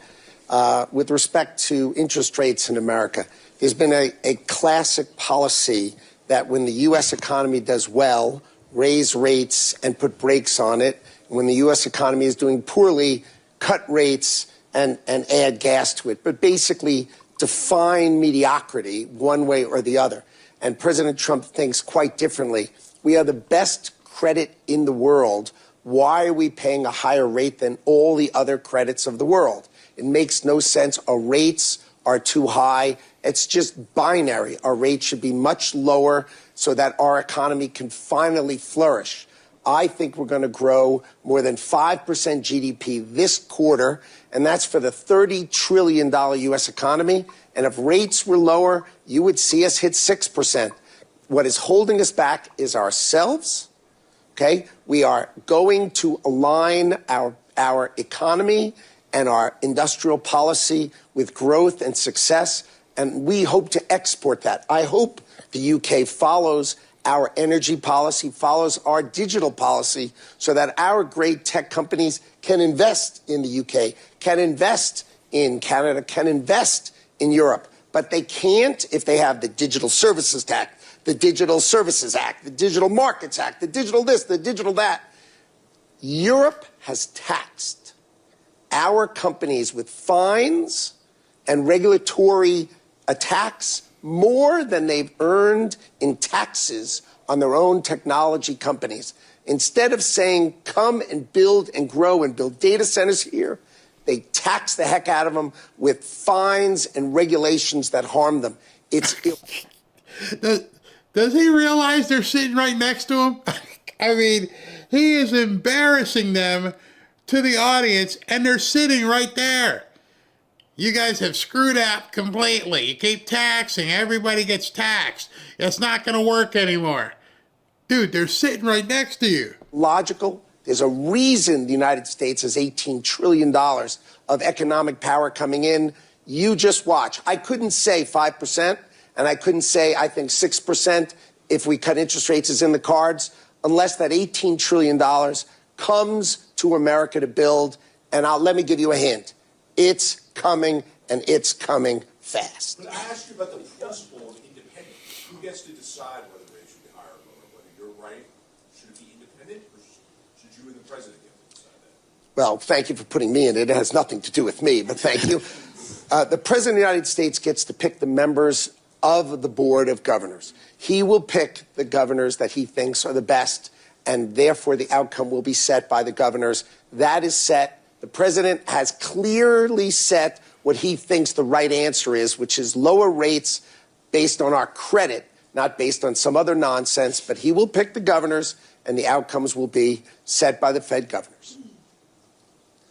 With respect to interest rates in America, there's been a classic policy that when the U.S. economy does well, raise rates and put brakes on it. When the U.S. economy is doing poorly, cut rates and add gas to it. But basically define mediocrity one way or the other. And President Trump thinks quite differently. We are the best credit in the world. Why are we paying a higher rate than all the other credits of the world? It makes no sense. Our rates are too high. It's just binary. Our rates should be much lower so that our economy can finally flourish. I think we're going to grow more than 5% GDP this quarter, and that's for the $30 trillion U.S. economy. And if rates were lower, you would see us hit 6%. What is holding us back is ourselves. Okay? We are going to align our economy and our industrial policy with growth and success, and we hope to export that. I hope the UK follows our energy policy, follows our digital policy, so that our great tech companies can invest in the UK, can invest in Canada, can invest in Europe. But they can't if they have the Digital Services Act, the Digital Services Act, the Digital Markets Act, the digital this, the digital that. Europe has taxed our companies with fines and regulatory attacks more than they've earned in taxes on their own technology companies. Instead of saying, come and build and grow and build data centers here, they tax the heck out of them with fines and regulations that harm them. It's Does he realize they're sitting right next to him? I mean, he is embarrassing them to the audience, and they're sitting right there. You guys have screwed up completely. You keep taxing. Everybody gets taxed. It's not going to work anymore. Dude, they're sitting right next to you. Logical. There's a reason the United States has $18 trillion of economic power coming in. You just watch. I couldn't say 5%, and I couldn't say I think 6% if we cut interest rates is in the cards, unless that $18 trillion comes to America to build. And let me give you a hint. It's coming, and it's coming fast. But I asked you about the principle of independence. Who gets to decide whether rates should be higher or lower? Whether you're right, should it be independent, or should you and the president get to decide that? Well, thank you for putting me in it. It has nothing to do with me, but thank you. The President of the United States gets to pick the members of the Board of Governors. He will pick the governors that he thinks are the best, and therefore the outcome will be set by the governors. That is set. The president has clearly set what he thinks the right answer is, which is lower rates based on our credit, not based on some other nonsense. But he will pick the governors, and the outcomes will be set by the Fed governors.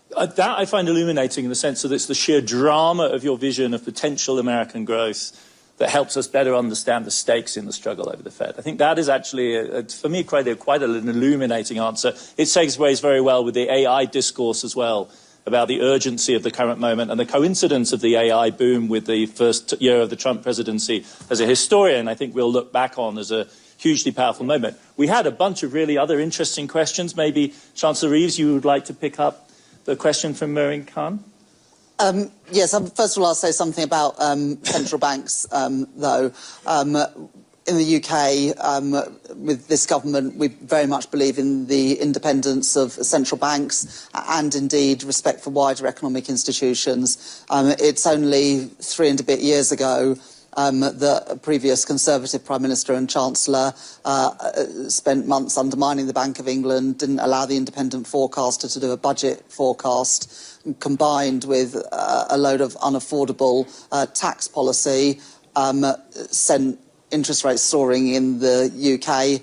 That I find illuminating in the sense that it's the sheer drama of your vision of potential American growth that helps us better understand the stakes in the struggle over the Fed. I think that is actually, for me, quite an illuminating answer. It segues very well with the AI discourse as well, about the urgency of the current moment and the coincidence of the AI boom with the first year of the Trump presidency. As a historian, I think we'll look back on as a hugely powerful moment. We had a bunch of really other interesting questions. Maybe, Chancellor Reeves, you would like to pick up the question from Mehreen Khan? Yes, first of all, I'll say something about central banks, though. In the UK, with this government, we very much believe in the independence of central banks and indeed respect for wider economic institutions. It's only 3 and a bit years ago the previous Conservative Prime Minister and Chancellor spent months undermining the Bank of England, didn't allow the independent forecaster to do a budget forecast, combined with a load of unaffordable tax policy, sent interest rates soaring in the UK,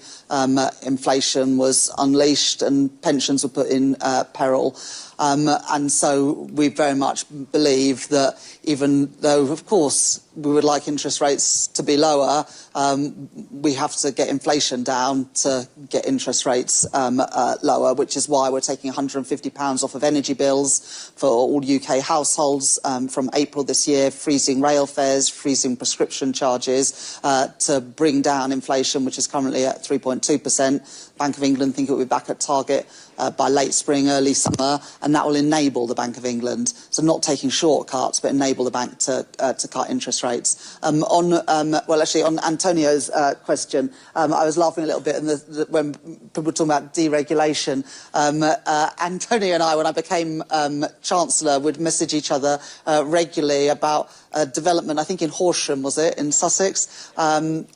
inflation was unleashed and pensions were put in peril. And so we very much believe that even though, of course, we would like interest rates to be lower, we have to get inflation down to get interest rates lower, which is why we're taking £150 off of energy bills for all UK households from April this year, freezing rail fares, freezing prescription charges to bring down inflation, which is currently at 3.2%. Bank of England think it will be back at target by late spring, early summer, and that will enable the Bank of England. So not taking shortcuts, but enable the bank to cut interest rates. On Antonio's question, I was laughing a little bit when people were talking about deregulation. Antonio and I, when I became Chancellor, would message each other regularly about development, I think in Horsham, was it, in Sussex,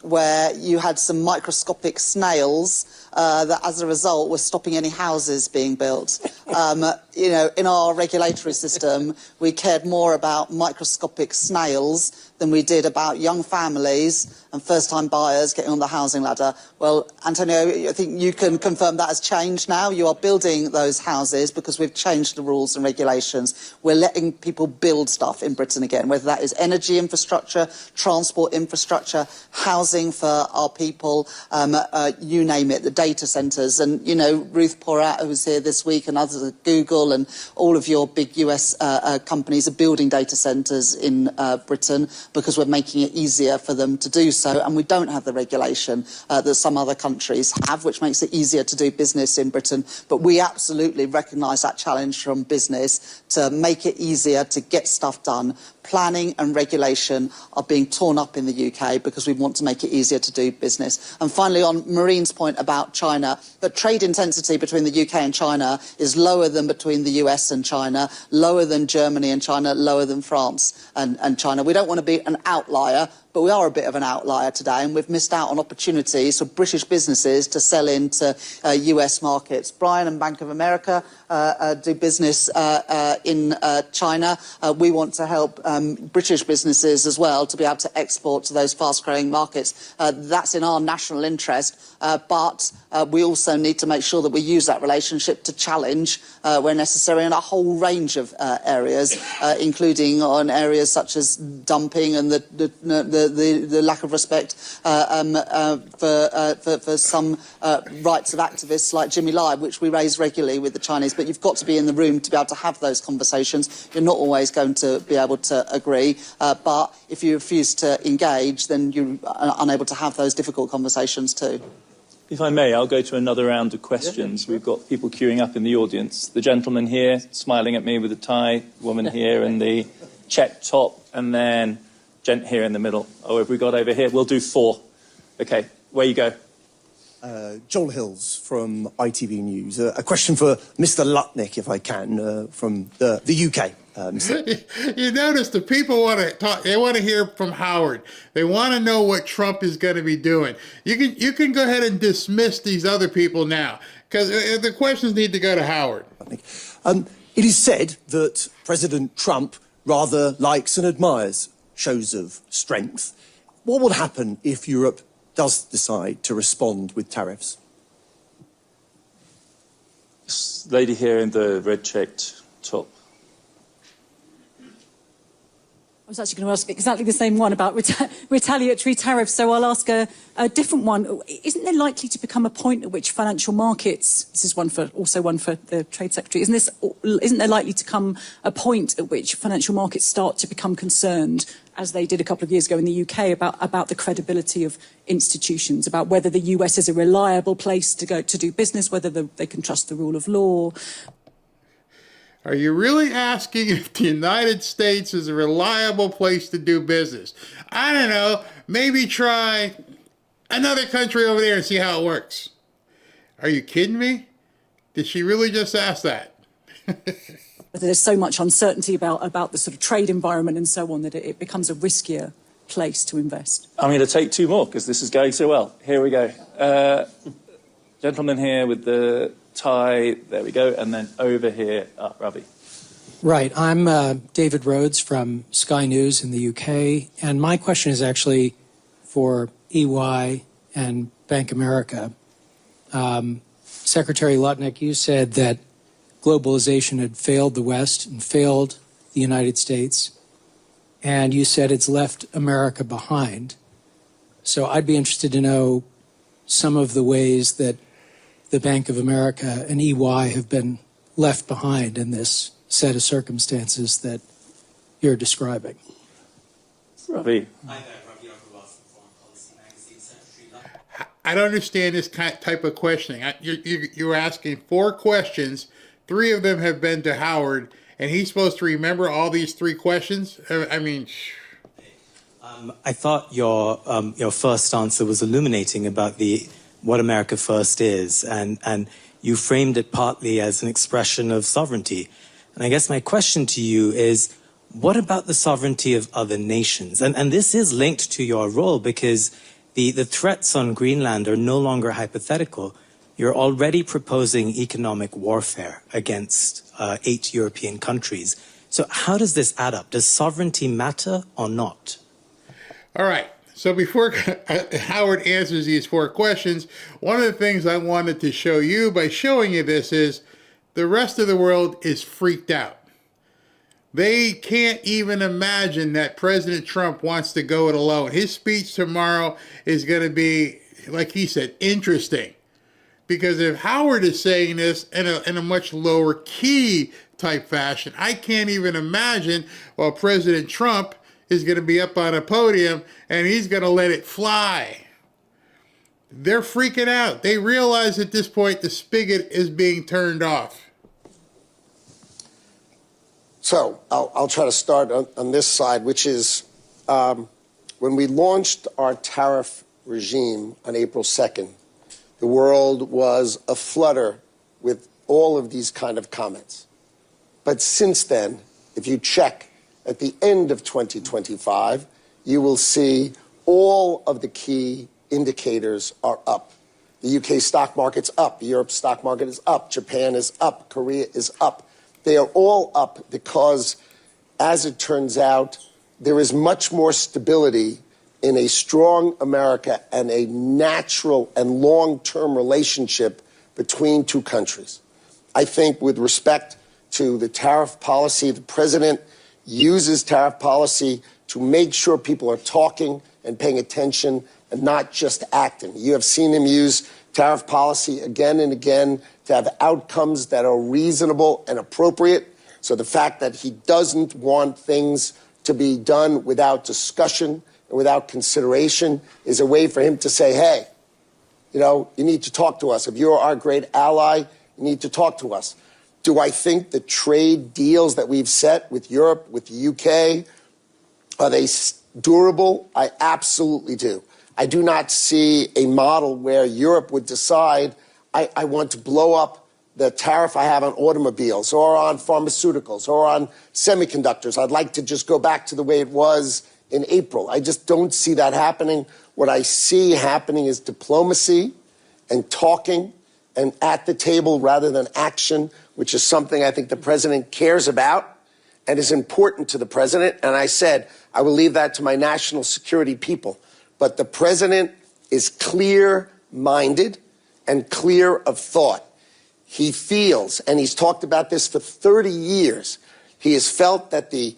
where you had some microscopic snails that, as a result, were stopping any houses being built. In our regulatory system, we cared more about microscopic snails than we did about young families and first-time buyers getting on the housing ladder. Well, Antonio, I think you can confirm that has changed now. You are building those houses because we've changed the rules and regulations. We're letting people build stuff in Britain again, whether that is energy infrastructure, transport infrastructure, housing for our people, you name it, the data centres. And, Ruth Porat, who's here this week, and others at Google and all of your big US companies are building data centres in Britain because we're making it easier for them to do so. And we don't have the regulation that some other countries have, which makes it easier to do business in Britain. But we absolutely recognise that challenge from business to make it easier to get stuff done. Planning and regulation are being torn up in the UK because we want to make it easier to do business. And finally, on Maureen's point about China, the trade intensity between the UK and China is lower than between the US and China, lower than Germany and China, lower than France and China. We don't want to be an outlier, but we are a bit of an outlier today, and we've missed out on opportunities for British businesses to sell into US markets. Brian and Bank of America do business in China. We want to help British businesses as well to be able to export to those fast-growing markets. That's in our national interest, but we also need to make sure that we use that relationship to challenge where necessary in a whole range of areas, including on areas such as dumping and the lack of respect for some rights of activists like Jimmy Lai, which we raise regularly with the Chinese. But you've got to be in the room to be able to have those conversations. You're not always going to be able to agree, but if you refuse to engage, then you're unable to have those difficult conversations too. If I may, I'll go to another round of questions. We've got people queuing up in the audience. The gentleman here, smiling at me with a tie, woman here in the check top, and then gent here in the middle. Oh, have we got over here? We'll do 4. Okay, where you go? Joel Hills from ITV News. A question for Mr. Lutnick, if I can, from the UK. You notice the people want to talk. They want to hear from Howard. They want to know what Trump is going to be doing. You can go ahead and dismiss these other people now because the questions need to go to Howard. It is said that President Trump rather likes and admires shows of strength. What will happen if Europe does decide to respond with tariffs? This lady here in the red checked top. I was actually going to ask exactly the same one about retaliatory tariffs, so I'll ask a different one. Isn't there likely to become a point at which financial markets, this is also one for the Trade Secretary, isn't there likely to come a point at which financial markets start to become concerned, as they did a couple of years ago in the UK, about the credibility of institutions, about whether the US is a reliable place to go to do business, whether they can trust the rule of law? Are you really asking if the United States is a reliable place to do business? I don't know. Maybe try another country over there and see how it works. Are you kidding me? Did she really just ask that? There's so much uncertainty about the sort of trade environment and so on that it becomes a riskier place to invest. I'm going to take two more because this is going so well. Here we go. Gentleman here with the tie. There we go. And then over here, Ravi. Right. I'm David Rhodes from Sky News in the UK. And my question is actually for EY and Bank America. Secretary Lutnick, you said that globalization had failed the West and failed the United States. And you said it's left America behind. So I'd be interested to know some of the ways that the Bank of America and EY have been left behind in this set of circumstances that you're describing. Ravi. I don't understand this type of questioning. You're asking 4 questions. 3 of them have been to Howard, and he's supposed to remember all these 3 questions? I mean... I thought your first answer was illuminating about what America First is, and you framed it partly as an expression of sovereignty. And I guess my question to you is, what about the sovereignty of other nations? And this is linked to your role because the threats on Greenland are no longer hypothetical. You're already proposing economic warfare against 8 European countries. So how does this add up? Does sovereignty matter or not? All right. So before Howard answers these 4 questions, one of the things I wanted to show you by showing you this is the rest of the world is freaked out. They can't even imagine that President Trump wants to go it alone. His speech tomorrow is going to be, like he said, interesting. Because if Howard is saying this in a much lower key type fashion, I can't even imagine while President Trump is going to be up on a podium and he's going to let it fly. They're freaking out. They realize at this point the spigot is being turned off. So I'll try to start on this side, which is when we launched our tariff regime on April 2nd, the world was aflutter with all of these kind of comments. But since then, if you check at the end of 2025, you will see all of the key indicators are up. The UK stock market's up, Europe's stock market is up, Japan is up, Korea is up. They are all up because, as it turns out, there is much more stability in a strong America and a natural and long-term relationship between 2 countries. I think with respect to the tariff policy, the president uses tariff policy to make sure people are talking and paying attention and not just acting. You have seen him use tariff policy again and again to have outcomes that are reasonable and appropriate. So the fact that he doesn't want things to be done without discussion and without consideration is a way for him to say, hey, you need to talk to us. If you're our great ally, you need to talk to us. Do I think the trade deals that we've set with Europe, with the UK, are they durable? I absolutely do. I do not see a model where Europe would decide, I want to blow up the tariff I have on automobiles or on pharmaceuticals or on semiconductors. I'd like to just go back to the way it was in April. I just don't see that happening. What I see happening is diplomacy and talking and at the table rather than action, which is something I think the president cares about and is important to the president. And I said, I will leave that to my national security people. But the president is clear-minded and clear of thought. He feels, and he's talked about this for 30 years, he has felt that the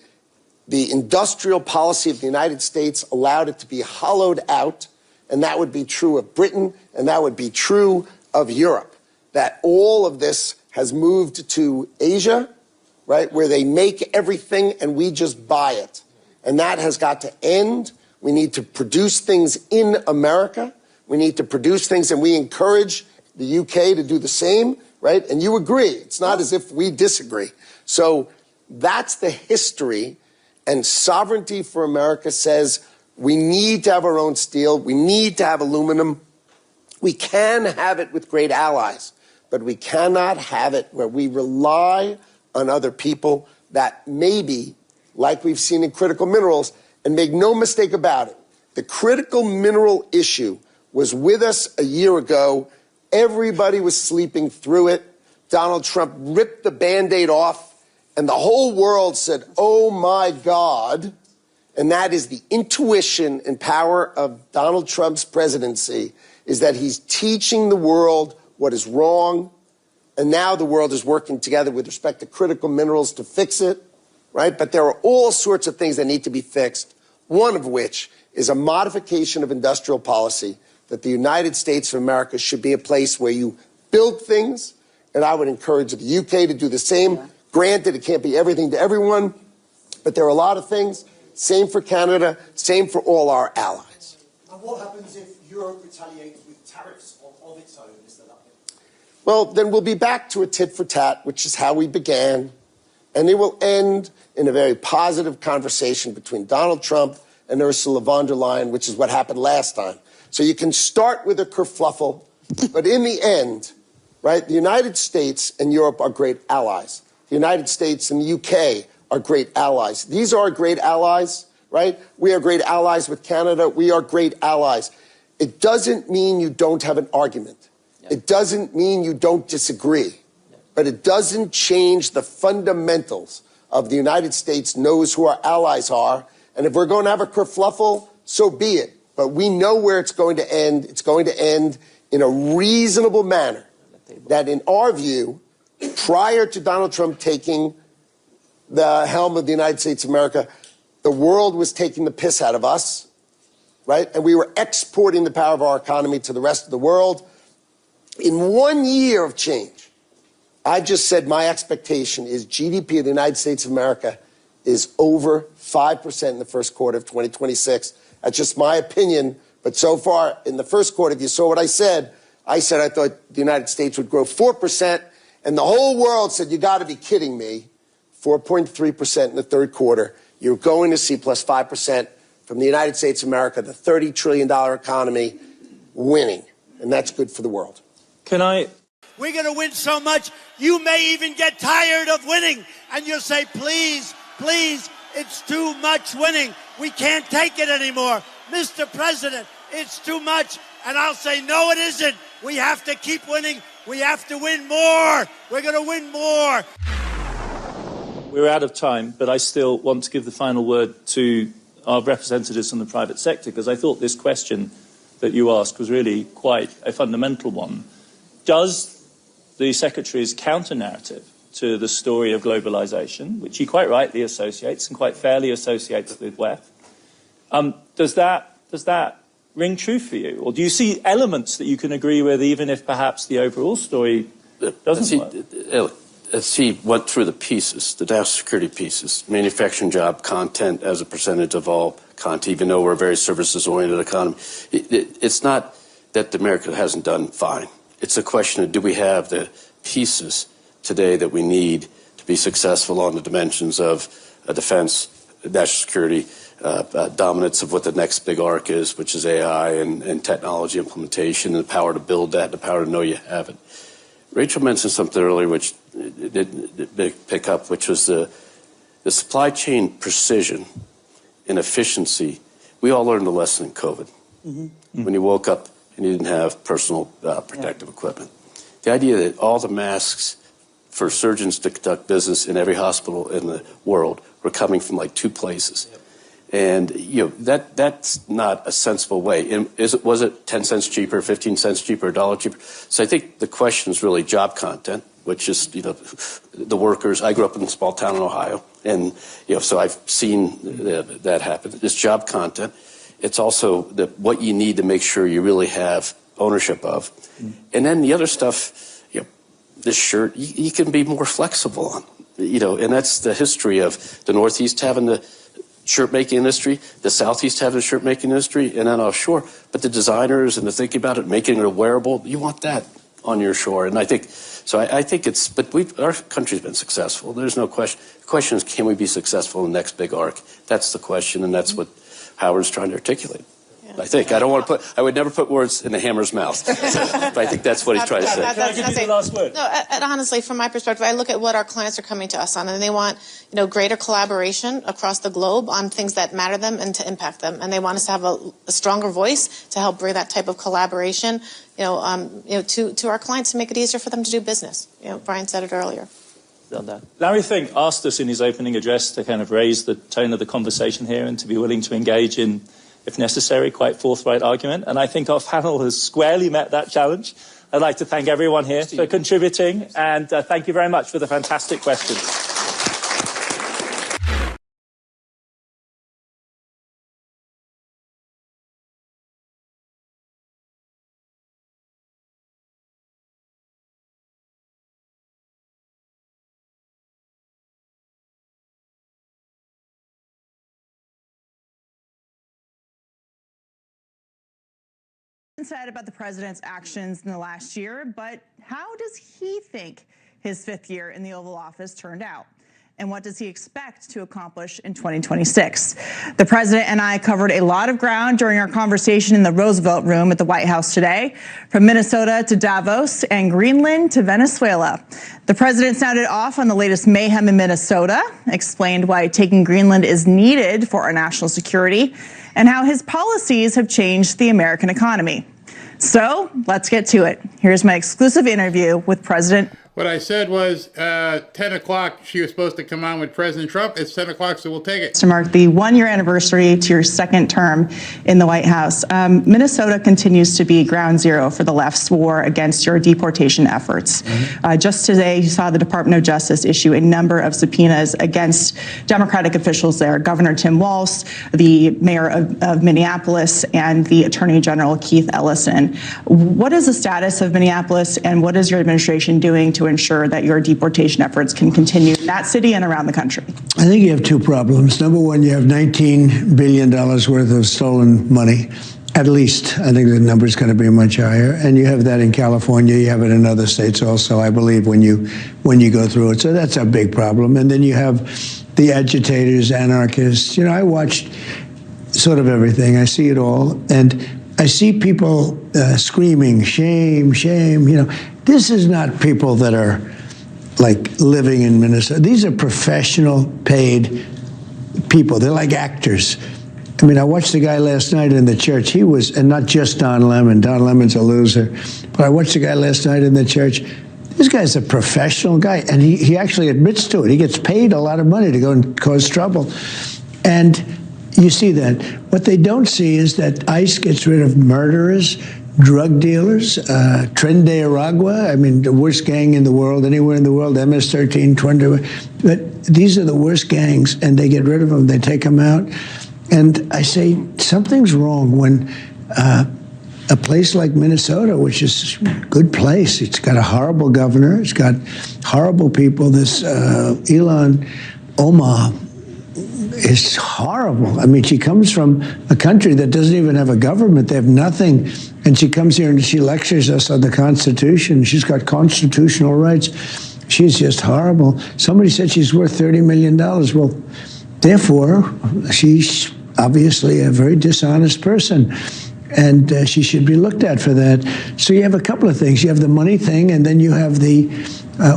industrial policy of the United States allowed it to be hollowed out, and that would be true of Britain, and that would be true of Europe, that all of this has moved to Asia, right, where they make everything and we just buy it. And that has got to end. We need to produce things in America. We need to produce things, and we encourage the UK to do the same, right? And you agree. It's not as if we disagree. So that's the history, and Sovereignty for America says we need to have our own steel, we need to have aluminum. We can have it with great allies, but we cannot have it where we rely on other people that maybe, like we've seen in critical minerals, and make no mistake about it, the critical mineral issue was with us a year ago. Everybody was sleeping through it. Donald Trump ripped the Band-Aid off, and the whole world said, oh my God. And that is the intuition and power of Donald Trump's presidency, is that he's teaching the world what is wrong, and now the world is working together with respect to critical minerals to fix it, right? But there are all sorts of things that need to be fixed, one of which is a modification of industrial policy, that the United States of America should be a place where you build things, and I would encourage the UK to do the same. Yeah. Granted, it can't be everything to everyone, but there are a lot of things. Same for Canada, same for all our allies. And what happens if Europe retaliates with tariffs of its own, Mr. Lutnick? Well, then we'll be back to a tit for tat, which is how we began, and it will end in a very positive conversation between Donald Trump and Ursula von der Leyen, which is what happened last time. So you can start with a kerfluffle, but in the end, right, the United States and Europe are great allies. The United States and the UK are great allies. These are great allies, right? We are great allies with Canada. We are great allies. It doesn't mean you don't have an argument. It doesn't mean you don't disagree. But it doesn't change the fundamentals of the United States knows who our allies are. And if we're going to have a kerfluffle, so be it. But we know where it's going to end. It's going to end in a reasonable manner that, in our view, prior to Donald Trump taking the helm of the United States of America, the world was taking the piss out of us, right? And we were exporting the power of our economy to the rest of the world. In 1 year of change, I just said my expectation is GDP of the United States of America is over 5% in the first quarter of 2026. That's just my opinion. But so far, in the first quarter, if you saw what I said I thought the United States would grow 4%, and the whole world said, you got to be kidding me. 4.3% in the third quarter. You're going to see plus 5% from the United States of America, the $30 trillion economy, winning. And that's good for the world. We're going to win so much, you may even get tired of winning. And you'll say, please, please, it's too much winning. We can't take it anymore. Mr. President, it's too much. And I'll say, no, it isn't. We have to keep winning. We have to win more. We're going to win more. We're out of time, but I still want to give the final word to our representatives from the private sector, because I thought this question that you asked was really quite a fundamental one. Does the Secretary's counter-narrative to the story of globalization, which he quite rightly associates and quite fairly associates with WEF, does that ring true for you? Or do you see elements that you can agree with, even if perhaps the overall story doesn't work? As he went through the pieces, the national security pieces, manufacturing job content as a percentage of all content, even though we're a very services-oriented economy, it's not that America hasn't done fine. It's a question of, do we have the pieces today that we need to be successful on the dimensions of defense, national security, dominance of what the next big arc is, which is AI and technology implementation, and the power to build that, and the power to know you have it. Rachel mentioned something earlier which did pick up, which was the supply chain precision and efficiency. We all learned a lesson in COVID. Mm-hmm. When you woke up and you didn't have personal protective equipment. The idea that all the masks for surgeons to conduct business in every hospital in the world were coming from like 2 places. Yep. And that's not a sensible way. And was it 10 cents cheaper, 15 cents cheaper, $1 cheaper? So I think the question is really job content, which is the workers. I grew up in a small town in Ohio, and so I've seen that happen. It's job content. It's also what you need to make sure you really have ownership of, and then the other stuff. This shirt you can be more flexible on. And that's the history of the Northeast having the shirt-making industry, the Southeast having a shirt-making industry, and then offshore. But the designers and the thinking about it, making it wearable, you want that on your shore. And I think it's, but our country's been successful. There's no question. The question is, can we be successful in the next big arc? That's the question, and that's what Howard's trying to articulate. I think. I would never put words in the hammer's mouth. But I think that's what he's trying to say. Can I give you the last word? No, and honestly, from my perspective, I look at what our clients are coming to us on, and they want, greater collaboration across the globe on things that matter them and to impact them. And they want us to have a stronger voice to help bring that type of collaboration, to our clients to make it easier for them to do business. Brian said it earlier. Larry Fink asked us in his opening address to kind of raise the tone of the conversation here and to be willing to engage in, if necessary, quite forthright argument. And I think our panel has squarely met that challenge. I'd like to thank everyone here for contributing, and thank you very much for the fantastic questions. Said about the president's actions in the last year, but how does he think his 5th year in the Oval Office turned out? And what does he expect to accomplish in 2026? The president and I covered a lot of ground during our conversation in the Roosevelt Room at the White House today, from Minnesota to Davos and Greenland to Venezuela. The president sounded off on the latest mayhem in Minnesota, explained why taking Greenland is needed for our national security, and how his policies have changed the American economy. So let's get to it. Here's my exclusive interview with President. What I said was 10 o'clock, she was supposed to come on with President Trump. It's 10 o'clock, so we'll take it. To mark the 1-year anniversary to your 2nd term in the White House, Minnesota continues to be ground zero for the left's war against your deportation efforts. Just today, you saw the Department of Justice issue a number of subpoenas against Democratic officials there, Governor Tim Walz, the mayor of Minneapolis, and the Attorney General Keith Ellison. What is the status of Minneapolis, and what is your administration doing to ensure that your deportation efforts can continue in that city and around the country? I think you have 2 problems. Number one, you have $19 billion worth of stolen money. At least, I think the number is going to be much higher. And you have that in California. You have it in other states also, I believe, when you go through it. So that's a big problem. And then you have the agitators, anarchists. I watched sort of everything. I see it all. And I see people screaming, shame, shame. This is not people that are like living in Minnesota. These are professional, paid people. They're like actors. I mean, I watched the guy last night in the church. He was, and not just Don Lemon. Don Lemon's a loser. But I watched the guy last night in the church. This guy's a professional guy, and he actually admits to it. He gets paid a lot of money to go and cause trouble. And you see that. What they don't see is that ICE gets rid of murderers, drug dealers, Tren de Aragua, I mean, the worst gang in the world, anywhere in the world, MS-13, but these are the worst gangs, and they get rid of them, they take them out. And I say, something's wrong when a place like Minnesota, which is a good place, it's got a horrible governor, it's got horrible people, this Ilhan Omar is horrible. I mean, she comes from a country that doesn't even have a government. They have nothing. And she comes here and she lectures us on the Constitution. She's got constitutional rights. She's just horrible. Somebody said she's worth $30 million. Well, therefore, she's obviously a very dishonest person. And she should be looked at for that. So you have a couple of things. You have the money thing, and then you have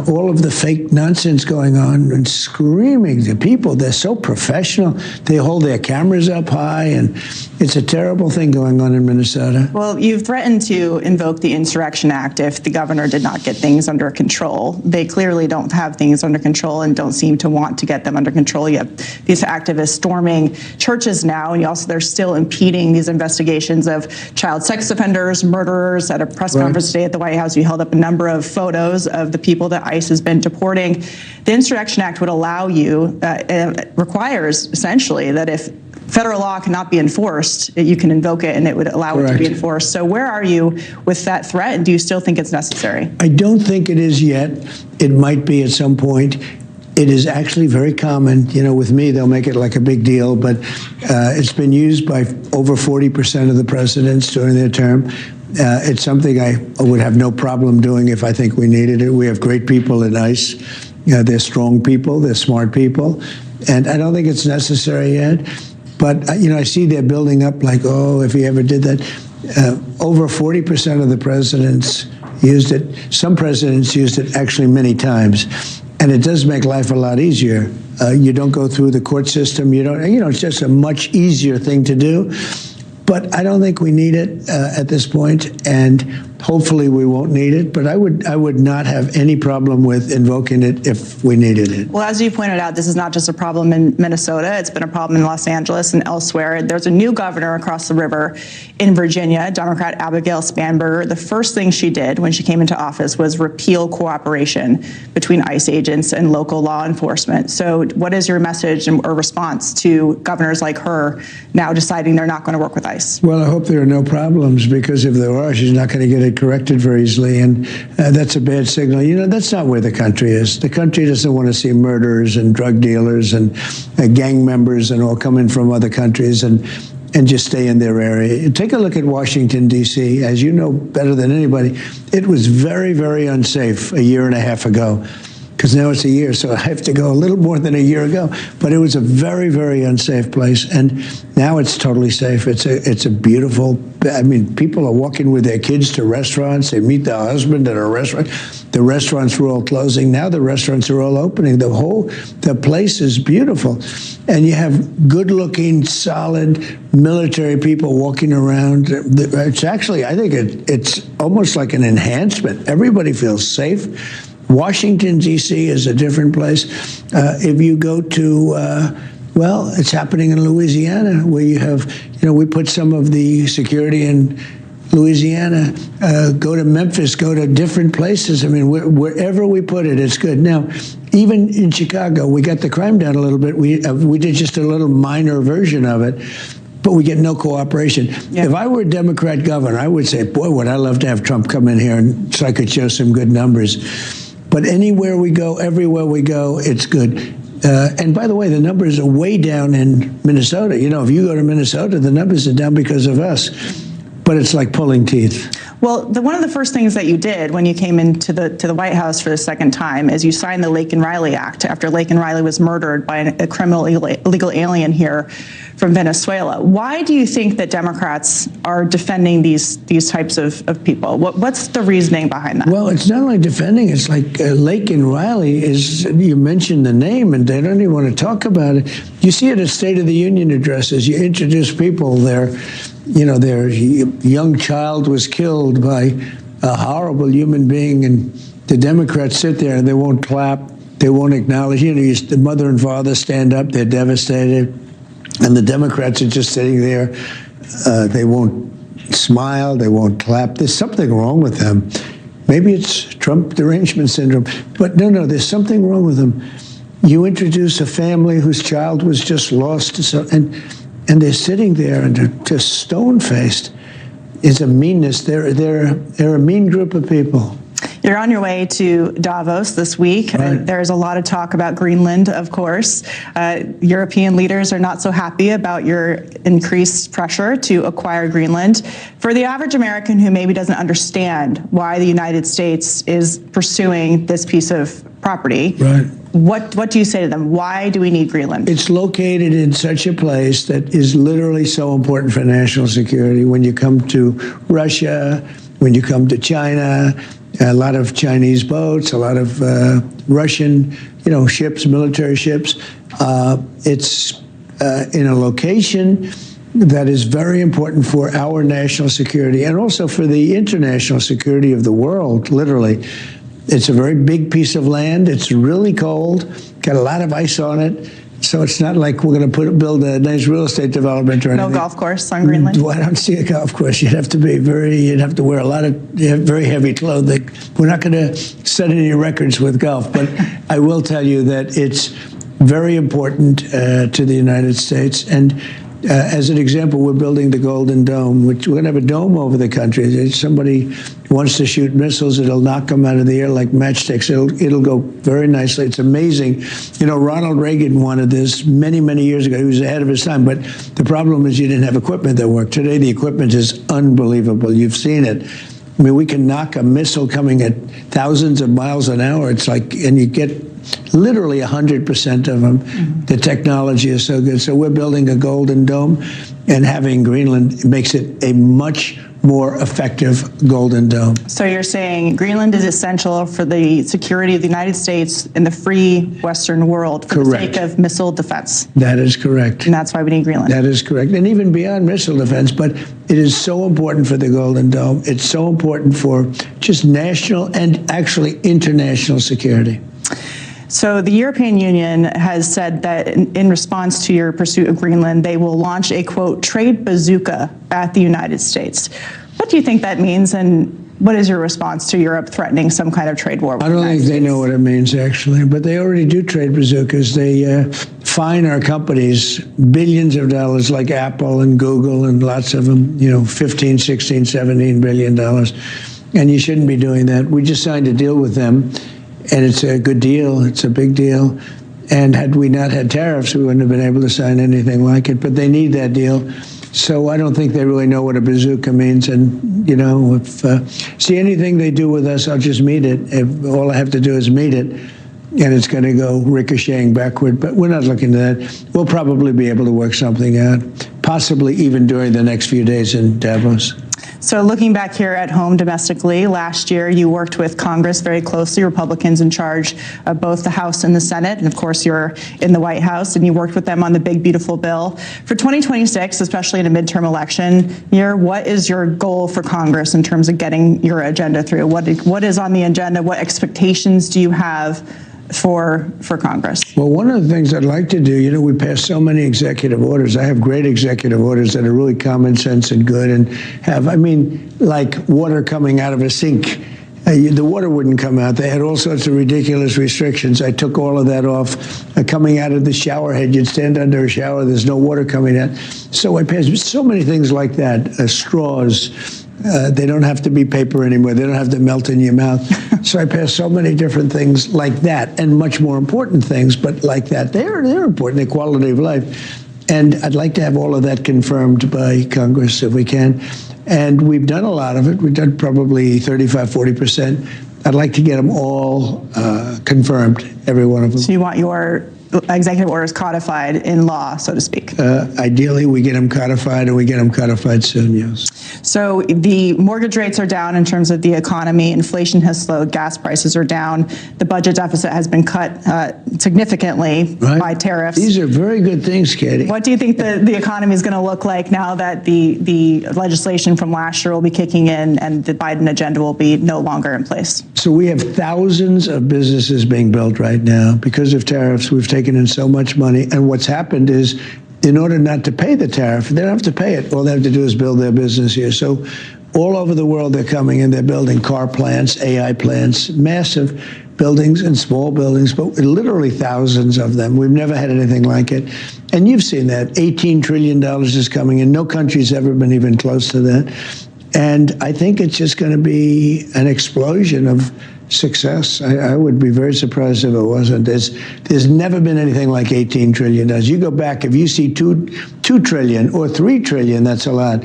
all of the fake nonsense going on and screaming. The people, they're so professional. They hold their cameras up high, and it's a terrible thing going on in Minnesota. Well, you've threatened to invoke the Insurrection Act if the governor did not get things under control. They clearly don't have things under control and don't seem to want to get them under control. You have these activists storming churches now, and they're still impeding these investigations of child sex offenders, murderers. At a press conference today at the White House, you held up a number of photos of the people that ICE has been deporting. The Insurrection Act would allow you, requires essentially that if federal law cannot be enforced, you can invoke it and it would allow it to be enforced. So where are you with that threat, and do you still think it's necessary? I don't think it is yet. It might be at some point. It is actually very common. With me, they'll make it like a big deal, but it's been used by over 40% of the presidents during their term. It's something I would have no problem doing if I think we needed it. We have great people in ICE. They're strong people. They're smart people. And I don't think it's necessary yet. But, I see they're building up like, oh, if he ever did that. Over 40% of the presidents used it. Some presidents used it actually many times. And it does make life a lot easier. You don't go through the court system. It's just a much easier thing to do. But I don't think we need it at this point, and hopefully we won't need it. But I would not have any problem with invoking it if we needed it. Well, as you pointed out, this is not just a problem in Minnesota. It's been a problem in Los Angeles and elsewhere. There's a new governor across the river in Virginia, Democrat Abigail Spanberger. The first thing she did when she came into office was repeal cooperation between ICE agents and local law enforcement. So what is your message or response to governors like her now deciding they're not going to work with ICE? Well, I hope there are no problems, because if there are, she's not going to get it corrected very easily, and that's a bad signal. That's not where the country is. The country doesn't want to see murderers and drug dealers and gang members and all come in from other countries and just stay in their area. Take a look at Washington, D.C. As you know better than anybody, it was very, very unsafe a year and a half ago. Because now it's a year, so I have to go a little more than a year ago. But it was a very, very unsafe place, and now it's totally safe. It's a beautiful. People are walking with their kids to restaurants. They meet their husband at a restaurant. The restaurants were all closing. Now the restaurants are all opening. The place is beautiful, and you have good-looking, solid military people walking around. It's actually, I think it's almost like an enhancement. Everybody feels safe. Washington, D.C. is a different place. If you go to, it's happening in Louisiana, where you have, we put some of the security in Louisiana, go to Memphis, go to different places. Wherever we put it, it's good. Now, even in Chicago, we got the crime down a little bit. We did just a little minor version of it, but we get no cooperation. Yeah. If I were a Democrat governor, I would say, boy, would I love to have Trump come in here so I could show some good numbers. But anywhere we go, everywhere we go, it's good. And by the way, the numbers are way down in Minnesota. If you go to Minnesota, the numbers are down because of us. But it's like pulling teeth. Well, one of the first things that you did when you came into the White House for the second time is you signed the Laken Riley Act after Laken Riley was murdered by a criminal illegal alien here from Venezuela. Why do you think that Democrats are defending these types of people? What's the reasoning behind that? Well, it's not only defending, it's like Laken Riley is, you mentioned the name and they don't even want to talk about it. You see it at State of the Union addresses, you introduce people, their young child was killed by a horrible human being, and the Democrats sit there and they won't clap, they won't acknowledge. The mother and father stand up, they're devastated. And the Democrats are just sitting there. They won't smile. They won't clap. There's something wrong with them. Maybe it's Trump derangement syndrome. But no, there's something wrong with them. You introduce a family whose child was just lost, and they're sitting there and they're just stone-faced. It's a meanness. They're a mean group of people. You're on your way to Davos this week. Right. There's a lot of talk about Greenland, of course. European leaders are not so happy about your increased pressure to acquire Greenland. For the average American who maybe doesn't understand why the United States is pursuing this piece of property, right. What do you say to them? Why do we need Greenland? It's located in such a place that is literally so important for national security. When you come to Russia, when you come to China, a lot of Chinese boats, a lot of Russian, ships, military ships. It's in a location that is very important for our national security and also for the international security of the world, literally. It's a very big piece of land. It's really cold, got a lot of ice on it. So it's not like we're going to build a nice real estate development or anything. No golf course on Greenland? Well, I don't see a golf course. You'd have to wear a lot of very heavy clothing. We're not going to set any records with golf, but I will tell you that it's very important to the United States. And As an example, we're building the Golden Dome, which we're going to have a dome over the country. If somebody wants to shoot missiles, it'll knock them out of the air like matchsticks. It'll go very nicely. It's amazing. You know, Ronald Reagan wanted this many, many years ago. He was ahead of his time. But the problem is you didn't have equipment that worked. Today, the equipment is unbelievable. You've seen it. I mean, we can knock a missile coming at thousands of miles an hour. It's like, and you get literally 100% of them. The technology is so good. So we're building a Golden Dome, and having Greenland makes it a much more effective Golden Dome. So you're saying Greenland is essential for the security of the United States and the free Western world for Correct. the sake of missile defense. That is correct. And that's why we need Greenland. That is correct. And even beyond missile defense, but it is so important for the Golden Dome. It's so important for just national and actually international security. So the European Union has said that in response to your pursuit of Greenland, they will launch a, quote, trade bazooka at the United States. What do you think that means, and what is your response to Europe threatening some kind of trade war with I don't the United think they States? know what it means, actually, but they already do trade bazookas. They fine our companies billions of dollars, like Apple and Google and lots of them, you know, 15, 16, 17 billion dollars. And you shouldn't be doing that. We just signed a deal with them, and it's a good deal. It's a big deal. And had we not had tariffs, we wouldn't have been able to sign anything like it. But they need that deal. So I don't think they really know what a bazooka means. And, you know, if see anything they do with us, I'll just meet it. If all I have to do is meet it, and it's going to go ricocheting backward. But we're not looking at that. We'll probably be able to work something out, possibly even during the next few days in Davos. So looking back here at home domestically, last year you worked with Congress very closely, Republicans in charge of both the House and the Senate, and of course you're in the White House, and you worked with them on the big, beautiful bill. For 2026, especially in a midterm election year, what is your goal for Congress in terms of getting your agenda through? What is on the agenda? What expectations do you have for Congress? Well, one of the things I'd like to do, you know, we pass so many executive orders. I have great executive orders that are really common sense and good, and have, I mean, like water coming out of a sink. The water wouldn't come out. They had all sorts of ridiculous restrictions. I took all of that off. Coming out of the shower head, you'd stand under a shower, there's no water coming out. So I passed so many things like that. Straws. They don't have to be paper anymore. They don't have to melt in your mouth. So I passed so many different things like that, and much more important things, but like that. They're important, the quality of life. And I'd like to have all of that confirmed by Congress if we can. And we've done a lot of it. We've done probably 35, 40%. I'd like to get them all confirmed, every one of them. So you want your executive orders codified in law, so to speak? Ideally, we get them codified, and we get them codified soon, yes. So the mortgage rates are down in terms of the economy. Inflation has slowed. Gas prices are down. The budget deficit has been cut significantly by tariffs. These are very good things, Katie. What do you think the economy is going to look like now that the legislation from last year will be kicking in and the Biden agenda will be no longer in place? So we have thousands of businesses being built right now. Because of tariffs, we've taken in so much money. And what's happened is, in order not to pay the tariff, they don't have to pay it. All they have to do is build their business here. So all over the world, they're coming in. They're building car plants, AI plants, massive buildings and small buildings, but literally thousands of them. We've never had anything like it. And you've seen that. $18 trillion is coming in. No country's ever been even close to that. And I think it's just going to be an explosion of success. I would be very surprised if it wasn't. There's never been anything like $18 trillion. You go back, if you see $2 trillion or $3 trillion, that's a lot.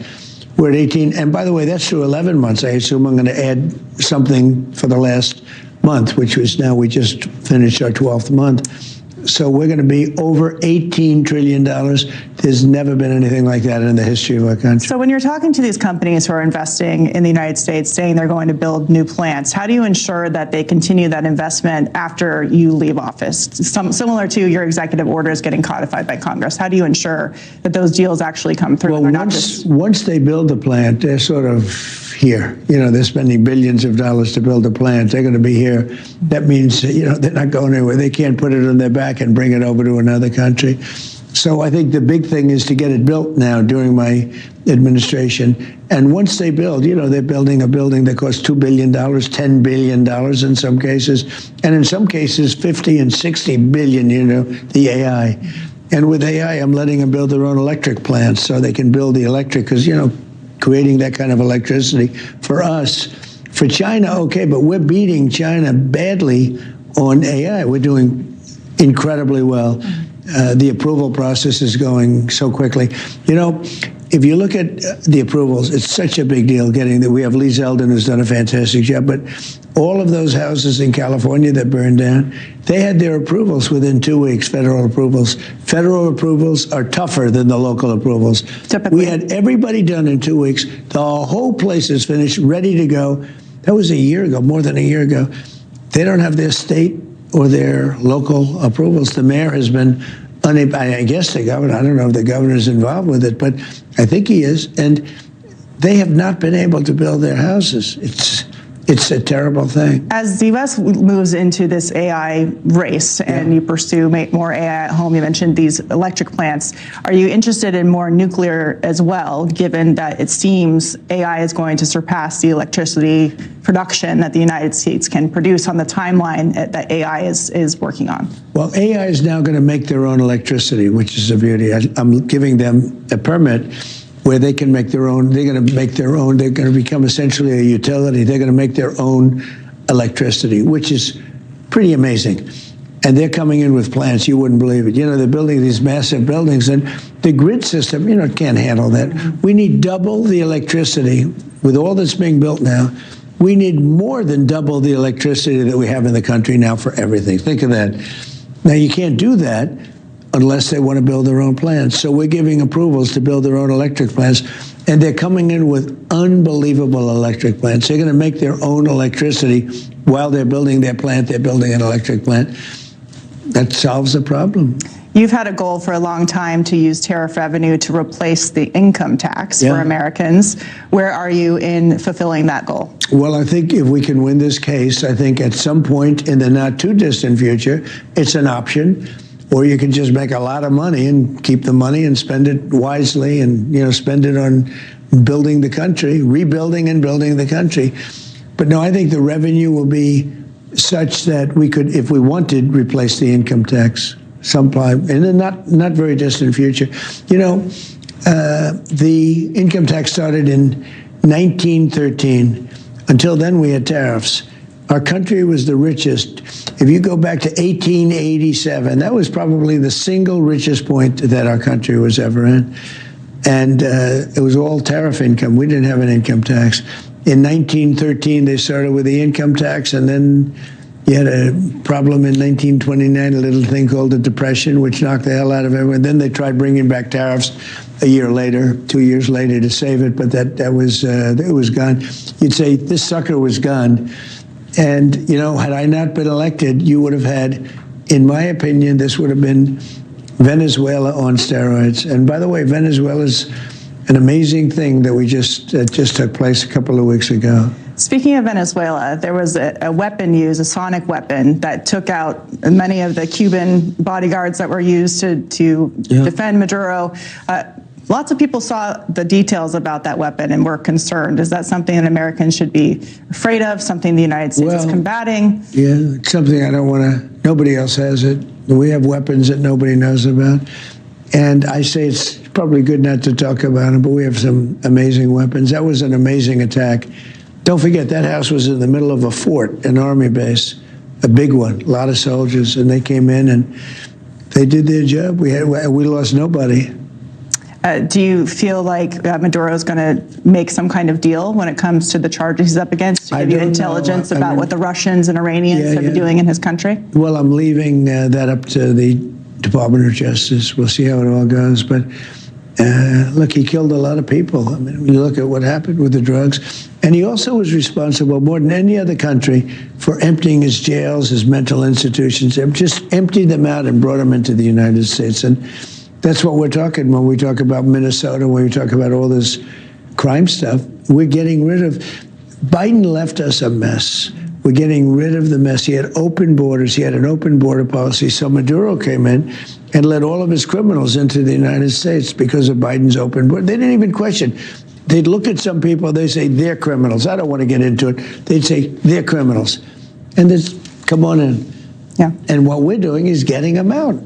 We're at 18, and by the way, that's through 11 months. I assume I'm going to add something for the last month, which was now we just finished our 12th month. So we're going to be over $18 trillion. There's never been anything like that in the history of our country. So when you're talking to these companies who are investing in the United States, saying they're going to build new plants, how do you ensure that they continue that investment after you leave office? Similar to your executive orders getting codified by Congress, how do you ensure that those deals actually come through? Well, once they build the plant, they're sort of here. You know, they're spending billions of dollars to build a plant. They're going to be here. That means, you know, they're not going anywhere. They can't put it on their back and bring it over to another country. So I think the big thing is to get it built now during my administration. And once they build, you know, they're building a building that costs $2 billion, $10 billion in some cases, and in some cases 50 and 60 billion, you know, the AI. And with AI, I'm letting them build their own electric plants so they can build the electric, because, you know, creating that kind of electricity for us. For China, okay, but we're beating China badly on AI. We're doing incredibly well. The approval process is going so quickly. You know, if you look at the approvals, it's such a big deal getting that. We have Lee Zeldin, who's done a fantastic job, but all of those houses in California that burned down, they had their approvals within 2 weeks, federal approvals. Federal approvals are tougher than the local approvals. Typically. We had everybody done in 2 weeks. The whole place is finished, ready to go. That was a year ago, more than a year ago. They don't have their state or their local approvals. The mayor has been unable, I guess the governor, I don't know if the governor's involved with it, but I think he is, and they have not been able to build their houses. It's a terrible thing. As the U.S. moves into this AI race and you pursue more AI at home, you mentioned these electric plants. Are you interested in more nuclear as well, given that it seems AI is going to surpass the electricity production that the United States can produce on the timeline that AI is working on? Well, AI is now going to make their own electricity, which is a beauty. I'm giving them a permit where they can make their own. They're going to make their own. They're going to become essentially a utility. They're going to make their own electricity, which is pretty amazing. And they're coming in with plants. You wouldn't believe it. You know, they're building these massive buildings, and the grid system, you know, it can't handle that. We need double the electricity with all that's being built now. We need more than double the electricity that we have in the country now for everything. Think of that. Now, you can't do that unless they want to build their own plants. So we're giving approvals to build their own electric plants, and they're coming in with unbelievable electric plants. They're going to make their own electricity while they're building their plant. They're building an electric plant. That solves the problem. You've had a goal for a long time to use tariff revenue to replace the income tax for Americans. Where are you in fulfilling that goal? Well, I think if we can win this case, I think at some point in the not too distant future, it's an option. Or you can just make a lot of money and keep the money and spend it wisely, and, you know, spend it on building the country, rebuilding and building the country. But no, I think the revenue will be such that we could, if we wanted, replace the income tax sometime in the not very distant future. You know, the income tax started in 1913. Until then, we had tariffs. Our country was the richest. If you go back to 1887, that was probably the single richest point that our country was ever in. And it was all tariff income. We didn't have an income tax. In 1913, they started with the income tax, and then you had a problem in 1929, a little thing called the Depression, which knocked the hell out of everyone. Then they tried bringing back tariffs a year later, 2 years later, to save it, but that was it was gone. You'd say this sucker was gone. And, you know, had I not been elected, you would have had, in my opinion, this would have been Venezuela on steroids. And by the way, Venezuela's an amazing thing that we just took place a couple of weeks ago. Speaking of Venezuela, there was a weapon used, a sonic weapon, that took out many of the Cuban bodyguards that were used to defend Maduro. Lots of people saw the details about that weapon and were concerned. Is that something that Americans should be afraid of, something the United States is combating? Yeah, it's something I don't want to, nobody else has it. We have weapons that nobody knows about. And I say it's probably good not to talk about them, but we have some amazing weapons. That was an amazing attack. Don't forget, that house was in the middle of a fort, an army base, a big one, a lot of soldiers, and they came in and they did their job. We lost nobody. Do you feel like Maduro is going to make some kind of deal when it comes to the charges he's up against, to give you intelligence about what the Russians and Iranians have been doing in his country? Well, I'm leaving that up to the Department of Justice. We'll see how it all goes. But look, he killed a lot of people. I mean, when you look at what happened with the drugs. And he also was responsible, more than any other country, for emptying his jails, his mental institutions, just emptied them out and brought them into the United States. And that's what we're talking when we talk about Minnesota, when we talk about all this crime stuff. We're getting rid of, Biden left us a mess. We're getting rid of the mess. He had open borders. He had an open border policy. So Maduro came in and let all of his criminals into the United States because of Biden's open border. They didn't even question. They'd look at some people, they say, they're criminals. I don't want to get into it. They'd say, they're criminals. And come on in. Yeah. And what we're doing is getting them out.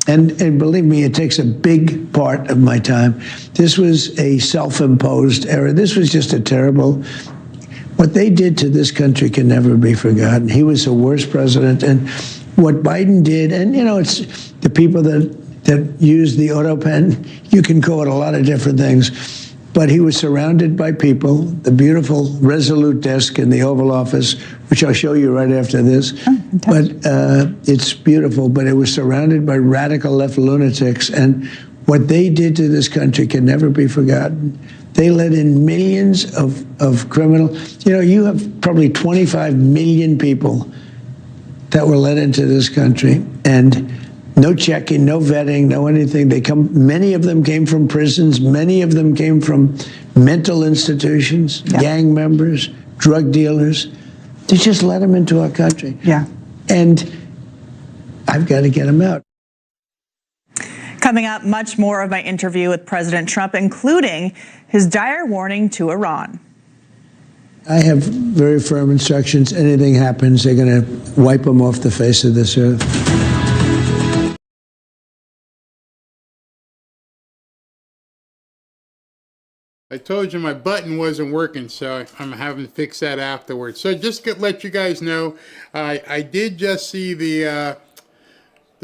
And believe me, it takes a big part of my time. This was a self-imposed error. This was just a terrible. What they did to this country can never be forgotten. He was the worst president, and what Biden did, and it's the people that use the auto pen. You can call it a lot of different things. But he was surrounded by people, the beautiful Resolute desk in the Oval Office, which I'll show you right after this. But it's beautiful, but it was surrounded by radical left lunatics. And what they did to this country can never be forgotten. They let in millions of criminals. You have probably 25 million people that were let into this country. And no checking, no vetting, no anything. Many of them came from prisons. Many of them came from mental institutions, gang members, drug dealers. They just let them into our country. Yeah. And I've got to get them out. Coming up, much more of my interview with President Trump, including his dire warning to Iran. I have very firm instructions. Anything happens, they're going to wipe them off the face of this earth. I told you my button wasn't working, so I'm having to fix that afterwards. So just to let you guys know, I did just see the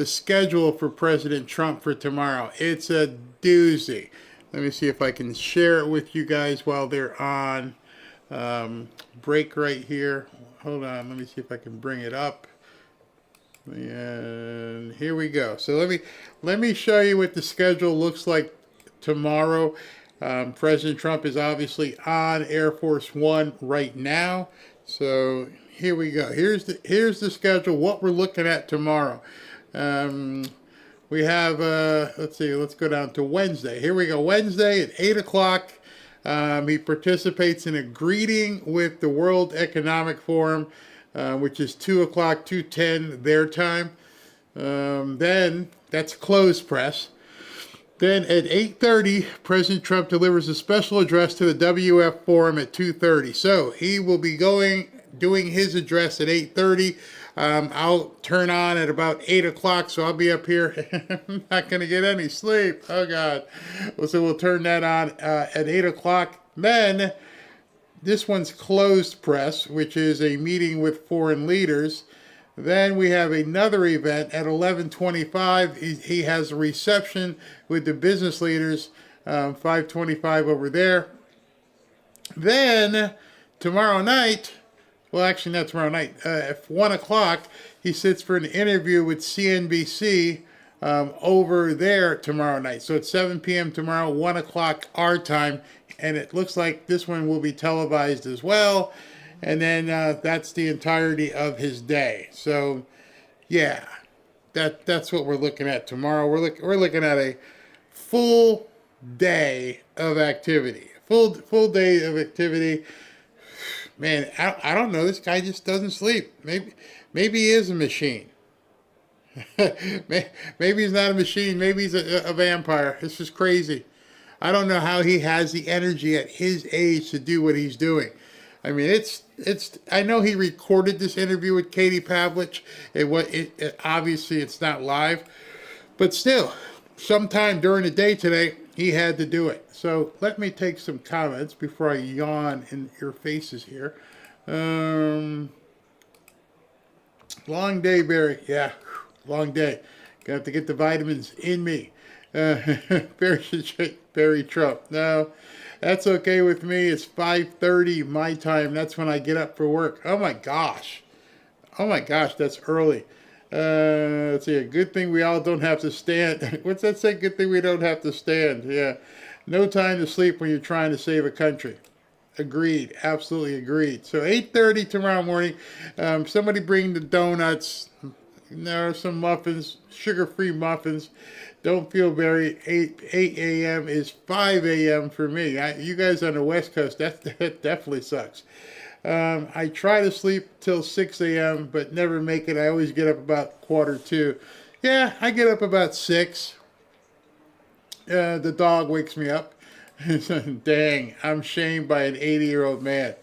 schedule for President Trump for tomorrow. It's a doozy. Let me see if I can share it with you guys while they're on break right here. Hold on, let me see if I can bring it up. And here we go. So let me show you what the schedule looks like tomorrow. President Trump is obviously on Air Force One right now. So here we go. Here's the schedule, what we're looking at tomorrow. We have, let's see, let's go down to Wednesday. Here we go. Wednesday at 8 o'clock. He participates in a greeting with the World Economic Forum, which is 2 o'clock, 2:10 their time. Then that's closed press. Then at 8:30, President Trump delivers a special address to the WF Forum at 2:30. So he will be doing his address at 8:30. I'll turn on at about 8 o'clock, so I'll be up here. I'm not going to get any sleep. Oh, God. So we'll turn that on at 8 o'clock. Then this one's closed press, which is a meeting with foreign leaders. Then we have another event at 11:25. He has a reception with the business leaders, 5:25 over there. Then tomorrow night, well, actually not tomorrow night, at 1 o'clock, he sits for an interview with CNBC over there tomorrow night. So it's 7 p.m. tomorrow, 1 o'clock our time, and it looks like this one will be televised as well. And then that's the entirety of his day. So, yeah, that's what we're looking at tomorrow. We're looking at a full day of activity. Full day of activity. Man, I don't know. This guy just doesn't sleep. Maybe he is a machine. Maybe he's not a machine. Maybe he's a vampire. It's just crazy. I don't know how he has the energy at his age to do what he's doing. I mean, I know he recorded this interview with Katie Pavlich. Obviously it's not live, but still, sometime during the day today, he had to do it. So let me take some comments before I yawn in your faces here. Long day, Barry. Yeah, long day. Got to get the vitamins in me. Barry Trump. No. That's okay with me. It's 5:30 my time. That's when I get up for work. Oh my gosh. That's early. Let's see. A good thing we all don't have to stand. What's that say? Good thing we don't have to stand. Yeah. No time to sleep when you're trying to save a country. Agreed. Absolutely agreed. So 8:30 tomorrow morning. Somebody bring the donuts. There are some muffins, sugar-free muffins. Don't feel very 8 a.m. is 5 a.m. for me. You guys on the West Coast, that definitely sucks. I try to sleep till 6 a.m., but never make it. I always get up about 1:45. Yeah, I get up about 6. The dog wakes me up. Dang, I'm shamed by an 80-year-old man.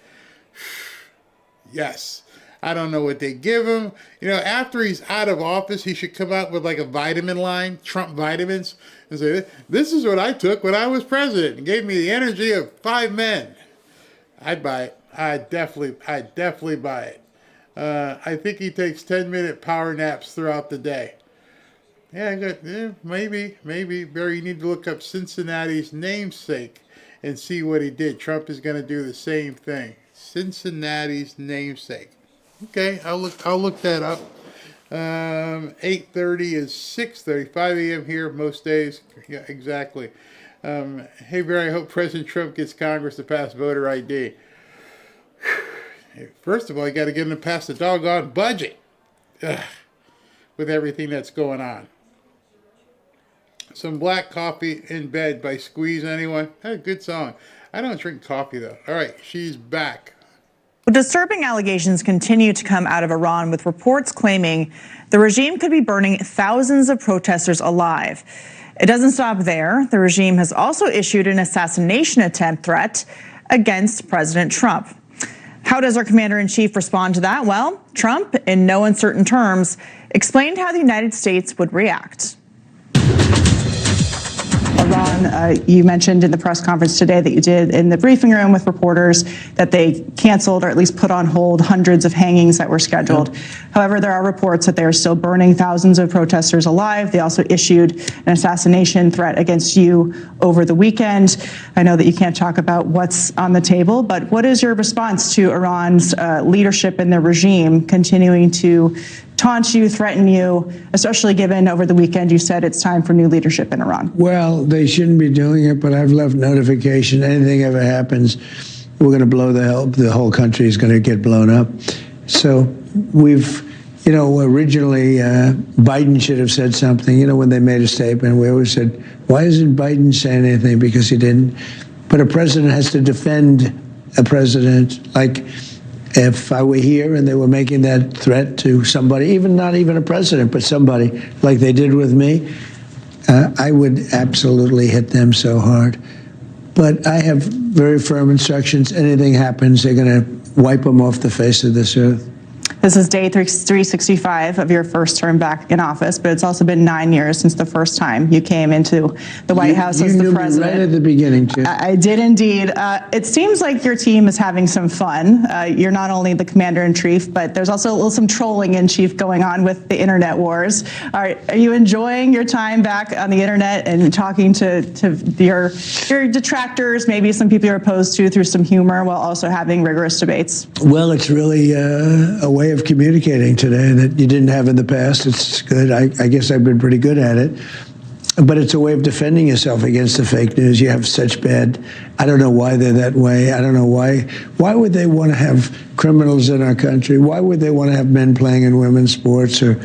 Yes. I don't know what they give him. You know, after he's out of office, he should come out with like a vitamin line, Trump vitamins, and say, this is what I took when I was president. It gave me the energy of 5 men. I'd buy it. I'd definitely buy it. I think he takes 10-minute power naps throughout the day. Yeah, good. Yeah, maybe. Barry, you need to look up Cincinnati's namesake and see what he did. Trump is going to do the same thing. Cincinnati's namesake. Okay, I'll look that up. 8:30 is 6:30. 5 a.m. here most days. Yeah, exactly. Hey, Barry, I hope President Trump gets Congress to pass voter ID. First of all, you got to get them to pass the doggone budget. Ugh, with everything that's going on. Some Black Coffee in Bed by Squeeze, anyone? Hey, good song. I don't drink coffee, though. All right, she's back. Disturbing allegations continue to come out of Iran, with reports claiming the regime could be burning thousands of protesters alive. It doesn't stop there. The regime has also issued an assassination attempt threat against President Trump. How does our commander-in-chief respond to that? Well, Trump, in no uncertain terms, explained how the United States would react. Iran, you mentioned in the press conference today that you did in the briefing room with reporters that they canceled or at least put on hold hundreds of hangings that were scheduled. However, there are reports that they are still burning thousands of protesters alive. They also issued an assassination threat against you over the weekend. I know that you can't talk about what's on the table, but what is your response to Iran's leadership in the regime continuing to taunt you, threaten you, especially given over the weekend you said it's time for new leadership in Iran? Well, they shouldn't be doing it, but I've left notification. Anything ever happens, we're going to blow the whole country is going to get blown up. So we've, originally Biden should have said something. When they made a statement, we always said, why isn't Biden saying anything? Because he didn't. But a president has to defend a president. Like, if I were here and they were making that threat to somebody, not even a president, but somebody like they did with me, I would absolutely hit them so hard. But I have very firm instructions. Anything happens, they're going to wipe them off the face of this earth. This is day 365 of your first term back in office, but it's also been 9 years since the first time you came into the White House as the president. You knew me right at the beginning, too. I did indeed. It seems like your team is having some fun. You're not only the commander-in-chief, but there's also some trolling in chief going on with the internet wars. Are you enjoying your time back on the internet and talking to your detractors, maybe some people you're opposed to, through some humor, while also having rigorous debates? Well, it's really a way of communicating today that you didn't have in the past. It's good. I guess I've been pretty good at it. But it's a way of defending yourself against the fake news. You have such bad, I don't know why they're that way. I don't know why. Why would they want to have criminals in our country? Why would they want to have men playing in women's sports or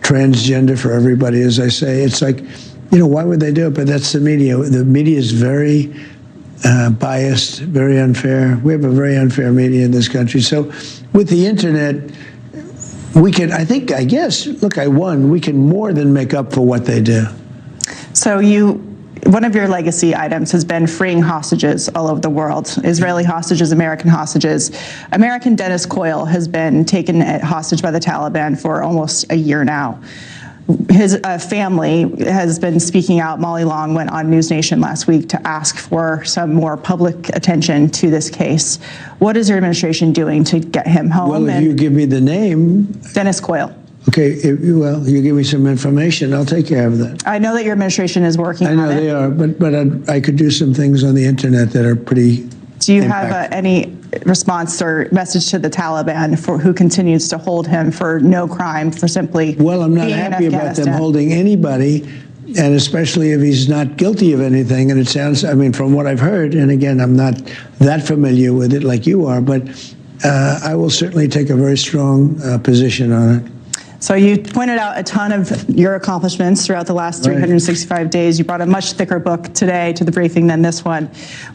transgender for everybody, as I say? It's like, why would they do it? But that's the media. The media is very biased, very unfair. We have a very unfair media in this country. So with the internet, we can, I guess, look, I won. We can more than make up for what they do. So one of your legacy items has been freeing hostages all over the world. Israeli hostages, American hostages. American Dennis Coyle has been taken hostage by the Taliban for almost a year now. His family has been speaking out. Molly Long went on News Nation last week to ask for some more public attention to this case. What is your administration doing to get him home? Well, if you give me the name. Dennis Coyle. Okay, well, you give me some information, I'll take care of that. I know that your administration is working on it. I know they are, but I could do some things on the internet that are pretty Do you have any response or message to the Taliban for who continues to hold him for no crime, for simply Well, I'm not happy about them holding anybody, and especially if he's not guilty of anything. And it sounds, from what I've heard, and again, I'm not that familiar with it like you are, but I will certainly take a very strong position on it. So you pointed out a ton of your accomplishments throughout the last 365 days. You brought a much thicker book today to the briefing than this one.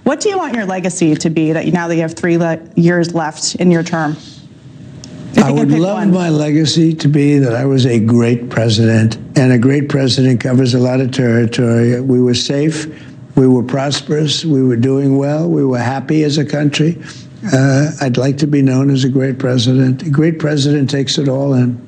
What do you want your legacy to be now that you have 3 years left in your term? I would love my legacy to be that I was a great president, and a great president covers a lot of territory. We were safe, we were prosperous, we were doing well, we were happy as a country, I'd like to be known as a great president. A great president takes it all in.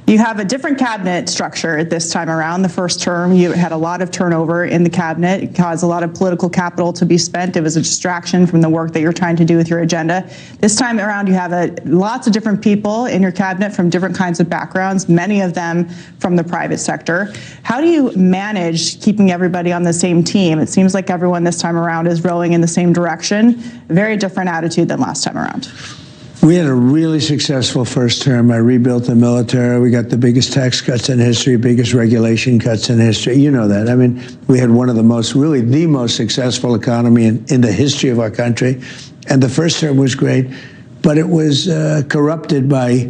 You have a different cabinet structure this time around. The first term, you had a lot of turnover in the cabinet. It caused a lot of political capital to be spent. It was a distraction from the work that you're trying to do with your agenda. This time around, you have lots of different people in your cabinet from different kinds of backgrounds, many of them from the private sector. How do you manage keeping everybody on the same team? It seems like everyone this time around is rowing in the same direction. Very different attitude than last time around. We had a really successful first term. I rebuilt the military. We got the biggest tax cuts in history, biggest regulation cuts in history. You know that. I mean, we had one of the most, really the most successful economy in the history of our country. And the first term was great, but it was corrupted by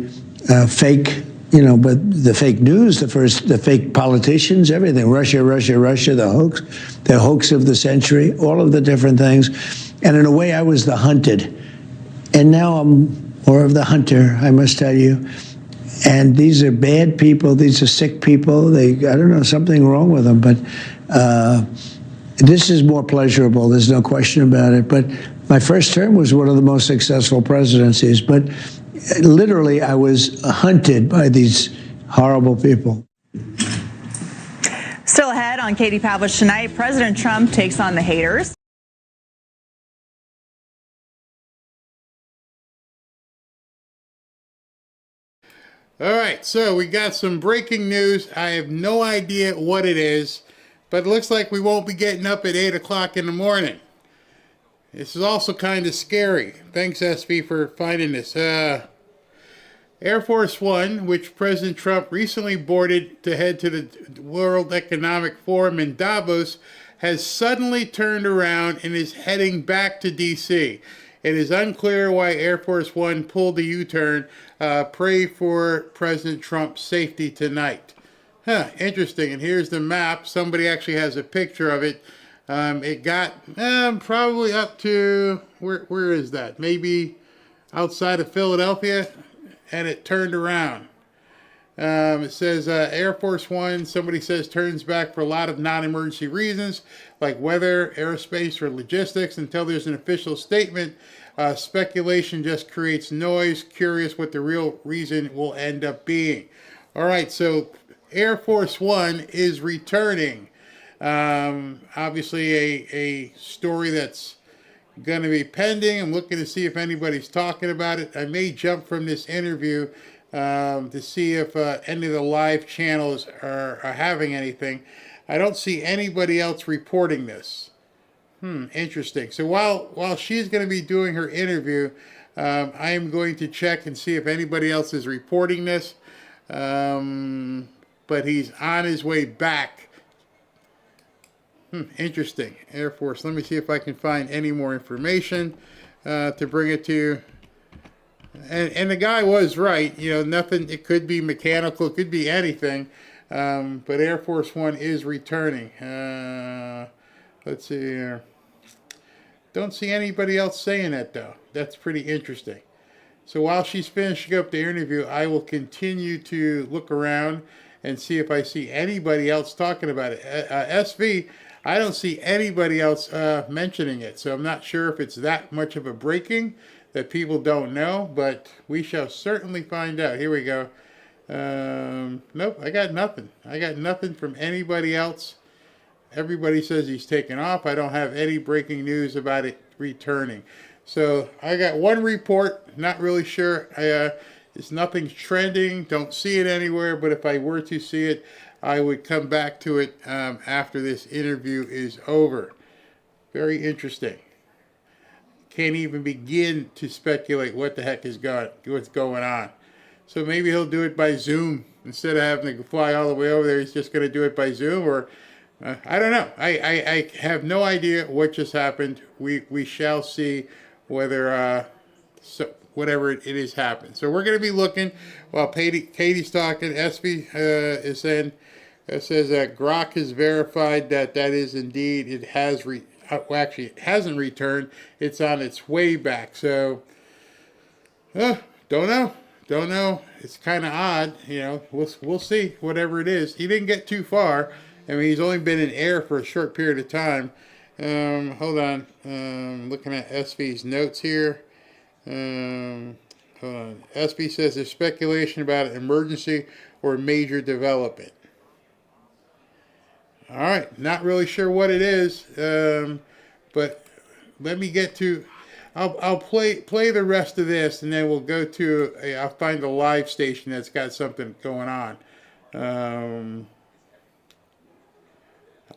fake, but the fake news, the fake politicians, everything. Russia, Russia, Russia, the hoax of the century, all of the different things. And in a way, I was the hunted. And now I'm more of the hunter, I must tell you. And these are bad people. These are sick people. I don't know, something wrong with them. But this is more pleasurable. There's no question about it. But my first term was one of the most successful presidencies. But literally, I was hunted by these horrible people. Still ahead on Katie Pavlich tonight, President Trump takes on the haters. All right, so we got some breaking news. I have no idea what it is, but it looks like we won't be getting up at 8 o'clock in the morning. This is also kind of scary. Thanks, SV, for finding this. Air Force One, which President Trump recently boarded to head to the World Economic Forum in Davos, has suddenly turned around and is heading back to D.C. It is unclear why Air Force One pulled the U-turn. Pray for President Trump's safety tonight. Interesting. And here's the map. Somebody actually has a picture of it. It got probably up to, where is that? Maybe outside of Philadelphia, and it turned around. It says Air Force One, somebody says, turns back for a lot of non-emergency reasons, like weather, aerospace, or logistics, until there's an official statement. Speculation just creates noise. Curious what the real reason will end up being. All right, so Air Force One is returning. Obviously a story that's going to be pending. I'm looking to see if anybody's talking about it. I may jump from this interview to see if any of the live channels are having anything. I don't see anybody else reporting this. Interesting. So while she's going to be doing her interview, I am going to check and see if anybody else is reporting this. But he's on his way back. Interesting. Air Force. Let me see if I can find any more information to bring it to you. And the guy was right. Nothing. It could be mechanical. It could be anything. But Air Force One is returning. Let's see here. Don't see anybody else saying that, though. That's pretty interesting. So while she's finishing up the interview, I will continue to look around and see if I see anybody else talking about it. SV, I don't see anybody else mentioning it. So I'm not sure if it's that much of a breaking that people don't know, but we shall certainly find out. Here we go. Nope, I got nothing. I got nothing from anybody else. Everybody says he's taken off. I don't have any breaking news about it returning. So I got one report. Not really sure. Nothing's trending. Don't see it anywhere. But if I were to see it, I would come back to it after this interview is over. Very interesting. Can't even begin to speculate what the heck what's going on. So maybe he'll do it by Zoom instead of having to fly all the way over there. He's just going to do it by Zoom, or I don't know. I have no idea what just happened. We shall see whether whatever it is happened. So we're going to be looking while Katie's talking. SV is saying, it says that Grok has verified that is indeed, it has actually it hasn't returned. It's on its way back. So don't know. It's kind of odd. We'll see whatever it is. He didn't get too far. I mean, he's only been in air for a short period of time. Hold on. Looking at SV's notes here. Hold on. SB says there's speculation about an emergency or major development. All right, not really sure what it is, but let me get to. I'll play the rest of this, and then we'll go to. I'll find a live station that's got something going on.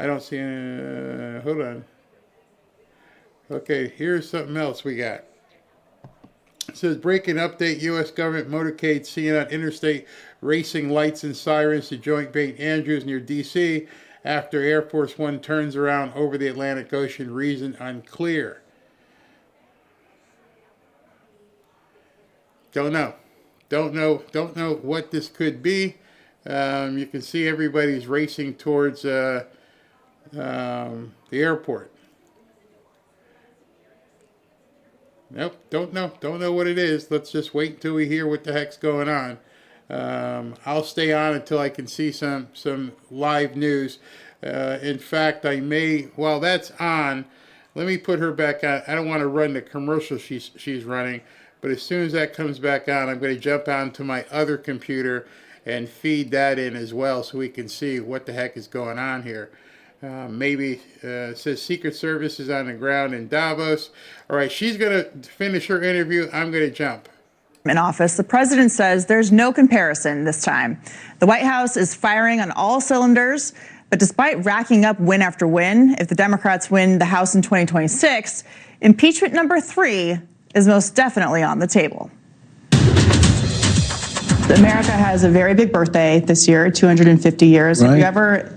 I don't see. Hold on. Okay, here's something else we got. It says, breaking update, U.S. government motorcade seen on interstate racing lights and sirens to Joint Base Andrews near D.C. after Air Force One turns around over the Atlantic Ocean. Reason unclear. Don't know what this could be. You can see everybody's racing towards the airport. Nope, don't know what it is. Let's just wait until we hear what the heck's going on. I'll stay on until I can see some live news. In fact, I may, while that's on, let me put her back on. I don't want to run the commercial she's running, but as soon as that comes back on, I'm going to jump onto my other computer and feed that in as well so we can see what the heck is going on here. Maybe says Secret Service is on the ground in Davos. All right, she's going to finish her interview. I'm going to jump. In office, the president says there's no comparison this time. The White House is firing on all cylinders, but despite racking up win after win, if the Democrats win the House in 2026, impeachment number 3 is most definitely on the table. America has a very big birthday this year, 250 years. Right. Have you ever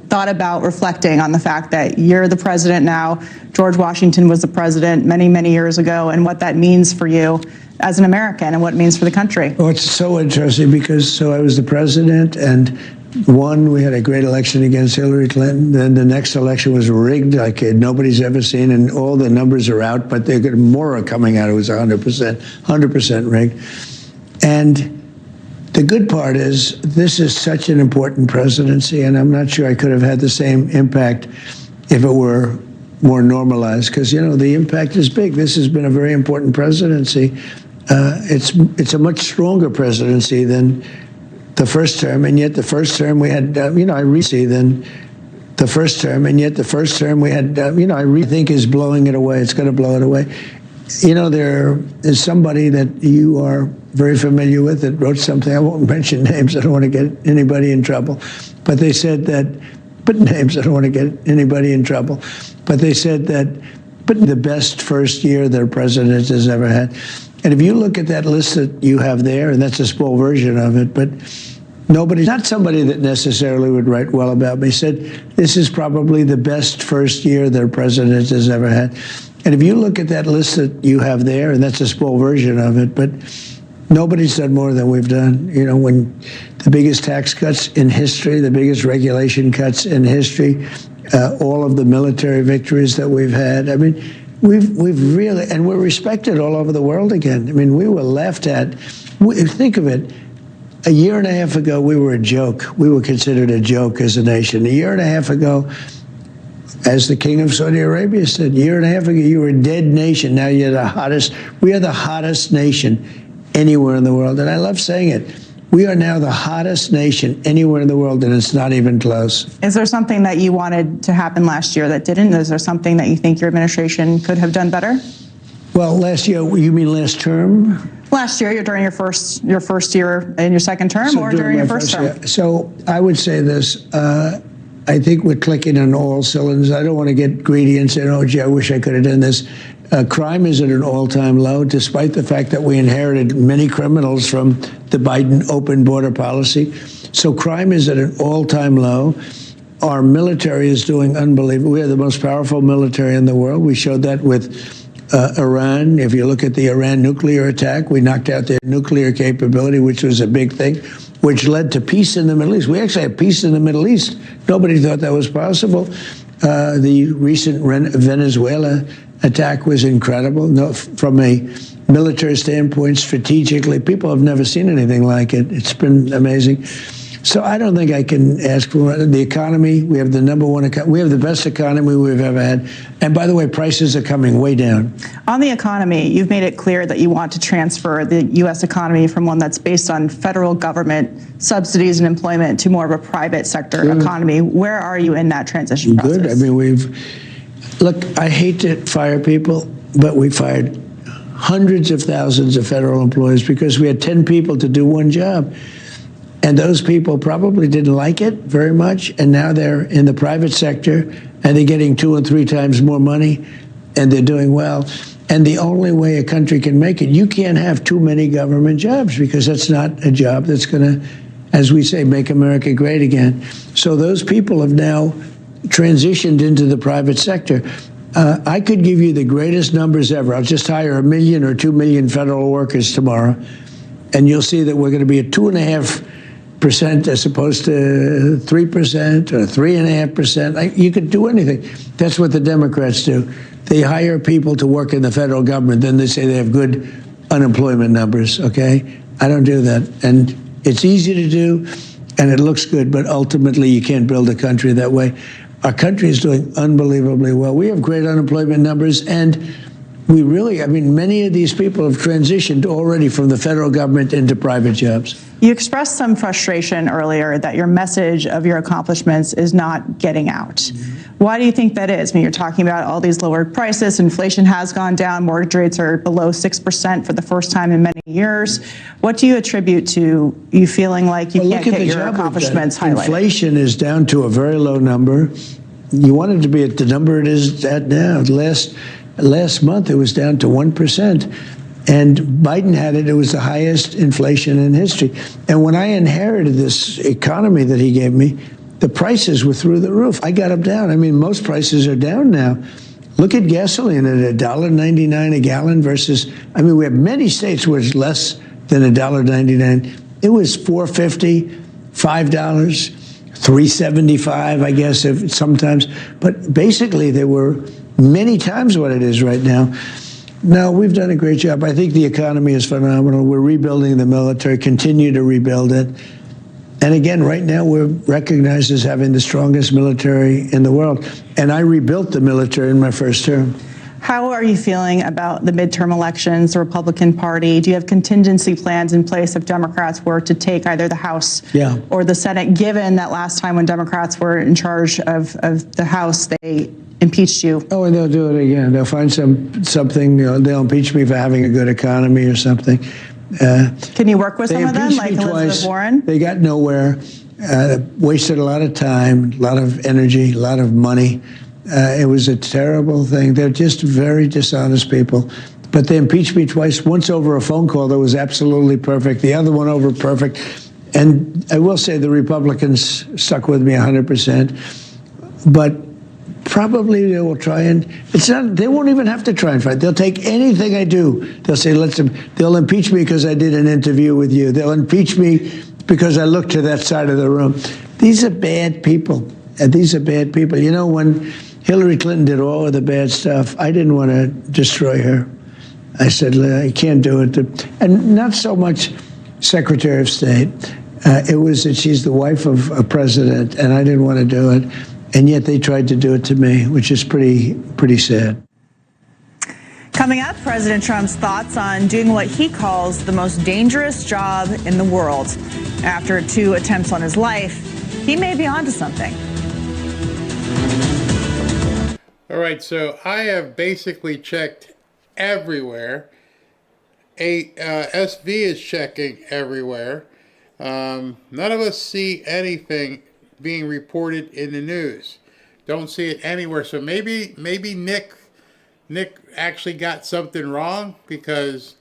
thought about reflecting on the fact that you're the president now, George Washington was the president many, many years ago, and what that means for you as an American and what it means for the country? Oh, it's so interesting because I was the president and we had a great election against Hillary Clinton. Then the next election was rigged like nobody's ever seen, and all the numbers are out, but more are coming out. It was 100% rigged. And the good part is this is such an important presidency, and I'm not sure I could have had the same impact if it were more normalized, because, the impact is big. This has been a very important presidency. It's a much stronger presidency than the first term, and yet the first term we had, I really think is blowing it away. It's going to blow it away. There is somebody that you are very familiar with that wrote something. I won't mention names. I don't want to get anybody in trouble. But they said that, but they said that the best first year their president has ever had. And if you look at that list that you have there, and that's a small version of it, but not somebody that necessarily would write well about me, said this is probably the best first year their president has ever had. And if you look at that list that you have there, and that's a small version of it, but nobody's done more than we've done. When the biggest tax cuts in history, the biggest regulation cuts in history, all of the military victories that we've had. I mean, we've really, and we're respected all over the world again. I mean, we were laughed at. Think of it. A year and a half ago, we were a joke. We were considered a joke as a nation. A year and a half ago, as the king of Saudi Arabia said, a year and a half ago, you were a dead nation. Now you're the hottest. We are the hottest nation anywhere in the world. And I love saying it. We are now the hottest nation anywhere in the world, and it's not even close. Is there something that you wanted to happen last year that didn't? Is there something that you think your administration could have done better? Well, last year, you mean last term? Last year, you're during your first year in your second term, or during your first term? Year. So I would say this. I think we're clicking on all cylinders. I don't want to get greedy and say, oh, gee, I wish I could have done this. Crime is at an all-time low, despite the fact that we inherited many criminals from the Biden open border policy. So crime is at an all-time low. Our military is doing unbelievable. We are the most powerful military in the world. We showed that with Iran. If you look at the Iran nuclear attack, we knocked out their nuclear capability, which was a big thing, which led to peace in the Middle East. We actually have peace in the Middle East. Nobody thought that was possible. The recent Venezuela attack was incredible. No, from a military standpoint, strategically, people have never seen anything like it. It's been amazing. So I don't think I can ask for the economy. We have the number one, we have the best economy we've ever had. And by the way, prices are coming way down. On the economy, you've made it clear that you want to transfer the U.S. economy from one that's based on federal government subsidies and employment to more of a private sector economy. Where are you in that transition process? Good. I mean, look, I hate to fire people, but we fired hundreds of thousands of federal employees because we had 10 people to do one job. And those people probably didn't like it very much. And now they're in the private sector and they're getting 2 and 3 times more money and they're doing well. And the only way a country can make it, you can't have too many government jobs because that's not a job that's going to, as we say, make America great again. So those people have now transitioned into the private sector. I could give you the greatest numbers ever. I'll just hire 1 million or 2 million federal workers tomorrow, and you'll see that we're going to be at 2.5% as opposed to 3% or 3.5%. You could do anything. That's what the Democrats do. They hire people to work in the federal government. Then they say they have good unemployment numbers, okay? I don't do that. And it's easy to do, and it looks good, but ultimately you can't build a country that way. Our country is doing unbelievably well. We have great unemployment numbers, and we really, I mean, many of these people have transitioned already from the federal government into private jobs. You expressed some frustration earlier that your message of your accomplishments is not getting out. Why do you think that is? I mean, you're talking about all these lowered prices, inflation has gone down, mortgage rates are below 6% for the first time in many years. What do you attribute to you feeling like you can't get your accomplishments highlighted? Inflation is down to a very low number. You want it to be at the number it is at now. Last month, it was down to 1%. And Biden had it. It was the highest inflation in history. And when I inherited this economy that he gave me, the prices were through the roof. I got them down. I mean, most prices are down now. Look at gasoline at $1.99 a gallon versus, I mean, we have many states where it's less than $1.99. It was $4.50, $5, $3.75, I guess, if sometimes. But basically, there were many times what it is right now. No, we've done a great job. I think the economy is phenomenal. We're rebuilding the military, continue to rebuild it. And again, right now, we're recognized as having the strongest military in the world. And I rebuilt the military in my first term. How are you feeling about the midterm elections, the Republican Party? Do you have contingency plans in place if Democrats were to take either the House or the Senate, given that last time when Democrats were in charge of the House, they impeached you? Oh, and they'll do it again. They'll find something, they'll impeach me for having a good economy or something. Can you work with some of them, like Elizabeth Warren? They got nowhere, wasted a lot of time, a lot of energy, a lot of money. It was a terrible thing. They're just very dishonest people. But they impeached me twice, once over a phone call that was absolutely perfect, the other one over perfect. And I will say the Republicans stuck with me 100%. But probably they will try and, it's not, they won't even have to try and fight. They'll take anything I do. They'll say, they'll impeach me because I did an interview with you. They'll impeach me because I looked to that side of the room. These are bad people. These are bad people. You know, when Hillary Clinton did all of the bad stuff, I didn't want to destroy her. I said, I can't do it. And not so much Secretary of State. It was that she's the wife of a president, and I didn't want to do it. And yet they tried to do it to me, which is pretty sad. Coming up, President Trump's thoughts on doing what he calls the most dangerous job in the world. After 2 attempts on his life, he may be onto something. All right, so I have basically checked everywhere. SV is checking everywhere. None of us see anything being reported in the news. Don't see it anywhere. So maybe Nick actually got something wrong, because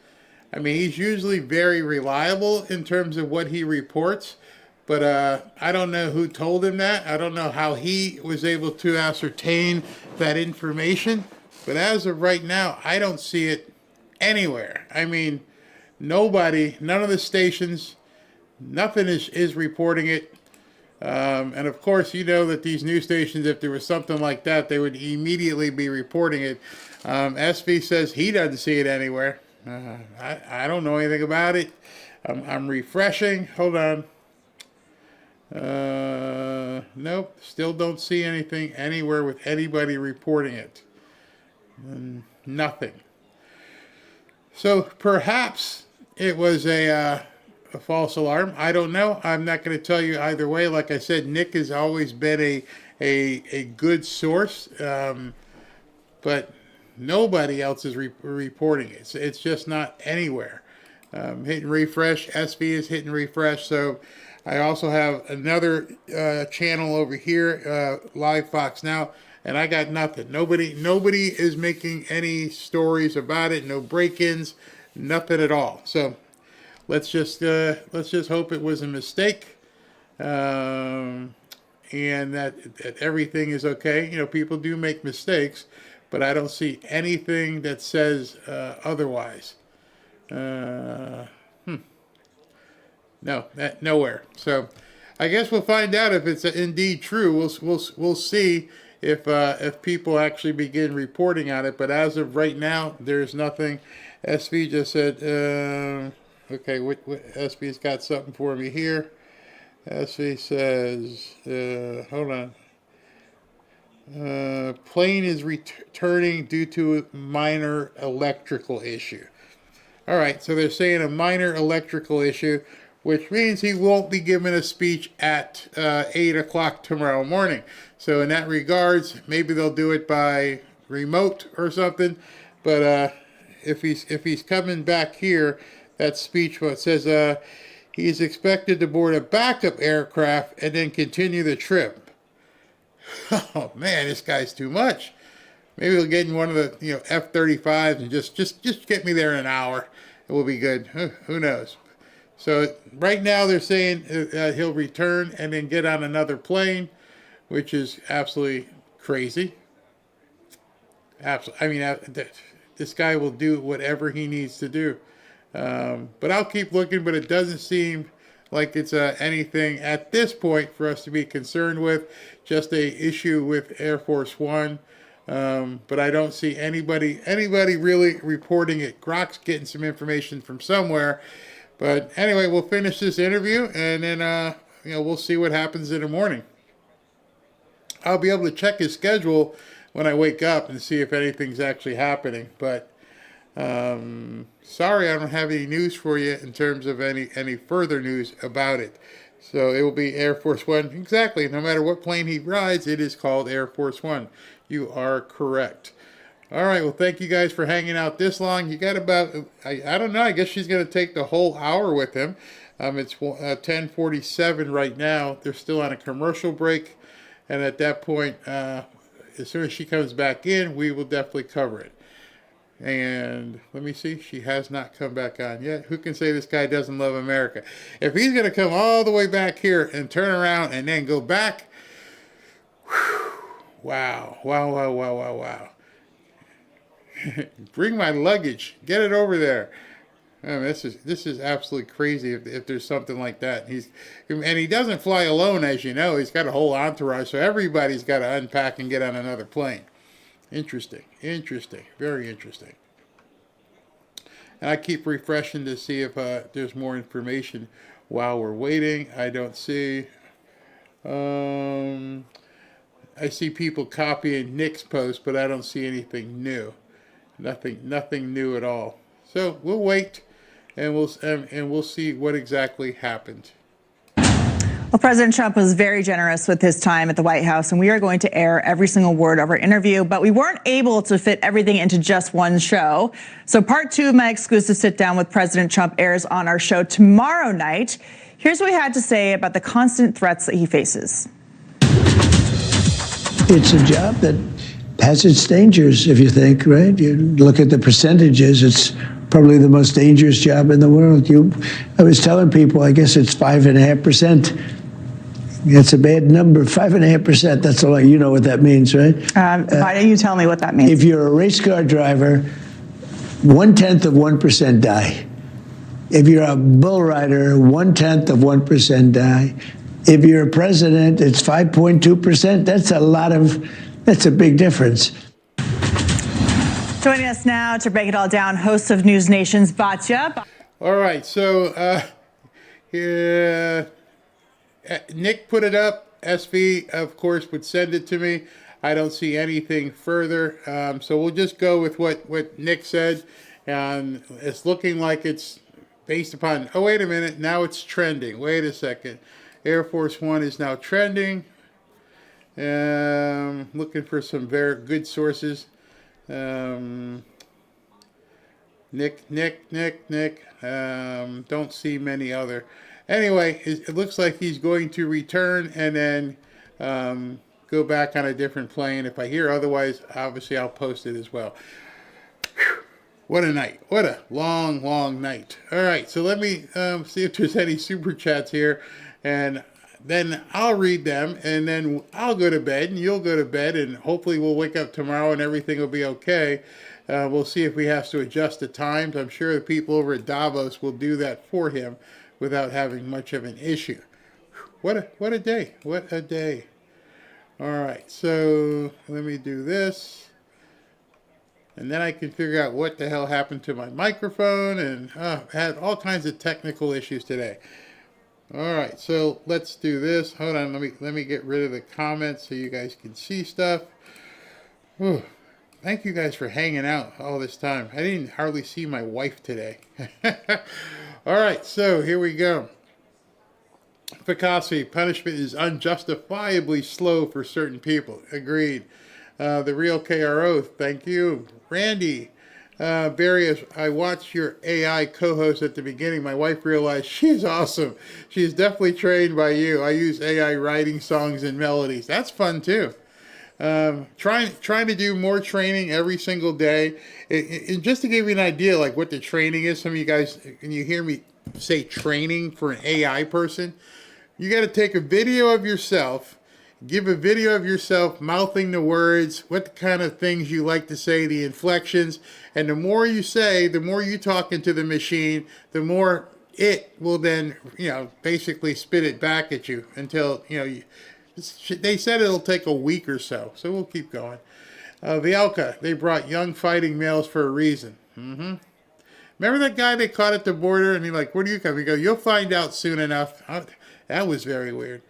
I mean, he's usually very reliable in terms of what he reports, but I don't know who told him that. I don't know how he was able to ascertain that information, but as of right now, I don't see it anywhere. I mean, nobody, none of the stations, nothing is reporting it. And of course, you know that these news stations, if there was something like that, they would immediately be reporting it. SV says he doesn't see it anywhere. I don't know anything about it. I'm refreshing. Hold on. Nope, still don't see anything anywhere with anybody reporting it. Nothing. So perhaps it was a false alarm. I don't know. I'm not going to tell you either way. Like I said, Nick has always been a good source, but nobody else is reporting it. It's just not anywhere. Hitting refresh. SV is hitting refresh. So I also have another channel over here, Live Fox Now, and I got nothing. Nobody is making any stories about it. No break-ins, nothing at all. So let's just hope it was a mistake, and that everything is okay. You know, people do make mistakes, but I don't see anything that says otherwise. No, nowhere. So I guess we'll find out if it's indeed true. We'll see if people actually begin reporting on it. But as of right now, there's nothing. SV just said, okay, SV's got something for me here. SV says, hold on. Plane is returning due to a minor electrical issue. All right, so they're saying a minor electrical issue, which means he won't be giving a speech at 8 o'clock tomorrow morning. So in that regards, maybe they'll do it by remote or something. But if he's coming back here, that speech says he's expected to board a backup aircraft and then continue the trip. Oh man, this guy's too much. Maybe we'll get in one of the F-35s and just get me there in an hour. It will be good. Who knows? So right now they're saying he'll return and then get on another plane, which is absolutely crazy. Absolutely. I mean, this guy will do whatever he needs to do. But I'll keep looking, but it doesn't seem like it's anything at this point for us to be concerned with. Just a issue with Air Force One. But I don't see anybody really reporting it. Grok's getting some information from somewhere. But anyway, we'll finish this interview, and then we'll see what happens in the morning. I'll be able to check his schedule when I wake up and see if anything's actually happening. But sorry, I don't have any news for you in terms of any further news about it. So it will be Air Force One. Exactly. No matter what plane he rides, it is called Air Force One. You are correct. All right, well, thank you guys for hanging out this long. You got about, I don't know, I guess she's going to take the whole hour with him. It's 10:47 right now. They're still on a commercial break. And at that point, as soon as she comes back in, we will definitely cover it. And let me see, she has not come back on yet. Who can say this guy doesn't love America? If he's going to come all the way back here and turn around and then go back, whew, wow. Bring my luggage. Get it over there. This is absolutely crazy if there's something like that. And he doesn't fly alone, as you know. He's got a whole entourage, so everybody's got to unpack and get on another plane. Interesting. Very interesting. And I keep refreshing to see if there's more information while we're waiting. I don't see. I see people copying Nick's post, but I don't see anything new. Nothing new at all. So we'll wait, and we'll see what exactly happened. Well, President Trump was very generous with his time at the White House, and we are going to air every single word of our interview, but we weren't able to fit everything into just one show. So part 2 of my exclusive sit-down with President Trump airs on our show tomorrow night. Here's what he had to say about the constant threats that he faces. It's a job that has its dangers, if you think, right? You look at the percentages, it's probably the most dangerous job in the world. I was telling people, I guess it's 5.5%. It's a bad number, 5.5%. That's a lot. You know what that means, right? Why don't you tell me what that means? If you're a race car driver, 0.1% die. If you're a bull rider, 0.1% die. If you're a president, it's 5.2%. That's a big difference. Joining us now to break it all down, host of News Nation's Batya. All right, so Nick put it up. SV, of course, would send it to me. I don't see anything further. So we'll just go with what Nick said. It's looking like it's based upon, oh, wait a minute. Now it's trending. Wait a second. Air Force One is now trending. Looking for some very good sources. Nick. Don't see many other. Anyway, it looks like he's going to return and then go back on a different plane. If I hear otherwise, obviously I'll post it as well. Whew. What a night. What a long, long night. All right, so let me see if there's any super chats here. And then I'll read them, and then I'll go to bed, and you'll go to bed, and hopefully we'll wake up tomorrow and everything will be okay. We'll see if we have to adjust the times. I'm sure the people over at Davos will do that for him without having much of an issue. What a day. What a day. All right, so let me do this. And then I can figure out what the hell happened to my microphone, and had all kinds of technical issues today. All right, so let's do this. Hold on, let me get rid of the comments so you guys can see stuff. Whew. Thank you guys for hanging out all this time. I didn't hardly see my wife today. All right, so here we go. Picasso, punishment is unjustifiably slow for certain people. Agreed. The real KRO, thank you. Randy, Barry, I watched your AI co-host at the beginning. My wife realized she's awesome. She's definitely trained by you. I use AI writing songs and melodies. That's fun too. Trying to do more training every single day. And just to give you an idea, like what the training is, some of you guys, when you hear me say training for an AI person, you got to take a video of yourself, give a video of yourself mouthing the words, what kind of things you like to say, the inflections, and the more you say, the more you talk into the machine, the more it will then, basically spit it back at you until, they said it'll take a week or so, so we'll keep going. Vielka, they brought young fighting males for a reason. Remember that guy they caught at the border, and he's like, where do you come? He goes, you'll find out soon enough. That was very weird.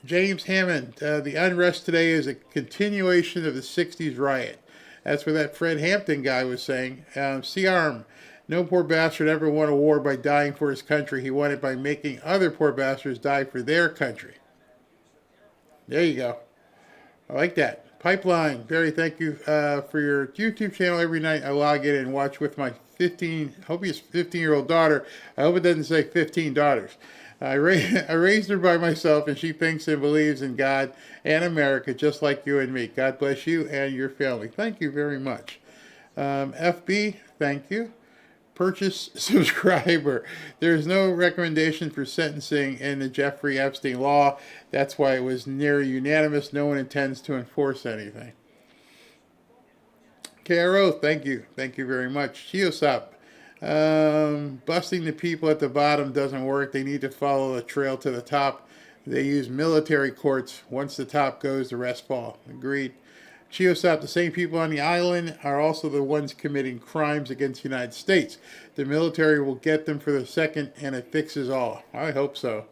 James Hammond, the unrest today is a continuation of the 60s riot. That's what that Fred Hampton guy was saying. C-Arm, no poor bastard ever won a war by dying for his country. He won it by making other poor bastards die for their country. There you go. I like that. Pipeline, Barry, thank you for your YouTube channel. Every night I log in and watch with my 15-year-old daughter. I hope it doesn't say 15 daughters. I raised her by myself, and she thinks and believes in God and America just like you and me. God bless you and your family. Thank you very much. FB, thank you. Purchase subscriber. There's no recommendation for sentencing in the Jeffrey Epstein law. That's why it was near unanimous. No one intends to enforce anything. KRO, thank you. Thank you very much. Chiosop. Busting the people at the bottom doesn't work. They need to follow the trail to the top. They use military courts. Once the top goes, the rest fall. Agreed. Chiosop, the same people on the island are also the ones committing crimes against the United States. The military will get them for the second, and it fixes all. I hope so.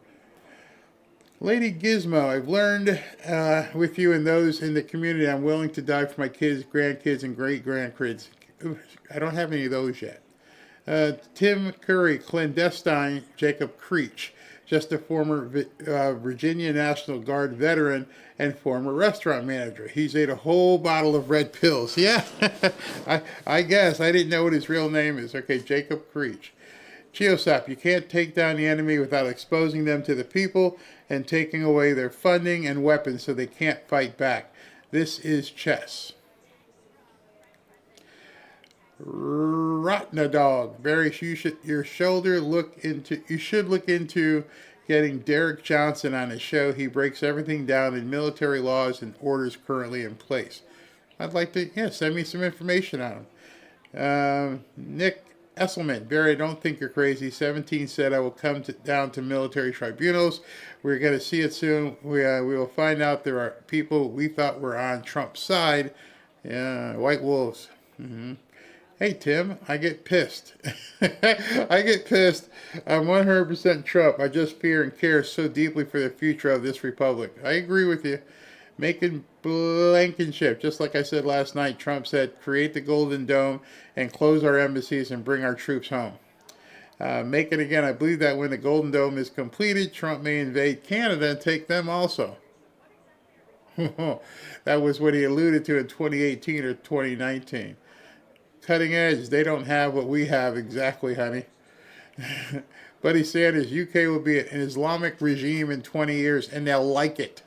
Lady Gizmo, I've learned with you and those in the community, I'm willing to die for my kids, grandkids, and great-grandkids. I don't have any of those yet. Tim Curry, clandestine Jacob Creech, just a former Virginia National Guard veteran and former restaurant manager. He's ate a whole bottle of red pills. Yeah, I guess. I didn't know what his real name is. Okay, Jacob Creech. Chiosop, you can't take down the enemy without exposing them to the people and taking away their funding and weapons so they can't fight back. This is chess. Rotnadog, Barry, you should look into getting Derek Johnson on his show. He breaks everything down in military laws and orders currently in place. I'd like to, send me some information on him. Nick Esselman, Barry, I don't think you're crazy. 17 said I will come down to military tribunals. We're going to see it soon. We will find out there are people we thought were on Trump's side. White wolves. Hey, Tim, I get pissed. I get pissed. I'm 100% Trump. I just fear and care so deeply for the future of this republic. I agree with you. Making Blankenship, just like I said last night, Trump said, create the Golden Dome and close our embassies and bring our troops home. Make it again. I believe that when the Golden Dome is completed, Trump may invade Canada and take them also. That was what he alluded to in 2018 or 2019. Cutting edge. They don't have what we have exactly, honey. Buddy Sanders, UK will be an Islamic regime in 20 years, and they'll like it.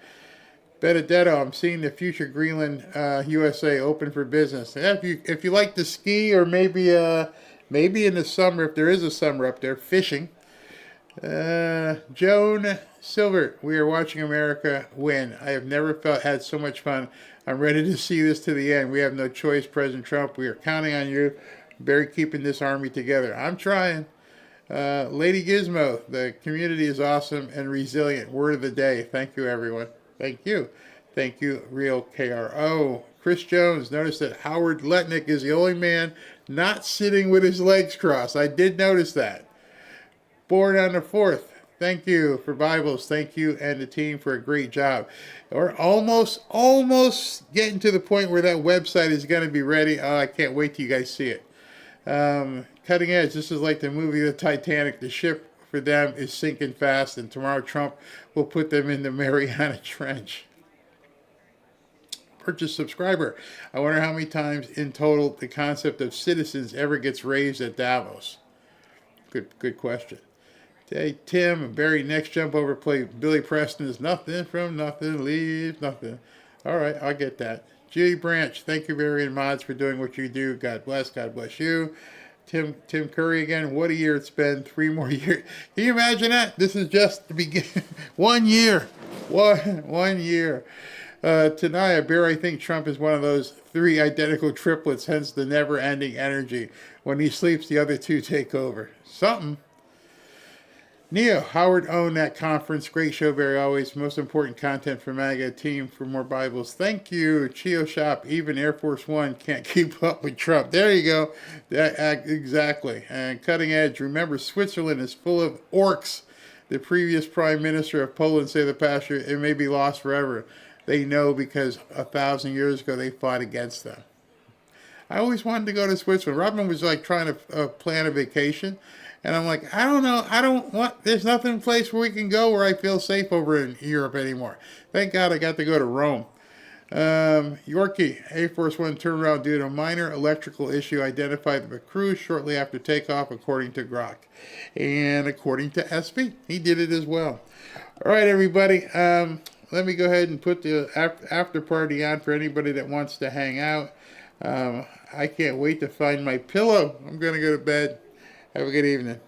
Benedetto, I'm seeing the future Greenland, USA open for business. If you like to ski, or maybe in the summer, if there is a summer up there, fishing. Joan Silver, we are watching America win. I have never had so much fun. I'm ready to see this to the end. We have no choice, President Trump. We are counting on you. Barry, keeping this army together. I'm trying. Lady Gizmo, the community is awesome and resilient. Word of the day. Thank you, everyone. Thank you. Thank you, Real KRO. Chris Jones, notice that Howard Letnick is the only man not sitting with his legs crossed. I did notice that. Born on the 4th. Thank you for Bibles. Thank you and the team for a great job. We're almost getting to the point where that website is going to be ready. Oh, I can't wait till you guys see it. Cutting edge. This is like the movie The Titanic. The ship for them is sinking fast, and tomorrow Trump will put them in the Mariana Trench. Purchase subscriber. I wonder how many times in total the concept of citizens ever gets raised at Davos. Good question. Hey, Tim and Barry, next jump over play Billy Preston is nothing from nothing, leaves nothing. All right, I'll get that. Julie Branch, thank you, Barry and mods, for doing what you do. God bless you. Tim Curry again. What a year it's been. 3 more years. Can you imagine that? This is just the beginning. 1 year. One year. Tanaya, Barry, I think Trump is one of those 3 identical triplets, hence the never-ending energy. When he sleeps, the other 2 take over. Something. Neo, Howard owned that conference. Great show, Barry, always. Most important content for MAGA team for more Bibles. Thank you. Chio Shop, even Air Force One can't keep up with Trump. There you go. Exactly. And Cutting Edge, remember, Switzerland is full of orcs. The previous prime minister of Poland said the pastor, it may be lost forever. They know because 1,000 years ago they fought against them. I always wanted to go to Switzerland. Robin was like trying to plan a vacation. And I'm like, I don't know. There's nothing place where we can go where I feel safe over in Europe anymore. Thank God I got to go to Rome. Yorkie, Air Force One turned around due to a minor electrical issue identified by the crew shortly after takeoff, according to Grok. And according to SB, he did it as well. All right, everybody. Let me go ahead and put the after party on for anybody that wants to hang out. I can't wait to find my pillow. I'm going to go to bed. Have a good evening.